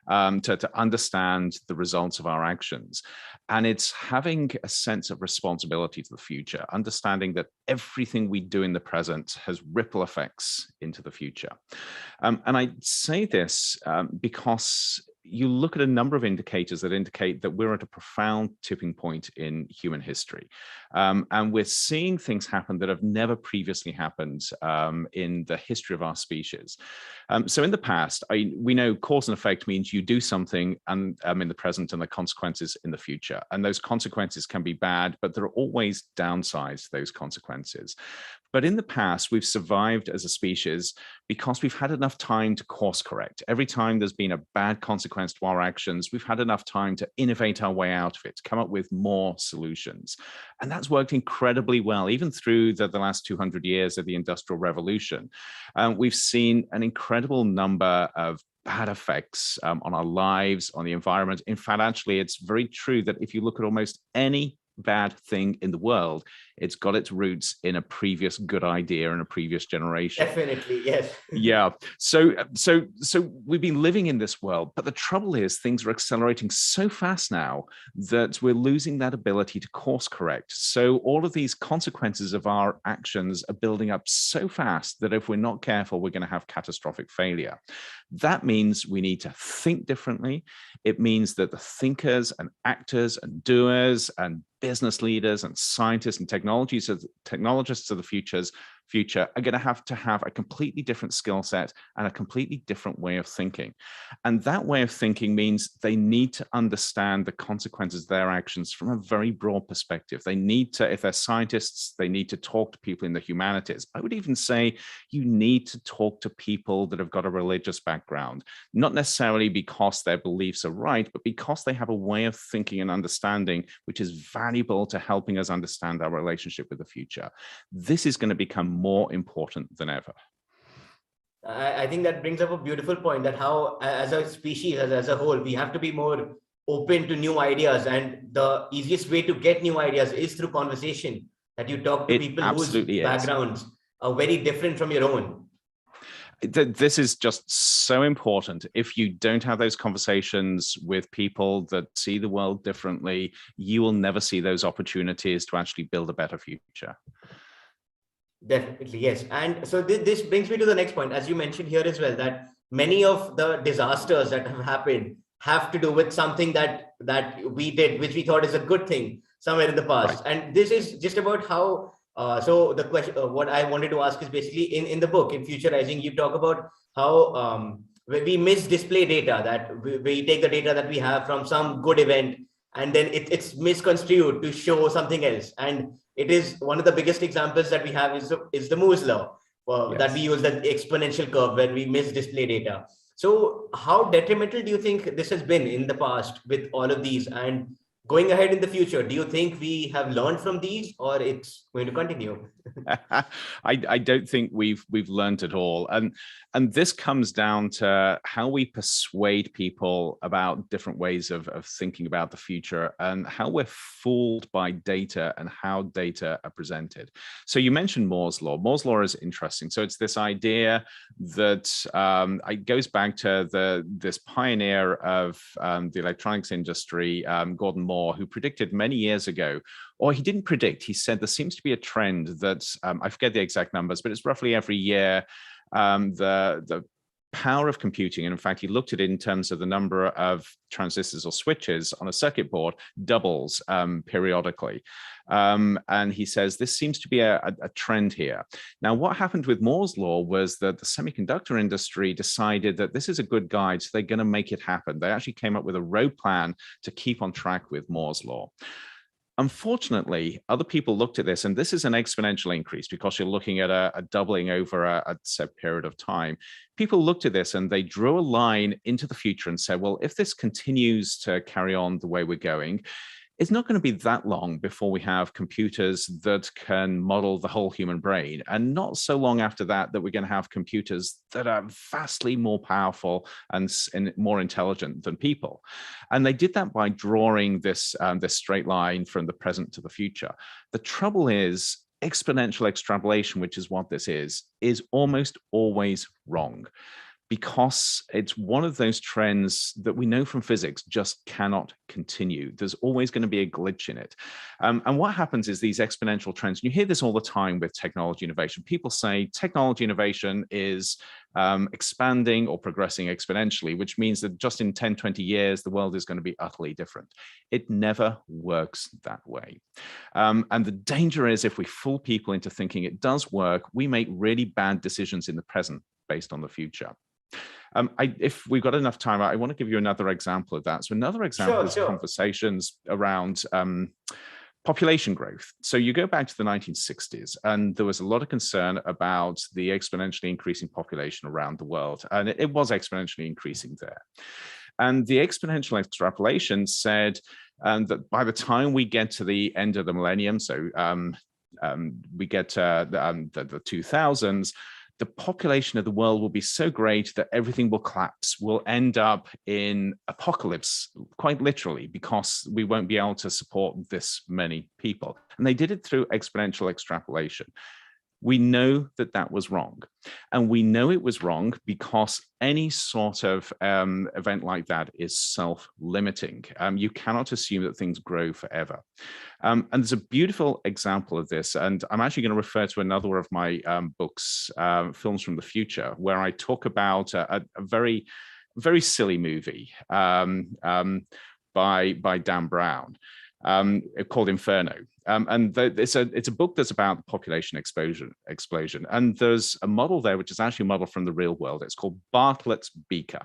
to understand the results of our actions. And it's having a sense of responsibility to the future, understanding that everything we do in the present has ripple effects into the future. And I say this because you look at a number of indicators that indicate that we're at a profound tipping point in human history. And we're seeing things happen that have never previously happened in the history of our species. So in the past, we know cause and effect means you do something and in the present and the consequences in the future. And those consequences can be bad, but there are always downsides to those consequences. But in the past, we've survived as a species because we've had enough time to course correct. Every time there's been a bad consequence to our actions, we've had enough time to innovate our way out of it, to come up with more solutions. And that's worked incredibly well, even through the last 200 years of the Industrial Revolution. We've seen an incredible number of bad effects on our lives, on the environment. In fact, actually, it's very true that if you look at almost any bad thing in the world, it's got its roots in a previous good idea in a previous generation. Definitely, yes. Yeah. So we've been living in this world, but the trouble is things are accelerating so fast now that we're losing that ability to course correct. So all of these consequences of our actions are building up so fast that if we're not careful, we're going to have catastrophic failure. That means we need to think differently. It means that the thinkers and actors and doers and business leaders and scientists and technologists of the future are going to have a completely different skill set and a completely different way of thinking. And that way of thinking means they need to understand the consequences of their actions from a very broad perspective. They need to, if they're scientists, they need to talk to people in the humanities. I would even say you need to talk to people that have got a religious background, not necessarily because their beliefs are right, but because they have a way of thinking and understanding which is valuable to helping us understand our relationship with the future. This is going to become more important than ever. I think that brings up a beautiful point, that how as a species, as a whole, we have to be more open to new ideas. And the easiest way to get new ideas is through conversation, that you talk to people whose backgrounds are very different from your own. This is just so important. If you don't have those conversations with people that see the world differently, you will never see those opportunities to actually build a better future. Definitely, yes. And so this brings me to the next point, as you mentioned here as well, that many of the disasters that have happened have to do with something that we did, which we thought is a good thing somewhere in the past. Right. And this is just about how, so the question, what I wanted to ask is basically in the book, in Futurizing, you talk about how we misdisplay data, that we take the data that we have from some good event, and then it's misconstrued to show something else. And it is one of the biggest examples that we have is the Moore's law, that we use, the exponential curve, where we misdisplay data. So how detrimental do you think this has been in the past with all of these? And going ahead in the future, do you think we have learned from these, or it's going to continue? I don't think we've learned at all. And this comes down to how we persuade people about different ways of thinking about the future, and how we're fooled by data and how data are presented. So you mentioned Moore's law. Moore's law is interesting. So it's this idea that it goes back to this pioneer of the electronics industry, Gordon Moore, who predicted many years ago, or he didn't predict, he said there seems to be a trend that, I forget the exact numbers, but it's roughly every year, the power of computing, and in fact, he looked at it in terms of the number of transistors or switches on a circuit board, doubles periodically. And he says, this seems to be a trend here. Now, what happened with Moore's law was that the semiconductor industry decided that this is a good guide, so they're going to make it happen. They actually came up with a road plan to keep on track with Moore's law. Unfortunately, other people looked at this, and this is an exponential increase because you're looking at a doubling over a set period of time. People looked at this and they drew a line into the future and said, well, if this continues to carry on the way we're going, it's not going to be that long before we have computers that can model the whole human brain. And not so long after that, that we're going to have computers that are vastly more powerful and more intelligent than people. And they did that by drawing this straight line from the present to the future. The trouble is, exponential extrapolation, which is what this is almost always wrong, because it's one of those trends that we know from physics just cannot continue. There's always going to be a glitch in it. And what happens is these exponential trends, and you hear this all the time with technology innovation. People say technology innovation is expanding or progressing exponentially, which means that just in 10, 20 years, the world is going to be utterly different. It never works that way. And the danger is if we fool people into thinking it does work, we make really bad decisions in the present based on the future. If we've got enough time, I want to give you another example of that. So another example is conversations around population growth. So you go back to the 1960s, and there was a lot of concern about the exponentially increasing population around the world, and it was exponentially increasing there. And the exponential extrapolation said that by the time we get to the end of the millennium, so we get to the 2000s, the population of the world will be so great that everything will collapse. We'll end up in apocalypse, quite literally, because we won't be able to support this many people. And they did it through exponential extrapolation. We know that that was wrong. And we know it was wrong because any sort of event like that is self-limiting. You cannot assume that things grow forever. And there's a beautiful example of this. And I'm actually going to refer to another of my books, Films from the Future, where I talk about a very, very silly movie by Dan Brown. Called Inferno. And it's a book that's about population explosion. And there's a model there, which is actually a model from the real world. It's called Bartlett's Beaker.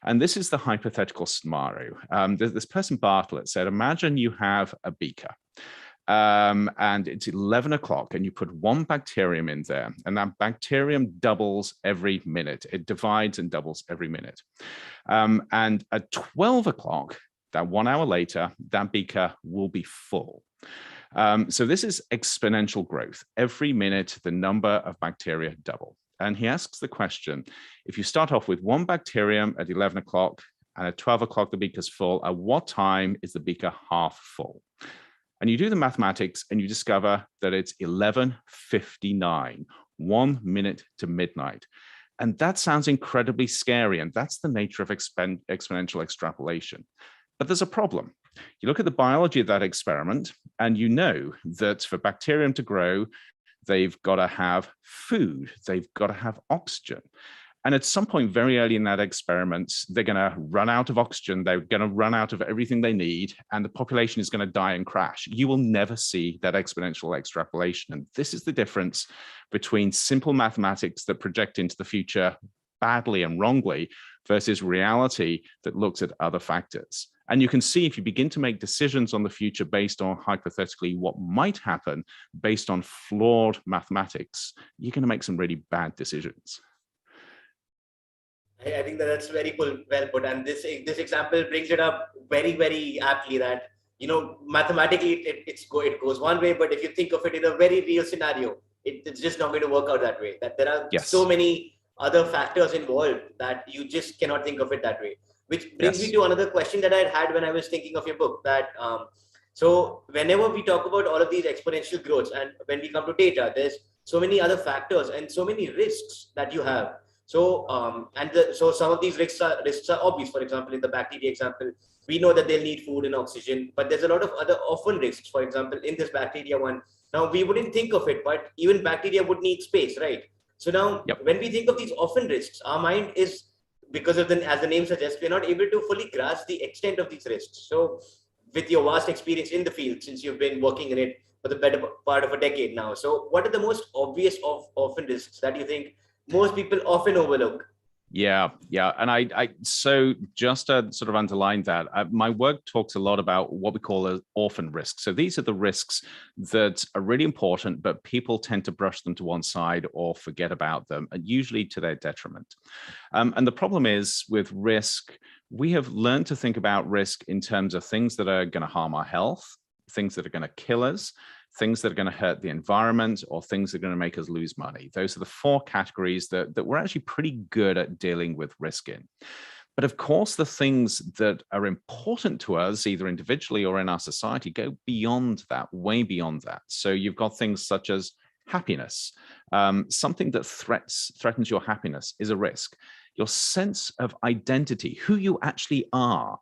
And this is the hypothetical scenario. This person, Bartlett, said, imagine you have a beaker. And it's 11 o'clock and you put one bacterium in there, and that bacterium doubles every minute. It divides and doubles every minute. And at 12 o'clock, that 1 hour later, that beaker will be full. So this is exponential growth. Every minute, the number of bacteria double. And he asks the question, if you start off with one bacterium at 11 o'clock and at 12 o'clock, the beaker's full, at what time is the beaker half full? And you do the mathematics and you discover that it's 11:59, 1 minute to midnight. And that sounds incredibly scary. And that's the nature of exponential extrapolation. But there's a problem. You look at the biology of that experiment, and you know that for bacterium to grow, they've got to have food, they've got to have oxygen. And at some point very early in that experiment, they're going to run out of oxygen, they're going to run out of everything they need, and the population is going to die and crash. You will never see that exponential extrapolation. And this is the difference between simple mathematics that project into the future badly and wrongly versus reality that looks at other factors. And you can see if you begin to make decisions on the future based on hypothetically what might happen based on flawed mathematics, you're going to make some really bad decisions. I think that's very cool, well put. And this example brings it up very, very aptly that, you know, mathematically it goes one way, but if you think of it in a very real scenario, it's just not going to work out that way. That there are so many other factors involved that you just cannot think of it that way. Which brings me to another question that I had when I was thinking of your book, that so whenever we talk about all of these exponential growths and when we come to data, there's so many other factors and so many risks that you have. So so some of these risks are obvious. For example, in the bacteria example, we know that they'll need food and oxygen, but there's a lot of other often risks. For example, in this bacteria one, now we wouldn't think of it, but even bacteria would need space, right? So now when we think of these often risks, our mind is, because of as the name suggests, we're not able to fully grasp the extent of these risks. So with your vast experience in the field, since you've been working in it for the better part of a decade now, so what are the most obvious often risks that you think most people often overlook? Yeah. And I so just to sort of underline that, my work talks a lot about what we call as orphan risks. So these are the risks that are really important, but people tend to brush them to one side or forget about them, and usually to their detriment. And the problem is with risk, We have learned to think about risk in terms of things that are going to harm our health, things that are going to kill us, things that are going to hurt the environment, or things that are going to make us lose money. Those are the four categories that we're actually pretty good at dealing with risk in. But of course, the things that are important to us, either individually or in our society, go beyond that, way beyond that. So you've got things such as happiness. Something that threatens your happiness is a risk. Your sense of identity, who you actually are,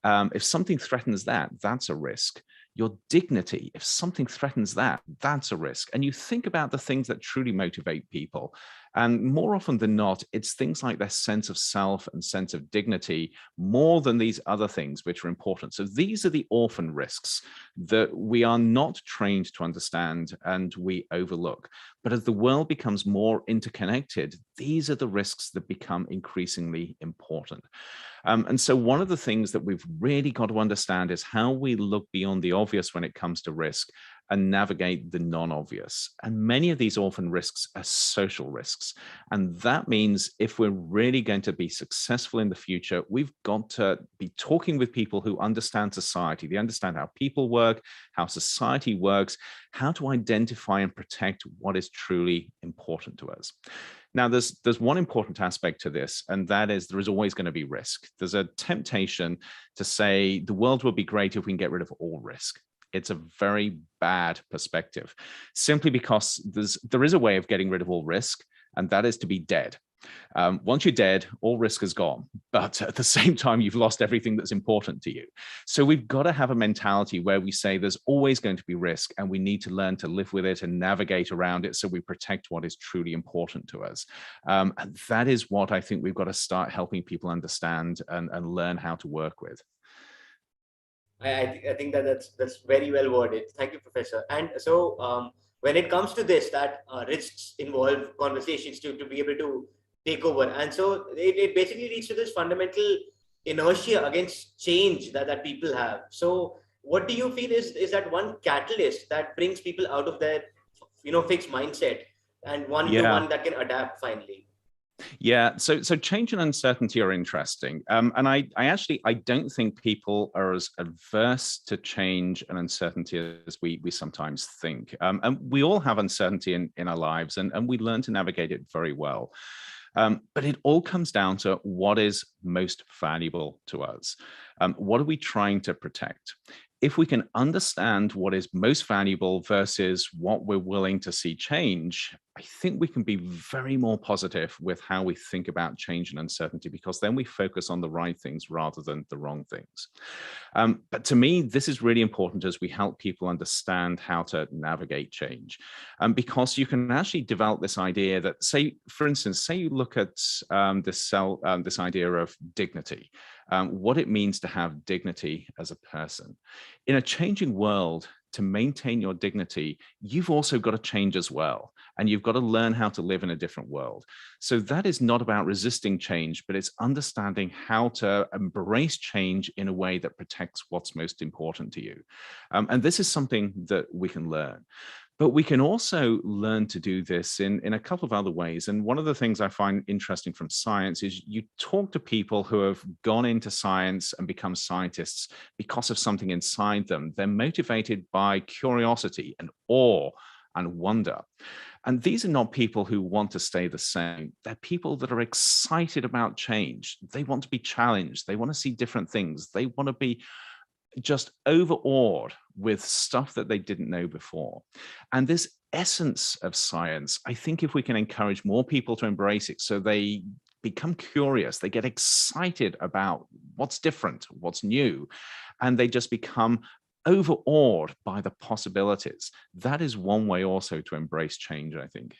if something threatens that, that's a risk. Your dignity, if something threatens that, that's a risk. And you think about the things that truly motivate people. And more often than not, it's things like their sense of self and sense of dignity more than these other things which are important. So these are the orphan risks that we are not trained to understand and we overlook. But as the world becomes more interconnected, these are the risks that become increasingly important. And so one of the things that we've really got to understand is how we look beyond the obvious when it comes to risk and navigate the non-obvious. And many of these orphan risks are social risks. And that means if we're really going to be successful in the future, we've got to be talking with people who understand society. They understand how people work, how society works, how to identify and protect what is truly important to us. Now, there's one important aspect to this, and that is there is always going to be risk. There's a temptation to say the world will be great if we can get rid of all risk. It's a very bad perspective, simply because there is a way of getting rid of all risk, and that is to be dead. Once you're dead, all risk is gone, but at the same time, you've lost everything that's important to you. So we've got to have a mentality where we say there's always going to be risk, and we need to learn to live with it and navigate around it so we protect what is truly important to us. And that is what I think we've got to start helping people understand and learn how to work with. I think that's very well worded. Thank you, Professor. And so when it comes to this, that risks involve conversations to be able to take over. And so it basically leads to this fundamental inertia against change that people have. So what do you feel is that one catalyst that brings people out of their fixed mindset and one to one that can adapt finally? Yeah, so change and uncertainty are interesting. And I don't think people are as averse to change and uncertainty as we sometimes think. And we all have uncertainty in our lives, and we learn to navigate it very well. But it all comes down to what is most valuable to us. What are we trying to protect? If we can understand what is most valuable versus what we're willing to see change, I think we can be very more positive with how we think about change and uncertainty, because then we focus on the right things rather than the wrong things. But to me, this is really important as we help people understand how to navigate change. Because you can actually develop this idea that, say, for instance, say you look at this idea of dignity, what it means to have dignity as a person. In a changing world, to maintain your dignity, you've also got to change as well. And you've got to learn how to live in a different world. So that is not about resisting change, but it's understanding how to embrace change in a way that protects what's most important to you. And this is something that we can learn. But we can also learn to do this in a couple of other ways. And one of the things I find interesting from science is you talk to people who have gone into science and become scientists because of something inside them. They're motivated by curiosity and awe and wonder. And these are not people who want to stay the same. They're people that are excited about change. They want to be challenged. They want to see different things. They want to be just overawed with stuff that they didn't know before. And this essence of science, I think if we can encourage more people to embrace it so they become curious, they get excited about what's different, what's new, and they just become overawed by the possibilities. That is one way also to embrace change, I think.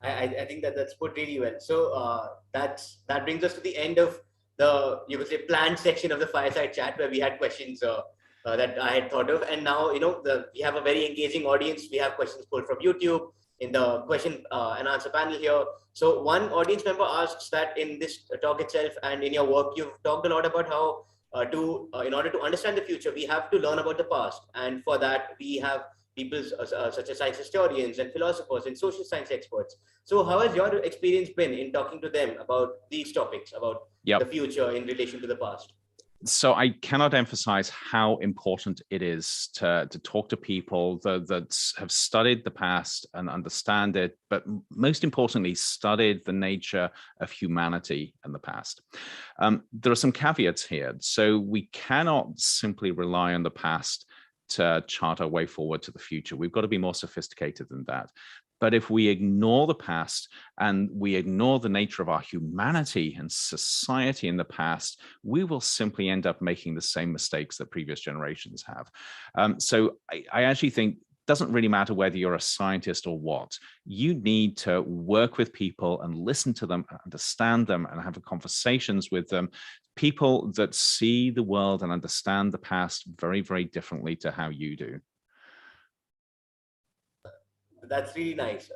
I think that's put really well. So that brings us to the end of the, you could say, planned section of the fireside chat, where we had questions that I had thought of. And now, we have a very engaging audience. We have questions pulled from YouTube in the question and answer panel here. So one audience member asks that in this talk itself and in your work, you've talked a lot about how in order to understand the future, we have to learn about the past. And for that, we have people such as science historians and philosophers and social science experts. So how has your experience been in talking to them about these topics, about the future in relation to the past? So I cannot emphasize how important it is to talk to people that have studied the past and understand it, but most importantly, studied the nature of humanity in the past. There are some caveats here. So we cannot simply rely on the past to chart our way forward to the future. We've got to be more sophisticated than that. But if we ignore the past and we ignore the nature of our humanity and society in the past, we will simply end up making the same mistakes that previous generations have. So I actually think it doesn't really matter whether you're a scientist or what. You need to work with people and listen to them, understand them, and have conversations with them. People that see the world and understand the past very, very differently to how you do. That's really nice.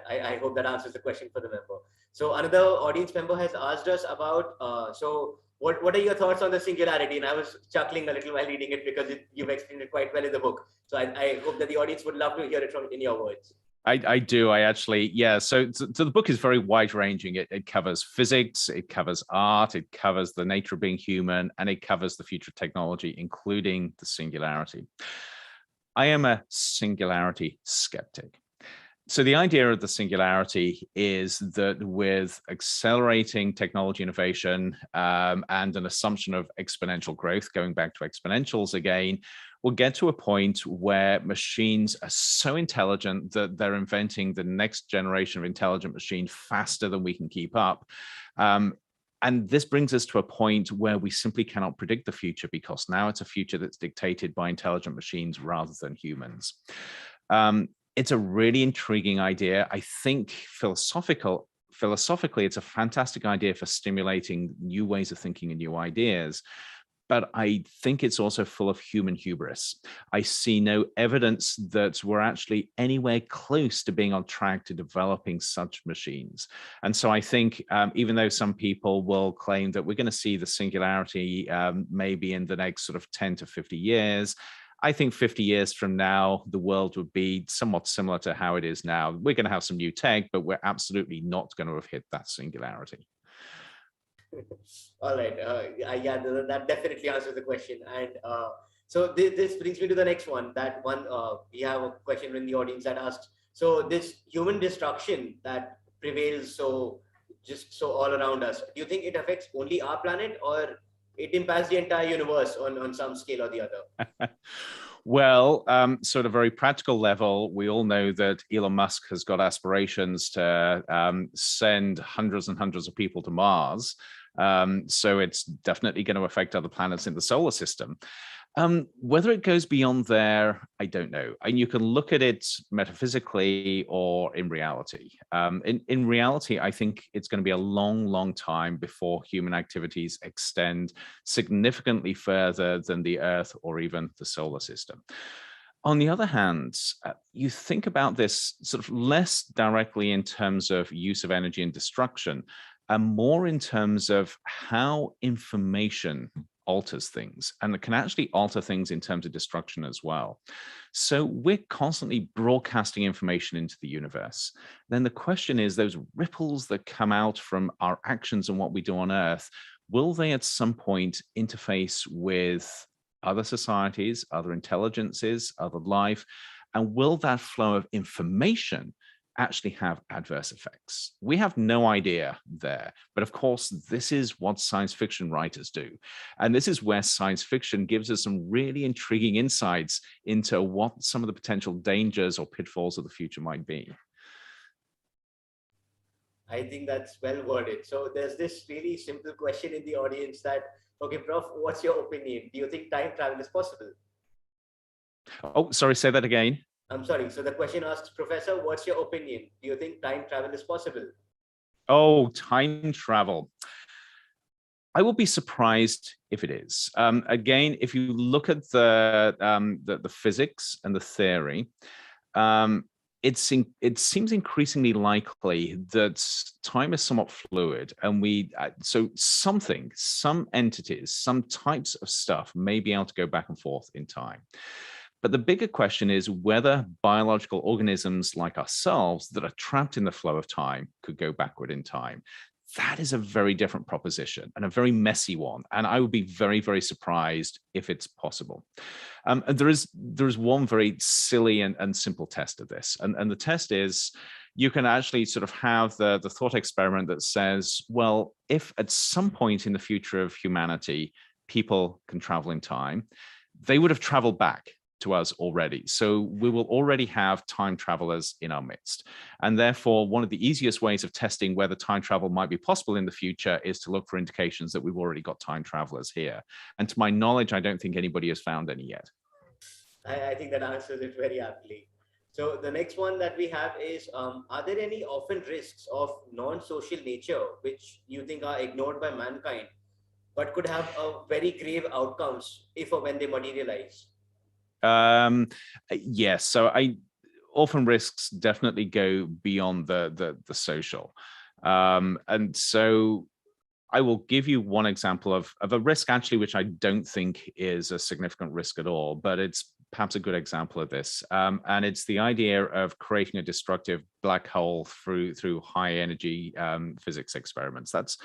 I hope that answers the question for the member. So another audience member has asked us about, so what are your thoughts on the singularity? And I was chuckling a little while reading it because you've explained it quite well in the book. So I hope that the audience would love to hear it in your words. I do. I actually, yeah. So the book is very wide ranging. It covers physics, it covers art, it covers the nature of being human, and it covers the future of technology, including the singularity. I am a singularity skeptic. So the idea of the singularity is that with accelerating technology innovation and an assumption of exponential growth, going back to exponentials again, we'll get to a point where machines are so intelligent that they're inventing the next generation of intelligent machine faster than we can keep up. And this brings us to a point where we simply cannot predict the future, because now it's a future that's dictated by intelligent machines rather than humans. It's a really intriguing idea. I think philosophically, it's a fantastic idea for stimulating new ways of thinking and new ideas. But I think it's also full of human hubris. I see no evidence that we're actually anywhere close to being on track to developing such machines. And so I think even though some people will claim that we're going to see the singularity maybe in the next sort of 10 to 50 years, I think 50 years from now, the world would be somewhat similar to how it is now. We're going to have some new tech, but we're absolutely not going to have hit that singularity. All right. Yeah, that definitely answers the question. And so this brings me to the next one. That one, we have a question in the audience that asks, so this human destruction that prevails so all around us, do you think it affects only our planet, or it impacts the entire universe on some scale or the other? Well, so at a very practical level, we all know that Elon Musk has got aspirations to send hundreds and hundreds of people to Mars. So it's definitely going to affect other planets in the solar system. Whether it goes beyond there, I don't know. And you can look at it metaphysically or in reality. In reality, I think it's going to be a long, long time before human activities extend significantly further than the Earth or even the solar system. On the other hand, you think about this sort of less directly in terms of use of energy and destruction, and more in terms of how information alters things, and it can actually alter things in terms of destruction as well. So we're constantly broadcasting information into the universe. Then the question is, those ripples that come out from our actions and what we do on Earth, will they at some point interface with other societies, other intelligences, other life? And will that flow of information actually have adverse effects? We have no idea there. But of course, this is what science fiction writers do. And this is where science fiction gives us some really intriguing insights into what some of the potential dangers or pitfalls of the future might be. I think that's well worded. So there's this really simple question in the audience that, okay, Prof, what's your opinion? Do you think time travel is possible? Oh, sorry, say that again. I'm sorry. So the question asks, Professor, what's your opinion? Do you think time travel is possible? Oh, time travel. I will be surprised if it is. Again, if you look at the physics and the theory, it seems increasingly likely that time is somewhat fluid, and so some entities, some types of stuff may be able to go back and forth in time. But the bigger question is whether biological organisms like ourselves that are trapped in the flow of time could go backward in time. That is a very different proposition and a very messy one. And I would be very, very surprised if it's possible. And there is one very silly and simple test of this. And the test is, you can actually sort of have the thought experiment that says, well, if at some point in the future of humanity, people can travel in time, they would have traveled back to us already. So we will already have time travelers in our midst. And therefore, one of the easiest ways of testing whether time travel might be possible in the future is to look for indications that we've already got time travelers here. And to my knowledge, I don't think anybody has found any yet. I think that answers it very aptly. So the next one that we have is, are there any orphan risks of non-social nature which you think are ignored by mankind, but could have a very grave outcomes if or when they materialize? Yes, so orphan risks definitely go beyond the social. And so I will give you one example of a risk actually, which I don't think is a significant risk at all, but it's perhaps a good example of this. And it's the idea of creating a destructive black hole through high energy physics experiments. That's,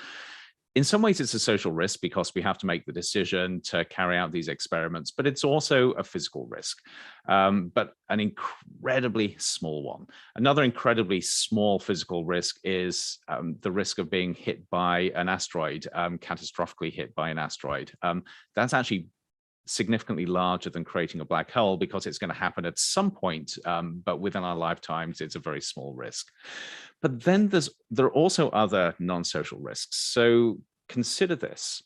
in some ways, it's a social risk because we have to make the decision to carry out these experiments, but it's also a physical risk, but an incredibly small one. Another incredibly small physical risk is the risk of being hit by an asteroid, catastrophically hit by an asteroid. That's actually significantly larger than creating a black hole because it's going to happen at some point, but within our lifetimes, it's a very small risk. But then there are also other non-social risks. So consider this.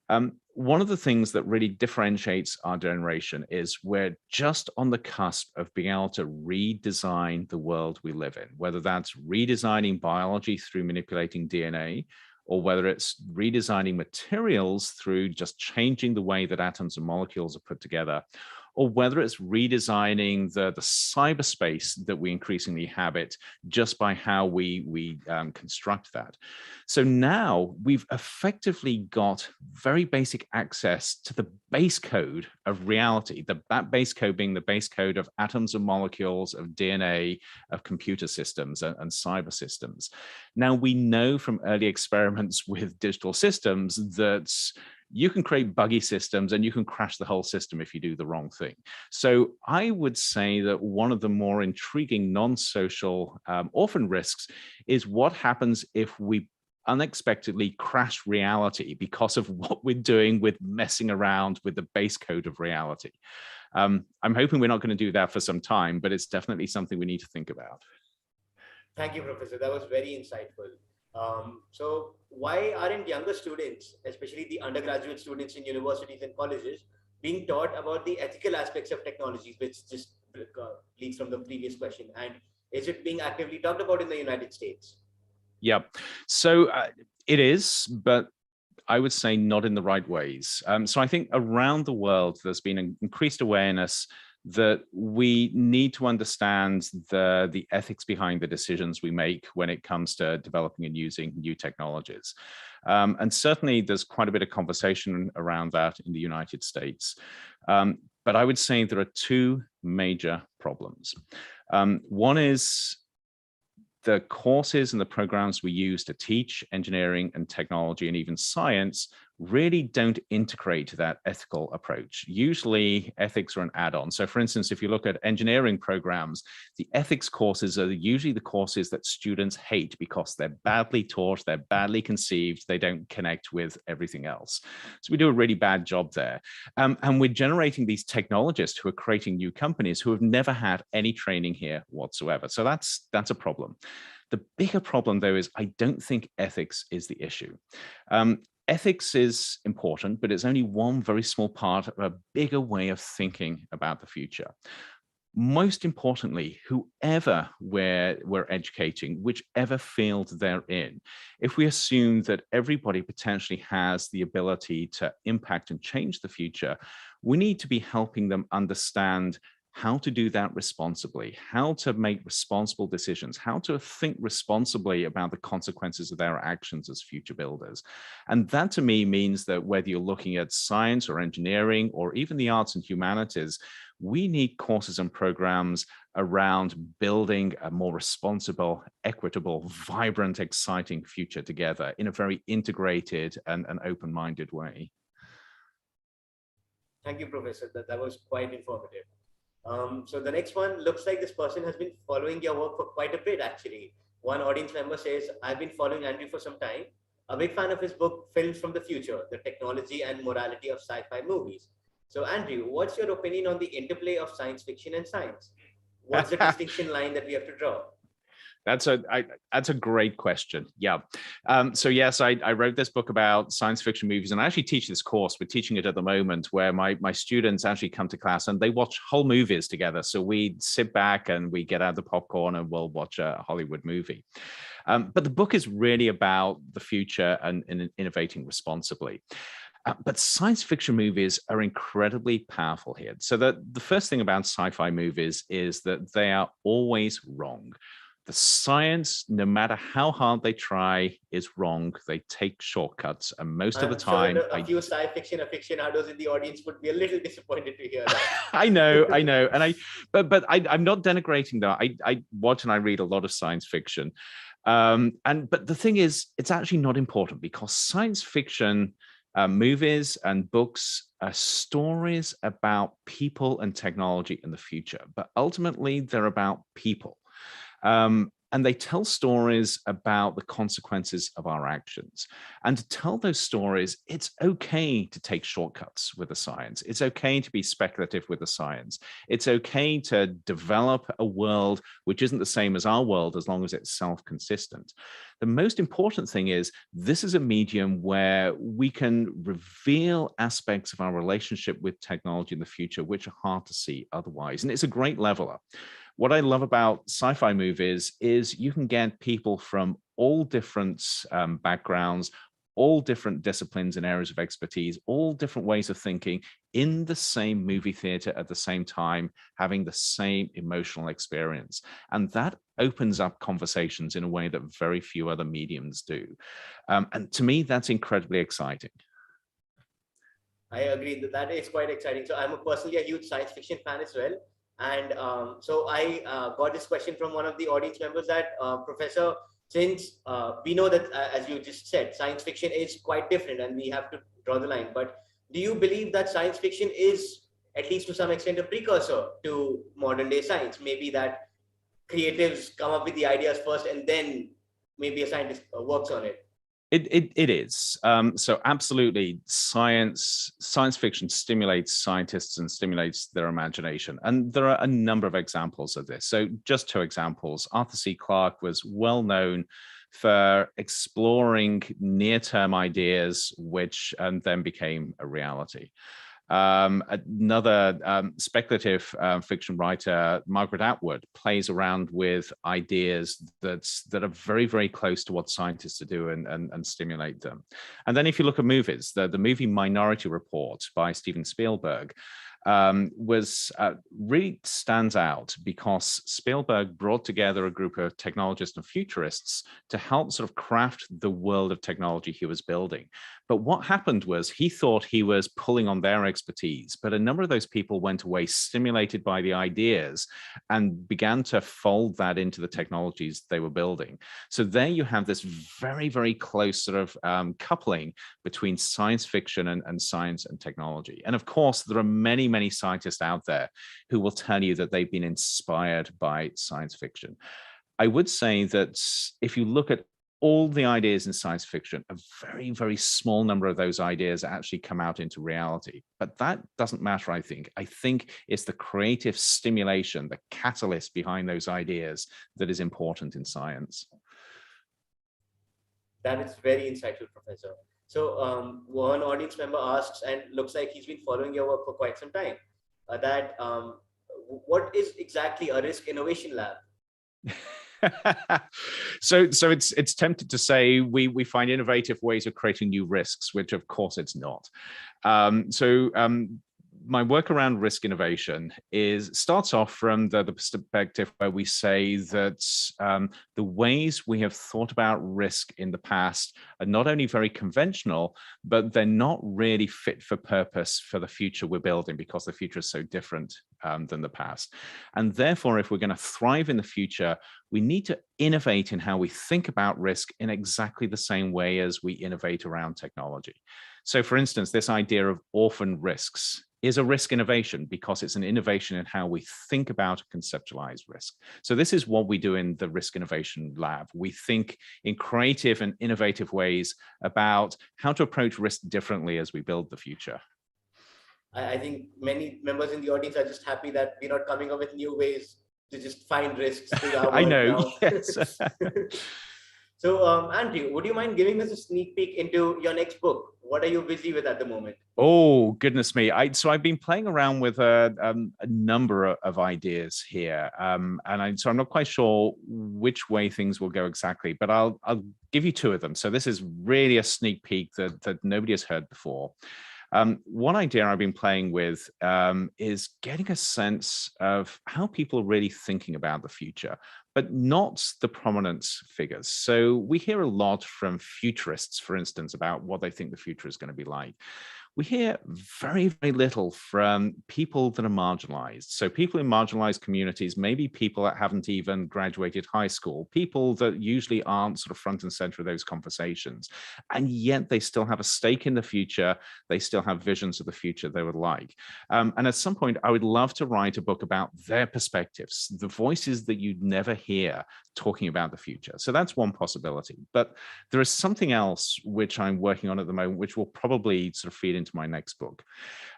One of the things that really differentiates our generation is we're just on the cusp of being able to redesign the world we live in, whether that's redesigning biology through manipulating DNA, or whether it's redesigning materials through just changing the way that atoms and molecules are put together, or whether it's redesigning the cyberspace that we increasingly inhabit just by how we construct that. So now we've effectively got very basic access to the base code of reality, that base code being the base code of atoms and molecules, of DNA, of computer systems and cyber systems. Now we know from early experiments with digital systems that you can create buggy systems and you can crash the whole system if you do the wrong thing. So I would say that one of the more intriguing non-social orphan risks is what happens if we unexpectedly crash reality because of what we're doing with messing around with the base code of reality. I'm hoping we're not going to do that for some time, but it's definitely something we need to think about. Thank you, Professor. That was very insightful. So why aren't younger students, especially the undergraduate students in universities and colleges, being taught about the ethical aspects of technologies, which just leads from the previous question? And is it being actively talked about in the United States? Yeah, so it is, but I would say not in the right ways. So I think around the world, there's been an increased awareness that we need to understand the ethics behind the decisions we make when it comes to developing and using new technologies. And certainly there's quite a bit of conversation around that in the United States. But I would say there are two major problems. One is the courses and the programs we use to teach engineering and technology and even science really don't integrate that ethical approach. Usually ethics are an add-on. So for instance, if you look at engineering programs, the ethics courses are usually the courses that students hate because they're badly taught, they're badly conceived, they don't connect with everything else. So we do a really bad job there. And we're generating these technologists who are creating new companies who have never had any training here whatsoever. So that's a problem. The bigger problem, though, is I don't think ethics is the issue. Ethics is important, but it's only one very small part of a bigger way of thinking about the future. Most importantly, whoever we're educating, whichever field they're in, if we assume that everybody potentially has the ability to impact and change the future, we need to be helping them understand how to do that responsibly, how to make responsible decisions, how to think responsibly about the consequences of their actions as future builders. And that to me means that whether you're looking at science or engineering or even the arts and humanities, we need courses and programs around building a more responsible, equitable, vibrant, exciting future together in a very integrated and open-minded way. Thank you, Professor. That was quite informative. So the next one looks like this person has been following your work for quite a bit, actually. One audience member says, I've been following Andrew for some time. A big fan of his book, Films from the Future, The Technology and Morality of Sci-Fi Movies. So Andrew, what's your opinion on the interplay of science fiction and science? What's the distinction line that we have to draw? That's a great question. Yeah. So yes, I wrote this book about science fiction movies, and I actually teach this course. We're teaching it at the moment, where my students actually come to class and they watch whole movies together. So we sit back and we get out the popcorn and we'll watch a Hollywood movie. But the book is really about the future and innovating responsibly. But science fiction movies are incredibly powerful here. So the first thing about sci-fi movies is that they are always wrong. The science, no matter how hard they try, is wrong. They take shortcuts, and most of the time, a few science fiction aficionados in the audience would be a little disappointed to hear that. I know, and but I'm not denigrating that. I watch and I read a lot of science fiction, but the thing is, it's actually not important, because science fiction movies and books are stories about people and technology in the future, but ultimately they're about people. And they tell stories about the consequences of our actions. And to tell those stories, it's okay to take shortcuts with the science. It's okay to be speculative with the science. It's okay to develop a world which isn't the same as our world, as long as it's self-consistent. The most important thing is, this is a medium where we can reveal aspects of our relationship with technology in the future which are hard to see otherwise. And it's a great leveler. What I love about sci-fi movies is you can get people from all different backgrounds, all different disciplines and areas of expertise, all different ways of thinking in the same movie theater at the same time, having the same emotional experience. And that opens up conversations in a way that very few other mediums do. And to me, that's incredibly exciting. I agree that is quite exciting. So I'm personally a huge science fiction fan as well. And so I got this question from one of the audience members that, Professor, since we know that, as you just said, science fiction is quite different and we have to draw the line, but do you believe that science fiction is, at least to some extent, a precursor to modern day science? Maybe that creatives come up with the ideas first and then maybe a scientist works on it. It is. So absolutely, science fiction stimulates scientists and stimulates their imagination. And there are a number of examples of this. So just two examples. Arthur C. Clarke was well known for exploring near-term ideas, which then became a reality. Another speculative fiction writer, Margaret Atwood, plays around with ideas that are very, very close to what scientists do and stimulate them. And then if you look at movies, the movie Minority Report by Steven Spielberg really stands out because Spielberg brought together a group of technologists and futurists to help sort of craft the world of technology he was building. But what happened was he thought he was pulling on their expertise, but a number of those people went away stimulated by the ideas and began to fold that into the technologies they were building. So there you have this very, very close sort of coupling between science fiction and science and technology. And of course, there are many, many scientists out there who will tell you that they've been inspired by science fiction. I would say that if you look at all the ideas in science fiction, a very, very small number of those ideas actually come out into reality. But that doesn't matter, I think. I think it's the creative stimulation, the catalyst behind those ideas that is important in science. That is very insightful, Professor. So one audience member asks, and looks like he's been following your work for quite some time, that what is exactly a risk innovation lab? So it's tempted to say we find innovative ways of creating new risks, which of course it's not. my work around risk innovation starts off from the perspective where we say that the ways we have thought about risk in the past are not only very conventional, but they're not really fit for purpose for the future we're building, because the future is so different than the past. And therefore, if we're going to thrive in the future, we need to innovate in how we think about risk in exactly the same way as we innovate around technology. So for instance, this idea of orphan risks is a risk innovation because it's an innovation in how we think about and conceptualize risk. So this is what we do in the Risk Innovation Lab. We think in creative and innovative ways about how to approach risk differently as we build the future. I think many members in the audience are just happy that we're not coming up with new ways to just find risks to our I know, now. yes. So, Andrew, would you mind giving us a sneak peek into your next book? What are you busy with at the moment? Oh, goodness me. So I've been playing around with a number of ideas here. So I'm not quite sure which way things will go exactly, but I'll give you two of them. So this is really a sneak peek that nobody has heard before. One idea I've been playing with is getting a sense of how people are really thinking about the future, but not the prominent figures. So we hear a lot from futurists, for instance, about what they think the future is going to be like. We hear very, very little from people that are marginalized. So people in marginalized communities, maybe people that haven't even graduated high school, people that usually aren't sort of front and center of those conversations. And yet they still have a stake in the future. They still have visions of the future they would like. And at some point, I would love to write a book about their perspectives, the voices that you'd never hear talking about the future. So that's one possibility. But there is something else which I'm working on at the moment, which will probably sort of feed into my next book.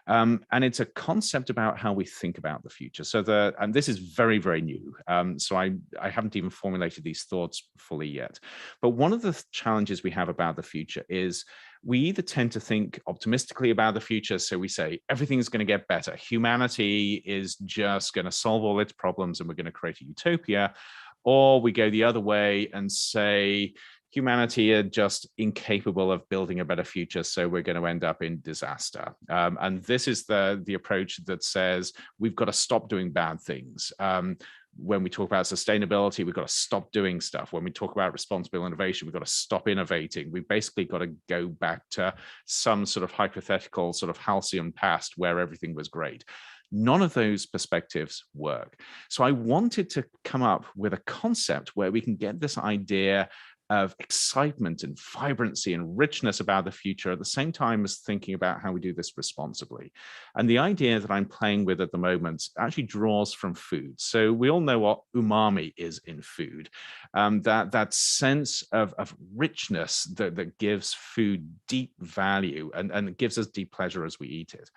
And it's a concept about how we think about the future. So and this is very, very new. So I haven't even formulated these thoughts fully yet. But one of the challenges we have about the future is we either tend to think optimistically about the future. So we say everything's going to get better. Humanity is just going to solve all its problems and we're going to create a utopia. Or we go the other way and say, humanity are just incapable of building a better future, so we're going to end up in disaster. And this is the approach that says we've got to stop doing bad things. When we talk about sustainability, we've got to stop doing stuff. When we talk about responsible innovation, we've got to stop innovating. We've basically got to go back to some sort of hypothetical sort of halcyon past where everything was great. None of those perspectives work. So I wanted to come up with a concept where we can get this idea of excitement and vibrancy and richness about the future at the same time as thinking about how we do this responsibly. And the idea that I'm playing with at the moment actually draws from food. So we all know what umami is in food, that sense of richness that gives food deep value and gives us deep pleasure as we eat it.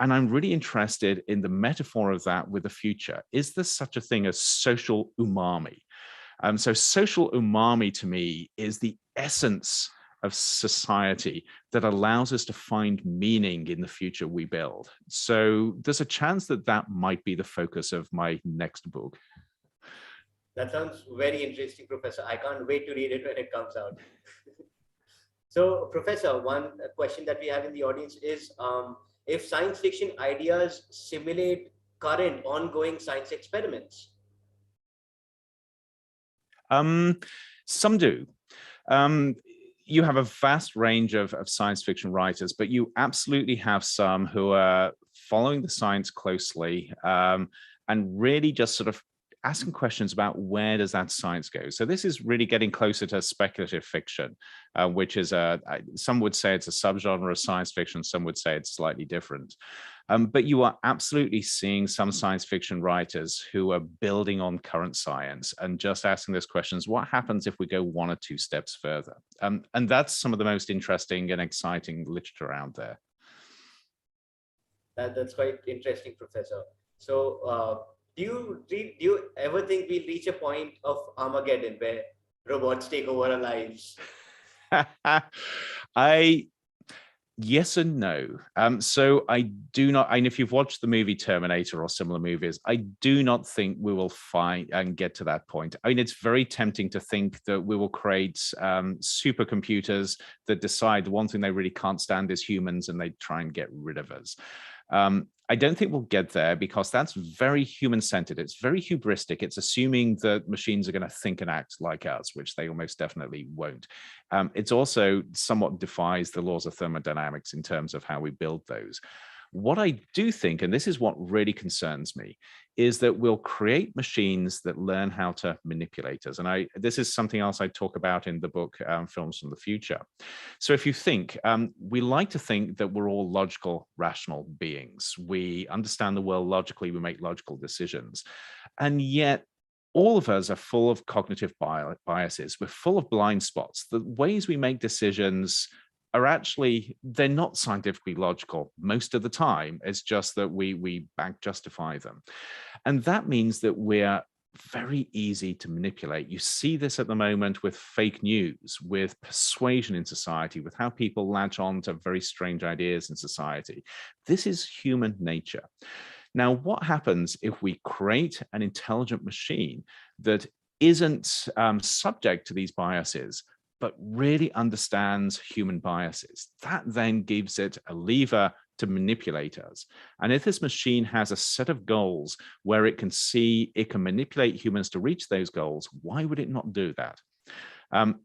And I'm really interested in the metaphor of that with the future. Is there such a thing as social umami? So social umami to me is the essence of society that allows us to find meaning in the future we build. So there's a chance that that might be the focus of my next book. That sounds very interesting, Professor. I can't wait to read it when it comes out. So, Professor, one question that we have in the audience is, if science fiction ideas simulate current ongoing science experiments? Some do. You have a vast range of science fiction writers, but you absolutely have some who are following the science closely and really just sort of asking questions about where does that science go. So this is really getting closer to speculative fiction, which is some would say it's a subgenre of science fiction, some would say it's slightly different. But you are absolutely seeing some science fiction writers who are building on current science and just asking those questions, what happens if we go one or two steps further? And that's some of the most interesting and exciting literature out there. That's quite interesting, Professor. So do you ever think we'll reach a point of Armageddon where robots take over our lives? Yes and no. So I do not, and if you've watched the movie Terminator or similar movies, I do not think we will find and get to that point. I mean, it's very tempting to think that we will create supercomputers that decide the one thing they really can't stand is humans and they try and get rid of us. I don't think we'll get there because that's very human-centered. It's very hubristic. It's assuming that machines are going to think and act like us, which they almost definitely won't. It's also somewhat defies the laws of thermodynamics in terms of how we build those. What I do think, and this is what really concerns me, is that we'll create machines that learn how to manipulate us. And this is something else I talk about in the book, Films from the Future. So if you think, we like to think that we're all logical, rational beings. We understand the world logically, we make logical decisions. And yet, all of us are full of cognitive biases. We're full of blind spots. The ways we make decisions are actually, they're not scientifically logical most of the time. It's just that we back justify them. And that means that we're very easy to manipulate. You see this at the moment with fake news, with persuasion in society, with how people latch on to very strange ideas in society. This is human nature. Now, what happens if we create an intelligent machine that isn't subject to these biases, but really understands human biases? That then gives it a lever to manipulate us. And if this machine has a set of goals where it can see it can manipulate humans to reach those goals, why would it not do that?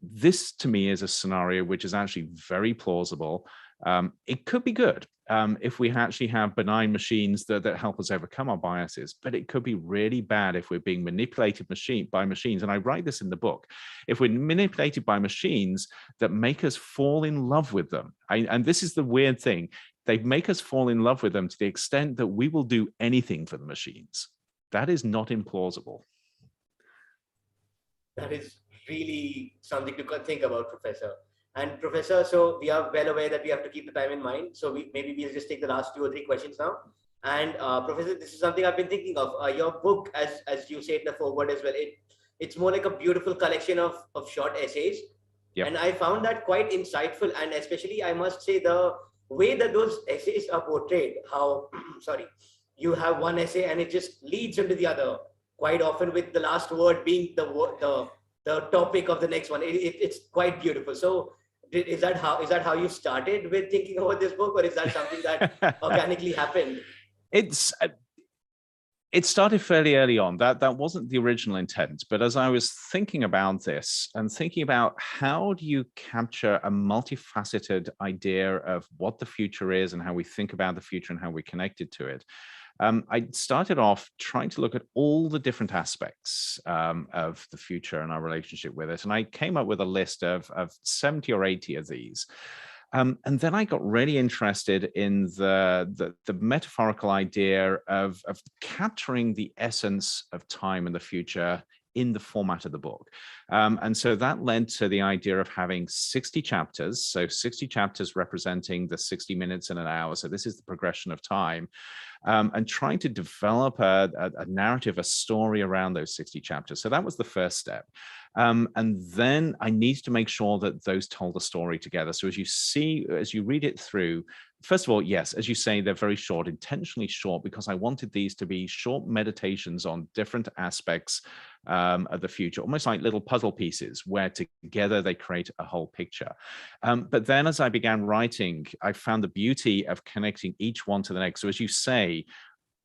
This, to me, is a scenario which is actually very plausible. It could be good if we actually have benign machines that help us overcome our biases, but it could be really bad if we're being manipulated by machines. And I write this in the book. If we're manipulated by machines that make us fall in love with them, and this is the weird thing, they make us fall in love with them to the extent that we will do anything for the machines. That is not implausible. That is really something to think about, Professor. And Professor, so we are well aware that we have to keep the time in mind. So maybe we'll just take the last 2 or 3 questions now. And Professor, this is something I've been thinking of. Your book, as you say in the foreword as well, it's more like a beautiful collection of short essays. Yep. And I found that quite insightful. And especially, I must say, the way that those essays are portrayed, how, sorry, you have one essay and it just leads into the other, quite often with the last word being the topic of the next one. It's quite beautiful. So is that how you started with thinking about this book, or is that something that organically happened? It started fairly early on. That wasn't the original intent, but as I was thinking about this and thinking about how do you capture a multifaceted idea of what the future is and how we think about the future and how we're connected to it, I started off trying to look at all the different aspects of the future and our relationship with it. And I came up with a list of 70 or 80 of these. And then I got really interested in the metaphorical idea of capturing the essence of time and the future in the format of the book. And so that led to the idea of having 60 chapters. So 60 chapters representing the 60 minutes in an hour. So this is the progression of time. And trying to develop a narrative, a story around those 60 chapters. So that was the first step. And then I needed to make sure that those told a story together. So as you read it through, first of all, yes, as you say, they're very short, intentionally short, because I wanted these to be short meditations on different aspects of the future, almost like little puzzle pieces where together they create a whole picture. But then as I began writing, I found the beauty of connecting each one to the next. So as you say,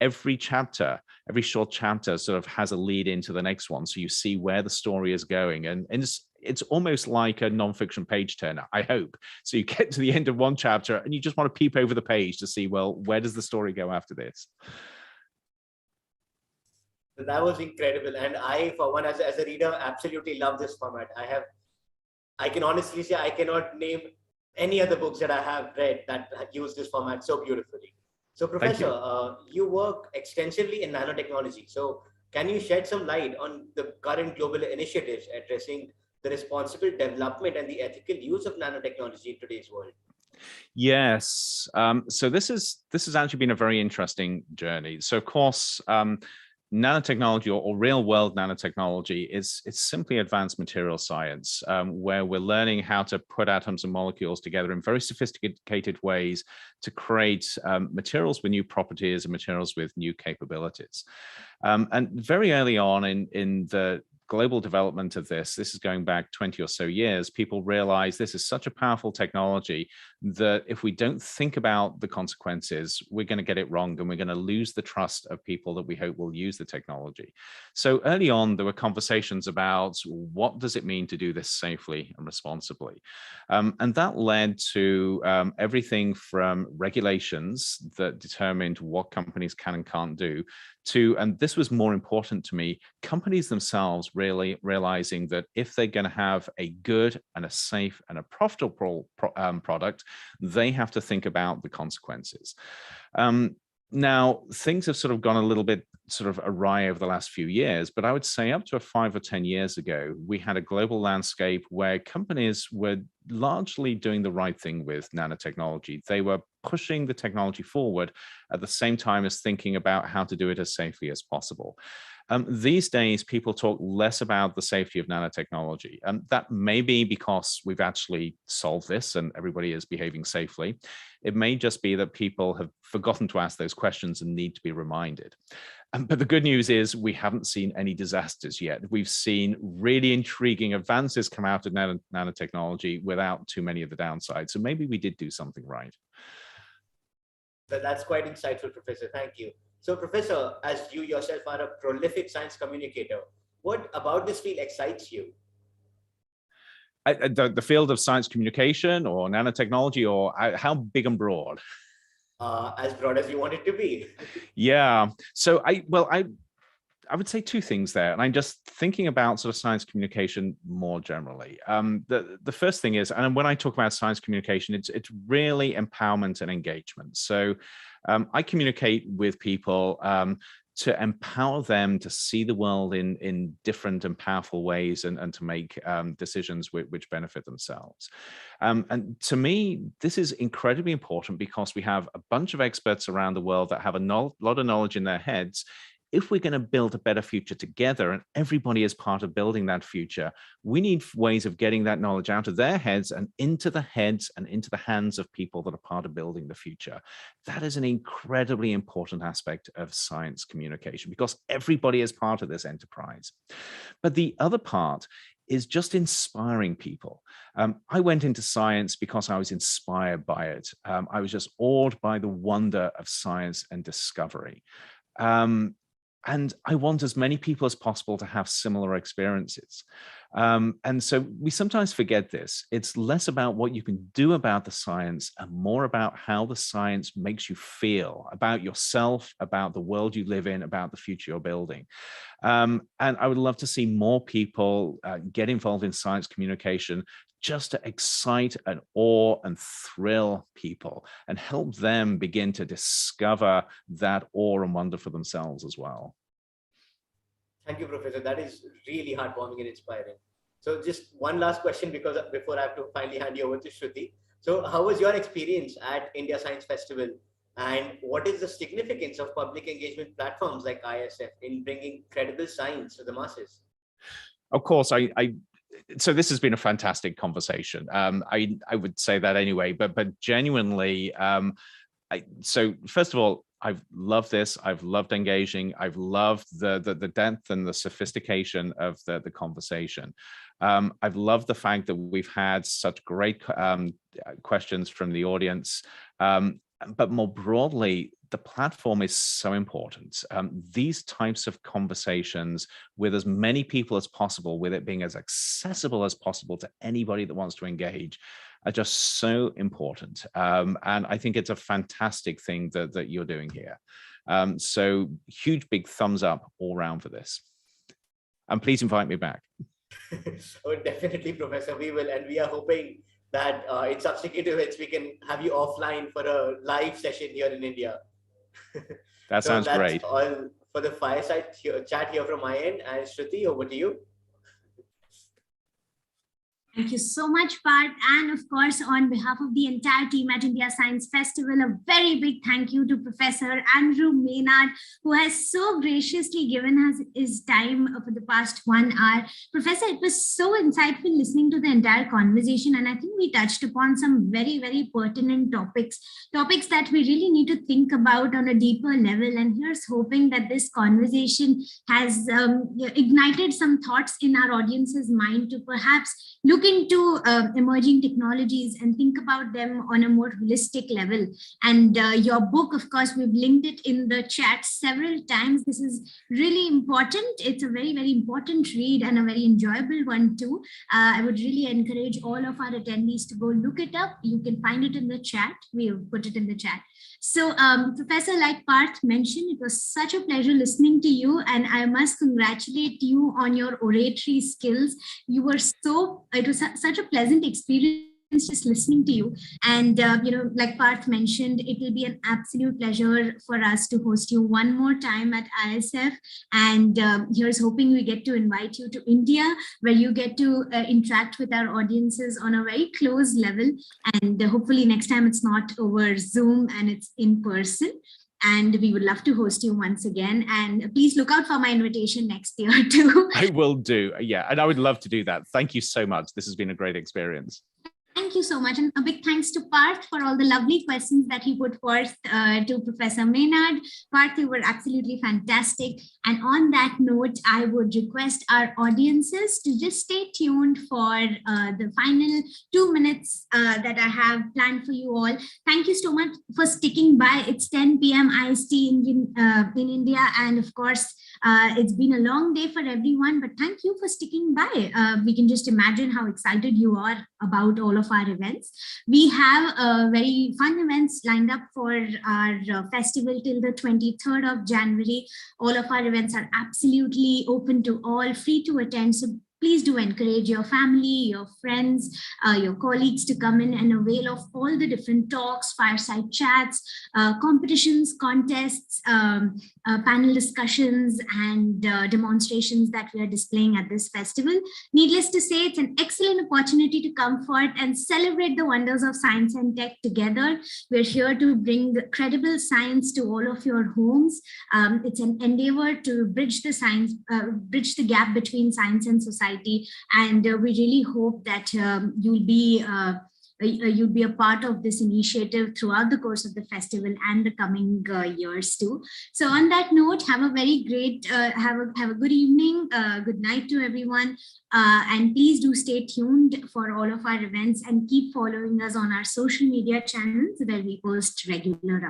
every short chapter sort of has a lead into the next one. So you see where the story is going. And it's almost like a nonfiction page turner, I hope. So you get to the end of one chapter and you just want to peep over the page to see, well, where does the story go after this? That was incredible. And I, for one, as a reader, absolutely love this format. I can honestly say I cannot name any other books that I have read that use this format so beautifully. So Professor, you work extensively in nanotechnology. So can you shed some light on the current global initiatives addressing the responsible development and the ethical use of nanotechnology in today's world? Yes. So this has actually been a very interesting journey. So of course, nanotechnology or real world nanotechnology it's simply advanced material science, where we're learning how to put atoms and molecules together in very sophisticated ways to create materials with new properties and materials with new capabilities. And very early on in the global development of this is going back 20 or so years, people realize this is such a powerful technology that if we don't think about the consequences, we're going to get it wrong and we're going to lose the trust of people that we hope will use the technology. So early on, there were conversations about what does it mean to do this safely and responsibly? And that led to everything from regulations that determined what companies can and can't do to, and this was more important to me, companies themselves really realizing that if they're going to have a good and a safe and a profitable product, they have to think about the consequences. Now, things have sort of gone a little bit sort of awry over the last few years, but I would say up to 5 or 10 years ago, we had a global landscape where companies were largely doing the right thing with nanotechnology. They were pushing the technology forward at the same time as thinking about how to do it as safely as possible. These days, people talk less about the safety of nanotechnology. That may be because we've actually solved this and everybody is behaving safely. It may just be that people have forgotten to ask those questions and need to be reminded. But the good news is we haven't seen any disasters yet. We've seen really intriguing advances come out of nanotechnology without too many of the downsides. So maybe we did do something right. That's quite insightful, Professor. Thank you. So, Professor, as you yourself are a prolific science communicator, what about this field excites you? The field of science communication or nanotechnology, or how big and broad? As broad as you want it to be. Yeah. So I would say two things there, and I'm just thinking about sort of science communication more generally. The first thing is, and when I talk about science communication, it's really empowerment and engagement. So I communicate with people to empower them to see the world in different and powerful ways and to make decisions which benefit themselves. And to me, this is incredibly important because we have a bunch of experts around the world that have a lot of knowledge in their heads. If we're going to build a better future together and everybody is part of building that future, we need ways of getting that knowledge out of their heads and into the heads and into the hands of people that are part of building the future. That is an incredibly important aspect of science communication because everybody is part of this enterprise. But the other part is just inspiring people. I went into science because I was inspired by it. I was just awed by the wonder of science and discovery. And I want as many people as possible to have similar experiences. And so we sometimes forget this. It's less about what you can do about the science and more about how the science makes you feel about yourself, about the world you live in, about the future you're building. And I would love to see more people get involved in science communication just to excite and awe and thrill people and help them begin to discover that awe and wonder for themselves as well. Thank you, Professor. That is really heartwarming and inspiring. So just one last question before I have to finally hand you over to Shruti. So how was your experience at India Science Festival? And what is the significance of public engagement platforms like ISF in bringing credible science to the masses? Of course, so this has been a fantastic conversation. I would say that anyway, but genuinely, so first of all, I've loved this. I've loved engaging. I've loved the depth and the sophistication of the conversation. I've loved the fact that we've had such great questions from the audience. But more broadly, the platform is so important. These types of conversations with as many people as possible, with it being as accessible as possible to anybody that wants to engage, are just so important. And I think it's a fantastic thing that you're doing here. So huge, big thumbs up all around for this. And please invite me back. Oh, definitely, Professor, we will. And we are hoping that in subsequent events, we can have you offline for a live session here in India. That sounds great. All for the fireside chat here from my end. And Shruti, over to you. Thank you so much, Parth. And of course, on behalf of the entire team at India Science Festival, a very big thank you to Professor Andrew Maynard, who has so graciously given us his time for the past 1 hour. Professor, it was so insightful listening to the entire conversation. And I think we touched upon some very, very pertinent topics that we really need to think about on a deeper level. And here's hoping that this conversation has ignited some thoughts in our audience's mind to perhaps look into emerging technologies and think about them on a more holistic level. And your book, of course, we've linked it in the chat several times. This is really important. It's a very, very important read and a very enjoyable one too. I would really encourage all of our attendees to go look it up. You can find it in the chat. We have put it in the chat. So Professor, like Parth mentioned, it was such a pleasure listening to you, and I must congratulate you on your oratory skills. You were it was such a pleasant experience just listening to you. And, like Parth mentioned, it will be an absolute pleasure for us to host you one more time at ISF. And here's hoping we get to invite you to India, where you get to interact with our audiences on a very close level. And hopefully next time it's not over Zoom and it's in person. And we would love to host you once again. And please look out for my invitation next year too. I will do. Yeah. And I would love to do that. Thank you so much. This has been a great experience. Thank you so much. And a big thanks to Parth for all the lovely questions that he put forth to Professor Maynard. Parth, you were absolutely fantastic. And on that note, I would request our audiences to just stay tuned for the final 2 minutes that I have planned for you all. Thank you so much for sticking by. It's 10 p.m. IST in India. And of course, it's been a long day for everyone, but thank you for sticking by. We can just imagine how excited you are about all of our events. We have very fun events lined up for our festival till the 23rd of January. All of our events are absolutely open to all, free to attend. So please do encourage your family, your friends, your colleagues to come in and avail of all the different talks, fireside chats, competitions, contests, panel discussions, and demonstrations that we are displaying at this festival. Needless to say, it's an excellent opportunity to come forth and celebrate the wonders of science and tech together. We're here to bring credible science to all of your homes. It's an endeavor to bridge the gap between science and society. And we really hope that you'll be a part of this initiative throughout the course of the festival and the coming years too. So on that note, have a very great, have a good evening, good night to everyone. And please do stay tuned for all of our events and keep following us on our social media channels where we post regular